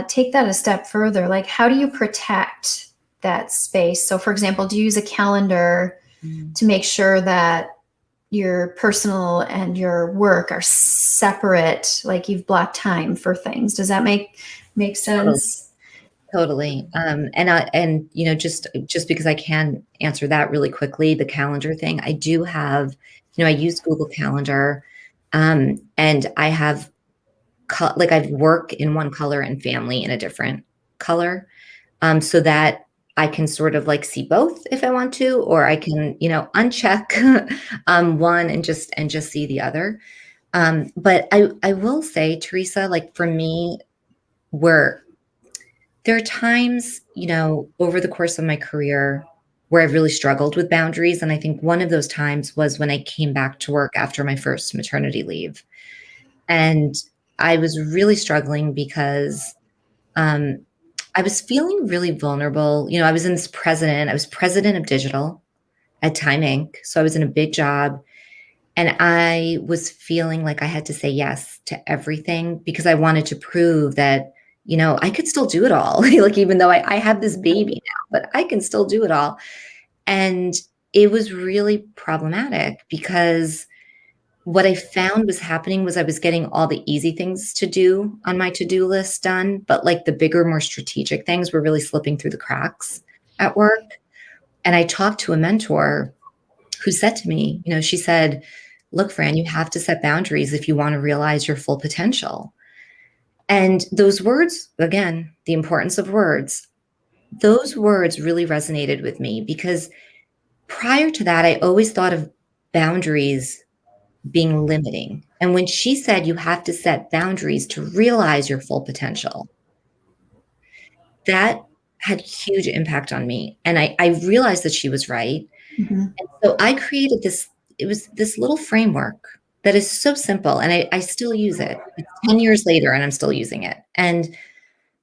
take that a step further? Like, how do you protect that space? So for example, do you use a calendar to make sure that your personal and your work are separate, like you've blocked time for things? Does that make sense? Totally. Just because I can answer that really quickly, the calendar thing, I do have, I use Google Calendar, and I have I've work in one color and family in a different color, so that I can sort of like see both if I want to, or I can, uncheck one and just see the other. But I will say, Theresa, like for me, where there are times, over the course of my career where I've really struggled with boundaries. And I think one of those times was when I came back to work after my first maternity leave. And I was really struggling because I was feeling really vulnerable. I was president of digital at Time Inc. So I was in a big job. And I was feeling like I had to say yes to everything because I wanted to prove that, I could still do it all. Like, even though I have this baby now, but I can still do it all. And it was really problematic because what I found was happening was I was getting all the easy things to do on my to-do list done, but like the bigger, more strategic things were really slipping through the cracks at work. And I talked to a mentor who said to me, she said, look, Fran, you have to set boundaries if you want to realize your full potential. And those words, again, the importance of words, those words really resonated with me because prior to that, I always thought of boundaries being limiting. And when she said you have to set boundaries to realize your full potential, that had huge impact on me. And I realized that she was right. Mm-hmm. And so I created this little framework that is so simple, and I still use it. It's 10 years later and I'm still using it. And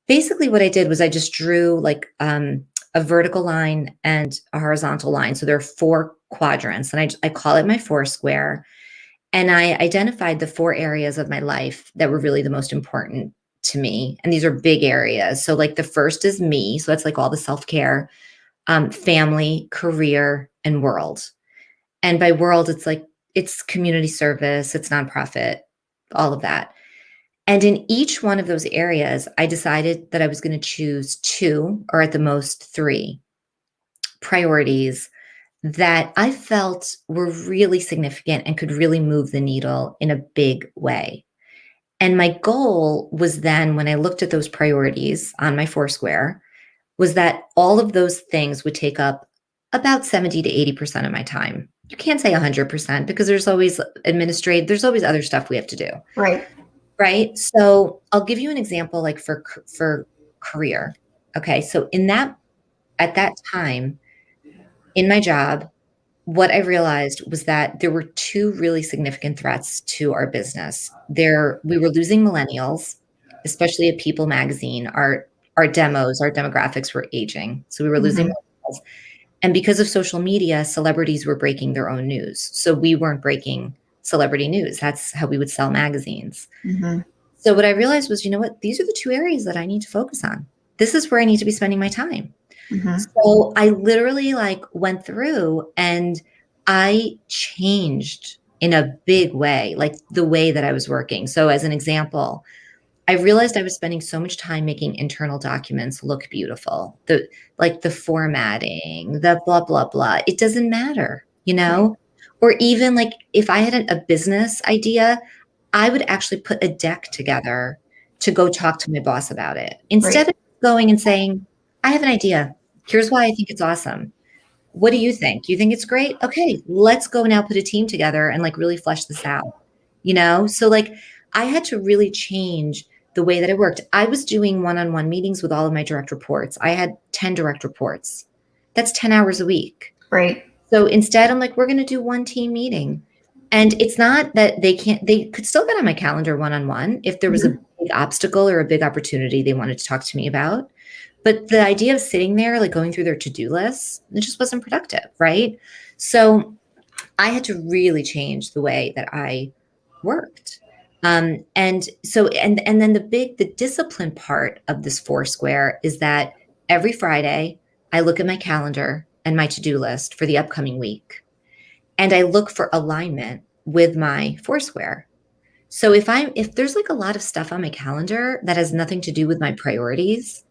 basically what I did was I just drew like a vertical line and a horizontal line. So there are 4 quadrants, and I call it my 4 square. And I identified the 4 areas of my life that were really the most important to me. And these are big areas. So like the first is me. So that's like all the self-care, family, career, and world. And by world, it's community service, it's nonprofit, all of that. And in each one of those areas, I decided that I was going to choose 2 or at the most 3 priorities that I felt were really significant and could really move the needle in a big way. And my goal was then, when I looked at those priorities on my 4 square, was that all of those things would take up about 70 to 80% of my time. You can't say 100% because there's always there's always other stuff we have to do. Right. So I'll give you an example, like for career. Okay. So at that time in my job, what I realized was that there were 2 really significant threats to our business. We were losing millennials, especially at People magazine. Our demographics were aging. So we were losing millennials. And because of social media, celebrities were breaking their own news. So we weren't breaking celebrity news. That's how we would sell magazines. Mm-hmm. So what I realized was, these are the 2 areas that I need to focus on. This is where I need to be spending my time. Mm-hmm. So I literally went through and I changed in a big way, like the way that I was working. So as an example, I realized I was spending so much time making internal documents look beautiful. The formatting, the blah, blah, blah. It doesn't matter, Or even like if I had a business idea, I would actually put a deck together to go talk to my boss about it. Instead of going and saying, I have an idea. Here's why I think it's awesome. What do you think? You think it's great? Okay, let's go now put a team together and really flesh this out, So I had to really change the way that I worked. I was doing one-on-one meetings with all of my direct reports. I had 10 direct reports. That's 10 hours a week. Right. So instead, I'm like, we're going to do one team meeting. And it's not that they could still get on my calendar one-on-one if there was a big obstacle or a big opportunity they wanted to talk to me about. But the idea of sitting there, going through their to-do lists, it just wasn't productive, right? So I had to really change the way that I worked. And then the discipline part of this 4 square is that every Friday I look at my calendar and my to-do list for the upcoming week. And I look for alignment with my 4 square. So if there's a lot of stuff on my calendar that has nothing to do with my priorities,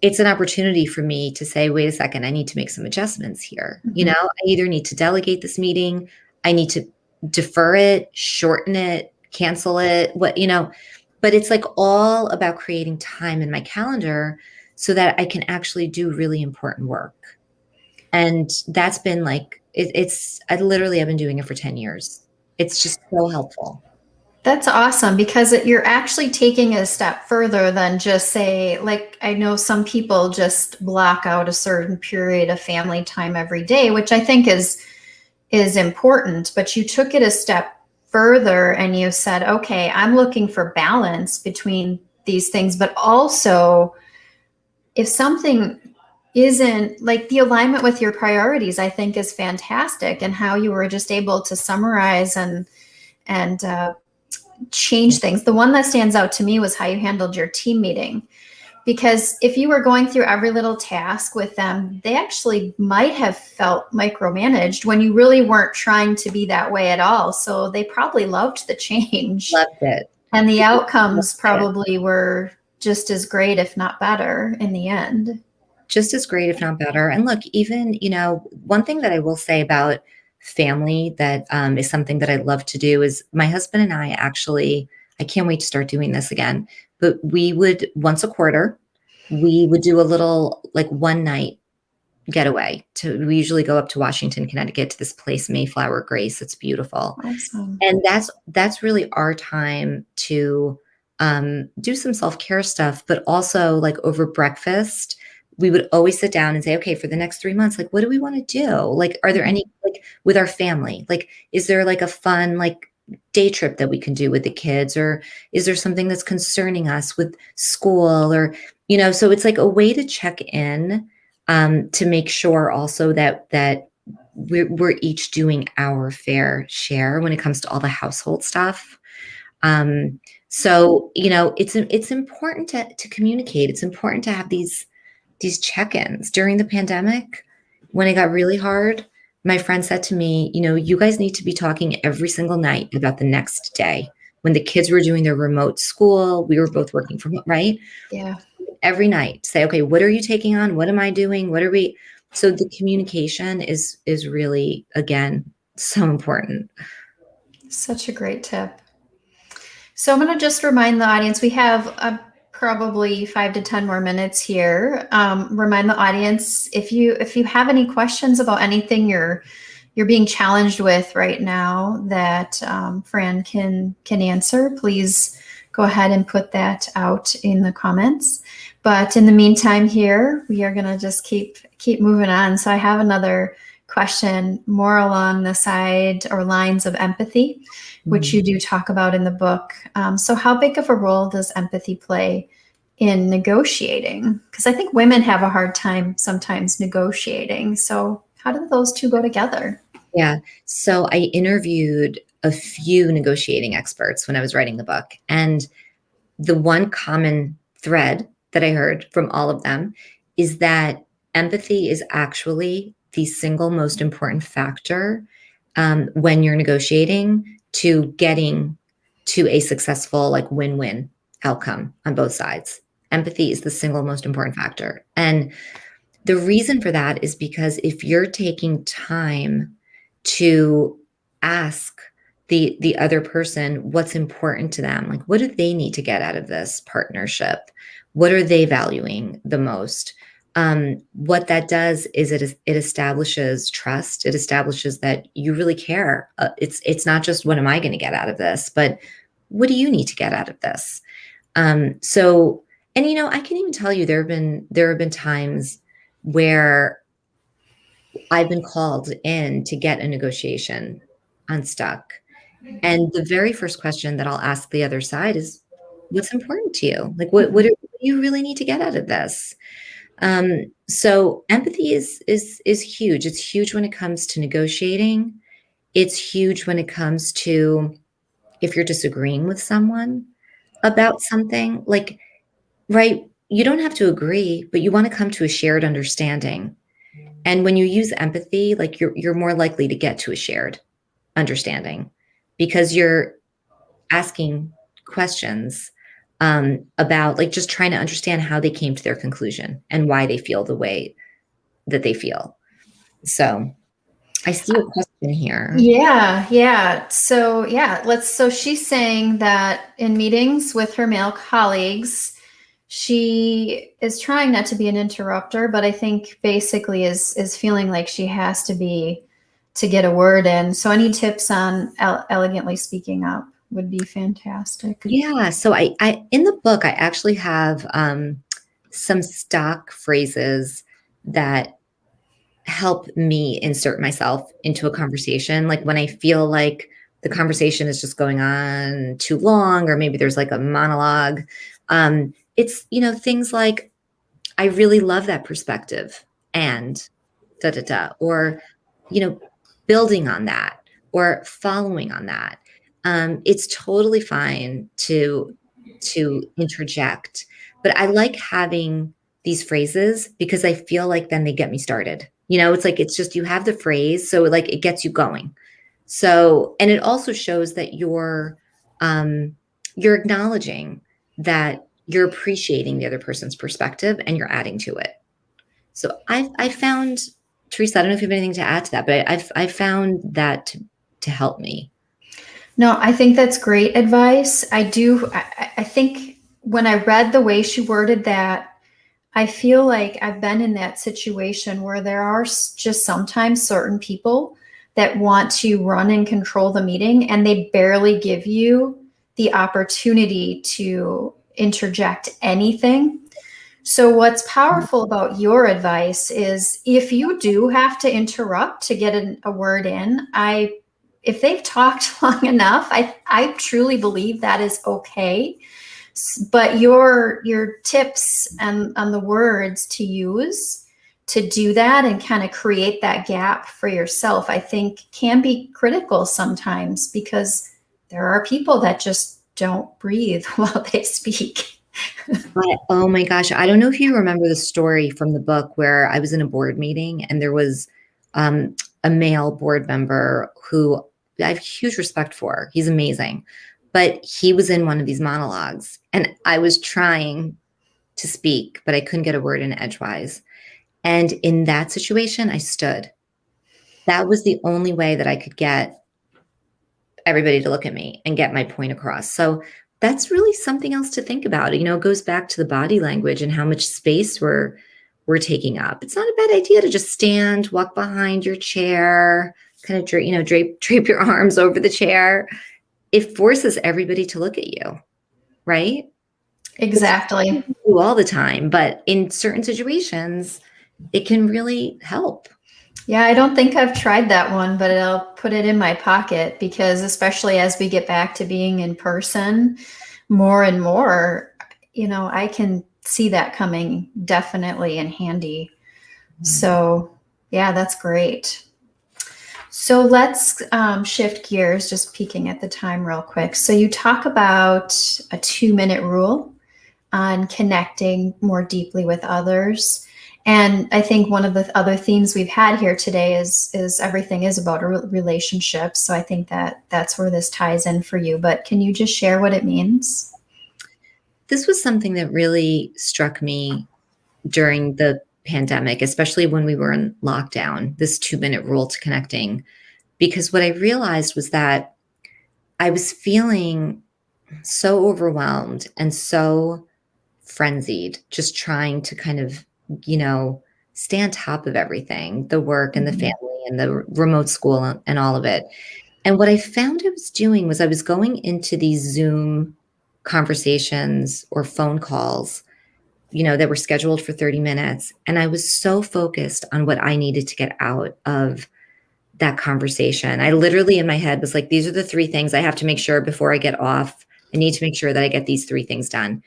it's an opportunity for me to say, wait a second, I need to make some adjustments here. Mm-hmm. I either need to delegate this meeting, I need to defer it, shorten it, cancel it, but it's all about creating time in my calendar so that I can actually do really important work. And that's been like, I've been doing it for 10 years. It's just so helpful. That's awesome, because you're actually taking it a step further than just say, like, I know some people just block out a certain period of family time every day, which I think is important, but you took it a step further and you said, okay, I'm looking for balance between these things, but also if something isn't, like, the alignment with your priorities, I think is fantastic, and how you were just able to summarize and change things. The one that stands out to me was how you handled your team meeting, because if you were going through every little task with them, they actually might have felt micromanaged when you really weren't trying to be that way at all. So they probably loved the change. Loved it. And the outcomes probably were just as great, if not better, in the end. Just as great, if not better. And look, even, one thing that I will say about family that is something that I love to do is my husband and I can't wait to start doing this again, but we would once a quarter, we would do a little like one night getaway we usually go up to Washington, Connecticut to this place, Mayflower Grace. It's beautiful. Awesome. And that's really our time to do some self-care stuff, but also like over breakfast, we would always sit down and say, okay, for the next 3 months, like, what do we want to do? Like, are there any, like, with our family, like, is there like a fun, like, day trip that we can do with the kids? Or is there something that's concerning us with school? Or, so it's like a way to check in, to make sure also that we're each doing our fair share when it comes to all the household stuff. So, it's important to communicate. It's important to have these check-ins. During the pandemic, when it got really hard, my friend said to me, you guys need to be talking every single night about the next day. When the kids were doing their remote school, we were both working from home, right? Yeah. Every night, say, okay, what are you taking on? What am I doing? So the communication is really, again, so important. Such a great tip. So I'm going to just remind the audience, we have probably 5 to 10 more minutes here. Remind the audience, if you have any questions about anything you're being challenged with right now that Fran can answer, please go ahead and put that out in the comments. But in the meantime here, we are going to just keep moving on. So I have another question more along the side or lines of empathy, which you do talk about in the book. So how big of a role does empathy play in negotiating? Because I think women have a hard time sometimes negotiating. So how do those two go together? Yeah. So I interviewed a few negotiating experts when I was writing the book. And the one common thread that I heard from all of them is that empathy is actually the single most important factor when you're negotiating to getting to a successful, like, win-win outcome on both sides. Empathy is the single most important factor. And the reason for that is because if you're taking time to ask the other person what's important to them, like, what do they need to get out of this partnership? What are they valuing the most? What that does is it establishes trust. It establishes that you really care. It's not just what am I going to get out of this, but what do you need to get out of this? So, and I can even tell you there have been times where I've been called in to get a negotiation unstuck, and the very first question that I'll ask the other side is, what's important to you? Like, what do you really need to get out of this? So empathy is huge. It's huge when it comes to negotiating. It's huge when it comes to if you're disagreeing with someone about something, like, right? You don't have to agree, but you want to come to a shared understanding. And when you use empathy, like, you're more likely to get to a shared understanding because you're asking questions about, like, just trying to understand how they came to their conclusion and why they feel the way that they feel. So I see a question here. Yeah. So she's saying that in meetings with her male colleagues, she is trying not to be an interrupter, but I think basically is feeling like she has to be to get a word in. So any tips on elegantly speaking up would be fantastic. Yeah. So I in the book, I actually have some stock phrases that help me insert myself into a conversation. Like when I feel like the conversation is just going on too long, or maybe there's like a monologue. It's, things like, I really love that perspective, and da, da, da, or, building on that or following on that. It's totally fine to interject, but I like having these phrases because I feel like then they get me started. It's like, it's just, you have the phrase, so like it gets you going. So, and it also shows that you're acknowledging that you're appreciating the other person's perspective and you're adding to it. So I found, Theresa, I don't know if you have anything to add to that, but I found that to help me. No, I think that's great advice. I think when I read the way she worded that, I feel like I've been in that situation where there are just sometimes certain people that want to run and control the meeting, and they barely give you the opportunity to interject anything. So what's powerful about your advice is if you do have to interrupt to get a word in, if they've talked long enough, I truly believe that is okay. But your tips and the words to use to do that and kind of create that gap for yourself, I think can be critical sometimes, because there are people that just don't breathe while they speak. Oh my gosh. I don't know if you remember the story from the book where I was in a board meeting and there was a male board member who I have huge respect for. He's amazing. But he was in one of these monologues and I was trying to speak, but I couldn't get a word in edgewise. And in that situation, I stood. That was the only way that I could get everybody to look at me and get my point across. So that's really something else to think about. It goes back to the body language and how much space we're taking up. It's not a bad idea to just stand, walk behind your chair, kind of drape your arms over the chair. It forces everybody to look at you, right? Exactly. Do all the time, but in certain situations, it can really help. Yeah, I don't think I've tried that one, but I'll put it in my pocket, because especially as we get back to being in person more and more, I can see that coming definitely in handy. Mm-hmm. So yeah, that's great. So let's shift gears, just peeking at the time real quick. So you talk about a 2-minute rule on connecting more deeply with others. And I think one of the other themes we've had here today is everything is about a relationship. So I think that's where this ties in for you. But can you just share what it means? This was something that really struck me during the pandemic, especially when we were in lockdown, this 2-minute rule to connecting, because what I realized was that I was feeling so overwhelmed and so frenzied, just trying to kind of, stay on top of everything, the work and the family and the remote school and all of it. And what I found I was doing was I was going into these Zoom conversations or phone calls, that were scheduled for 30 minutes. And I was so focused on what I needed to get out of that conversation. I literally in my head was like, these are the 3 things I have to make sure before I get off. I need to make sure that I get these 3 things done.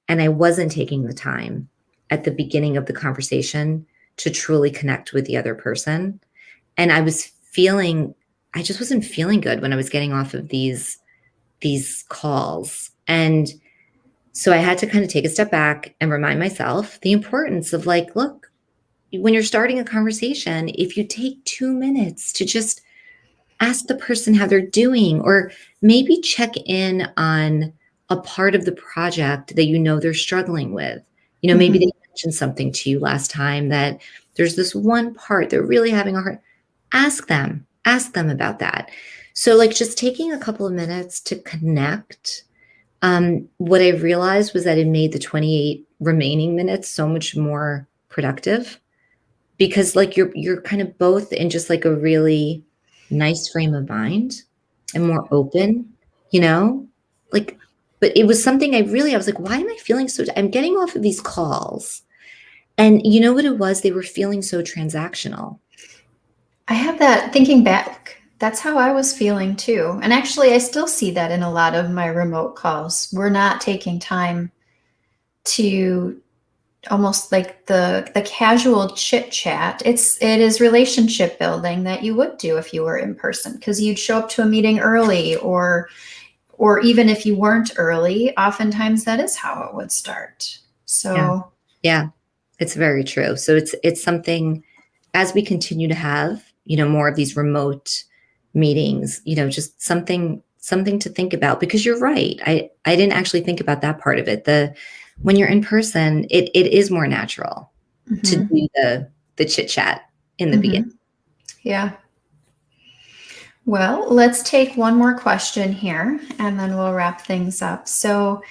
And I wasn't taking the time at the beginning of the conversation to truly connect with the other person. And I just wasn't feeling good when I was getting off of these calls. And so I had to kind of take a step back and remind myself the importance of like, look, when you're starting a conversation, if you take 2 minutes to just ask the person how they're doing, or maybe check in on a part of the project that they're struggling with. Maybe they mentioned something to you last time that there's this one part they're really having a hard. Ask them about that. So like just taking a couple of minutes to connect What I realized was that it made the 28 remaining minutes so much more productive, because like you're kind of both in just like a really nice frame of mind and more open, you know, like, but it was something I was like, why am I feeling so, I'm getting off of these calls. And you know what it was? They were feeling so transactional. I have that thinking back. That's how I was feeling too. And actually, I still see that in a lot of my remote calls. We're not taking time to almost like the casual chit chat. It is relationship building that you would do if you were in person, because you'd show up to a meeting early, or even if you weren't early, oftentimes that is how it would start. So yeah, it's very true. So it's something, as we continue to have, you know, more of these remote meetings, you know, just something to think about, because you're right. I didn't actually think about that part of it. When you're in person, it is more natural to do the chit chat in the beginning. Yeah. Well, let's take one more question here and then we'll wrap things up. So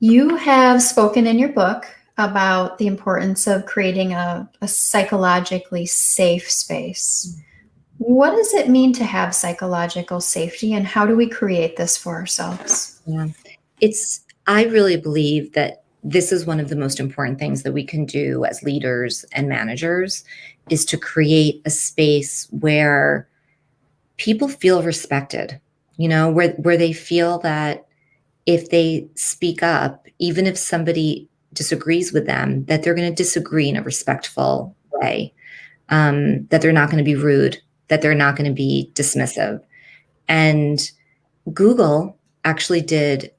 you have spoken in your book about the importance of creating a psychologically safe space. What does it mean to have psychological safety, and how do we create this for ourselves? Yeah. I really believe that this is one of the most important things that we can do as leaders and managers, is to create a space where people feel respected, you know, where they feel that if they speak up, even if somebody disagrees with them, that they're going to disagree in a respectful way, that they're not going to be rude, that they're not going to be dismissive. And Google actually did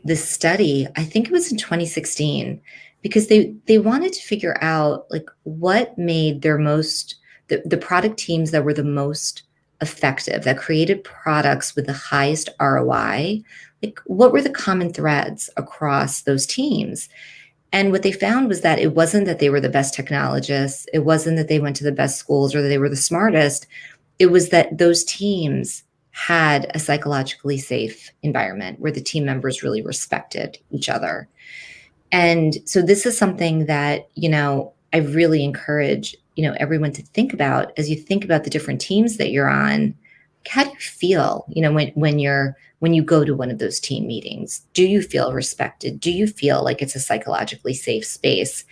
this study, I think it was in 2016, because they wanted to figure out like what made their the product teams that were the most effective, that created products with the highest ROI, like what were the common threads across those teams. And what they found was that it wasn't that they were the best technologists. It wasn't that they went to the best schools or that they were the smartest. It was that those teams had a psychologically safe environment where the team members really respected each other. And so this is something that, you know, I really encourage, you know, everyone to think about as you think about the different teams that you're on. How do you feel, you know, when you go to one of those team meetings? Do you feel respected? Do you feel like it's a psychologically safe space?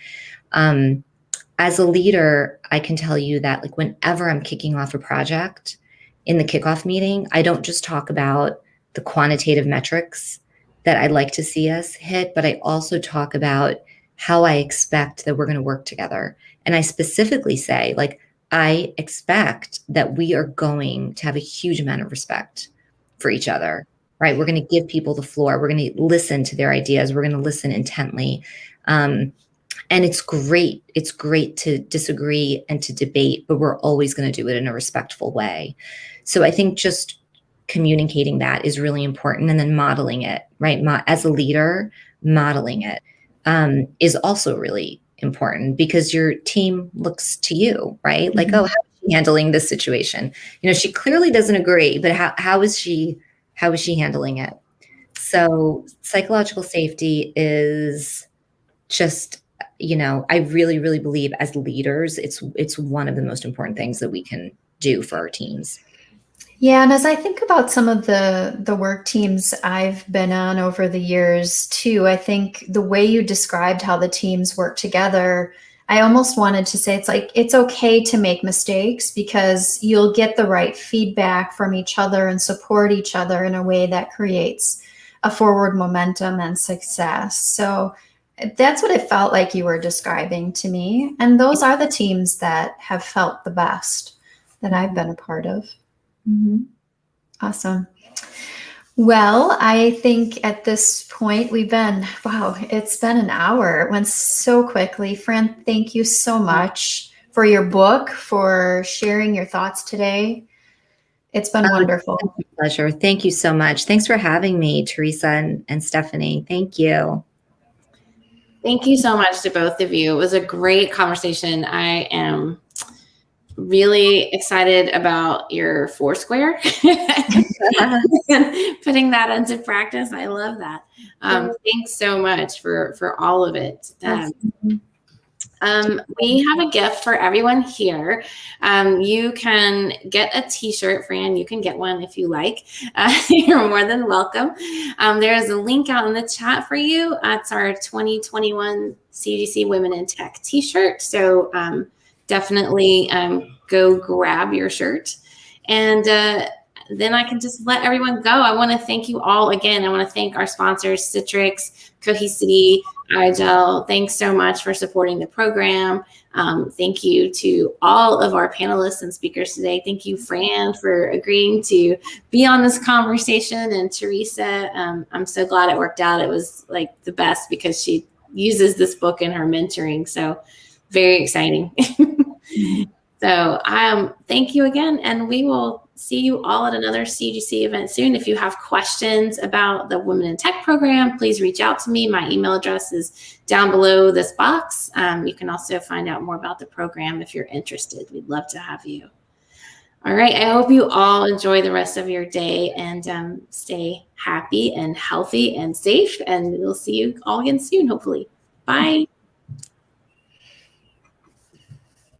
As a leader, I can tell you that like whenever I'm kicking off a project in the kickoff meeting, I don't just talk about the quantitative metrics that I'd like to see us hit, but I also talk about how I expect that we're going to work together. And I specifically say, like, I expect that we are going to have a huge amount of respect for each other, right? We're going to give people the floor. We're going to listen to their ideas. We're going to listen intently. And it's great. It's great to disagree and to debate, but we're always going to do it in a respectful way. So I think just communicating that is really important, and then modeling it, right? As a leader, modeling it is also really important, because your team looks to you, right? Like, oh, how is she handling this situation? You know, she clearly doesn't agree, but how is she handling it? So psychological safety is just, you know, I really, really believe as leaders, it's one of the most important things that we can do for our teams. Yeah, and as I think about some of the work teams I've been on over the years too, I think the way you described how the teams work together, I almost wanted to say it's like it's okay to make mistakes, because you'll get the right feedback from each other and support each other in a way that creates a forward momentum and success. So that's what it felt like you were describing to me. And those are the teams that have felt the best that I've been a part of. Awesome. Well, I think at this point it's been an hour. It went so quickly. Fran, thank you so much for your book, for sharing your thoughts today. It's been wonderful. It's a pleasure. Thank you so much. Thanks for having me, Theresa and Stephanie. Thank you. Thank you so much to both of you. It was a great conversation. I am really excited about your Foursquare and putting that into practice. I love that. Thanks so much for all of it. We have a gift for everyone here. You can get a t-shirt, Fran. You can get one if you like. You're more than welcome. There's a link out in the chat for you. It's our 2021 CGC Women in Tech t-shirt. So definitely go grab your shirt. And then I can just let everyone go. I want to thank you all again. I want to thank our sponsors, Citrix, Cohesity, IGEL. Thanks so much for supporting the program. Thank you to all of our panelists and speakers today. Thank you, Fran, for agreeing to be on this conversation. And Theresa, I'm so glad it worked out. It was like the best because she uses this book in her mentoring. So very exciting. So thank you again. And we will see you all at another CGC event soon. If you have questions about the Women in Tech program, please reach out to me. My email address is down below this box. You can also find out more about the program if you're interested. We'd love to have you. All right. I hope you all enjoy the rest of your day and stay happy and healthy and safe. And we'll see you all again soon, hopefully. Bye.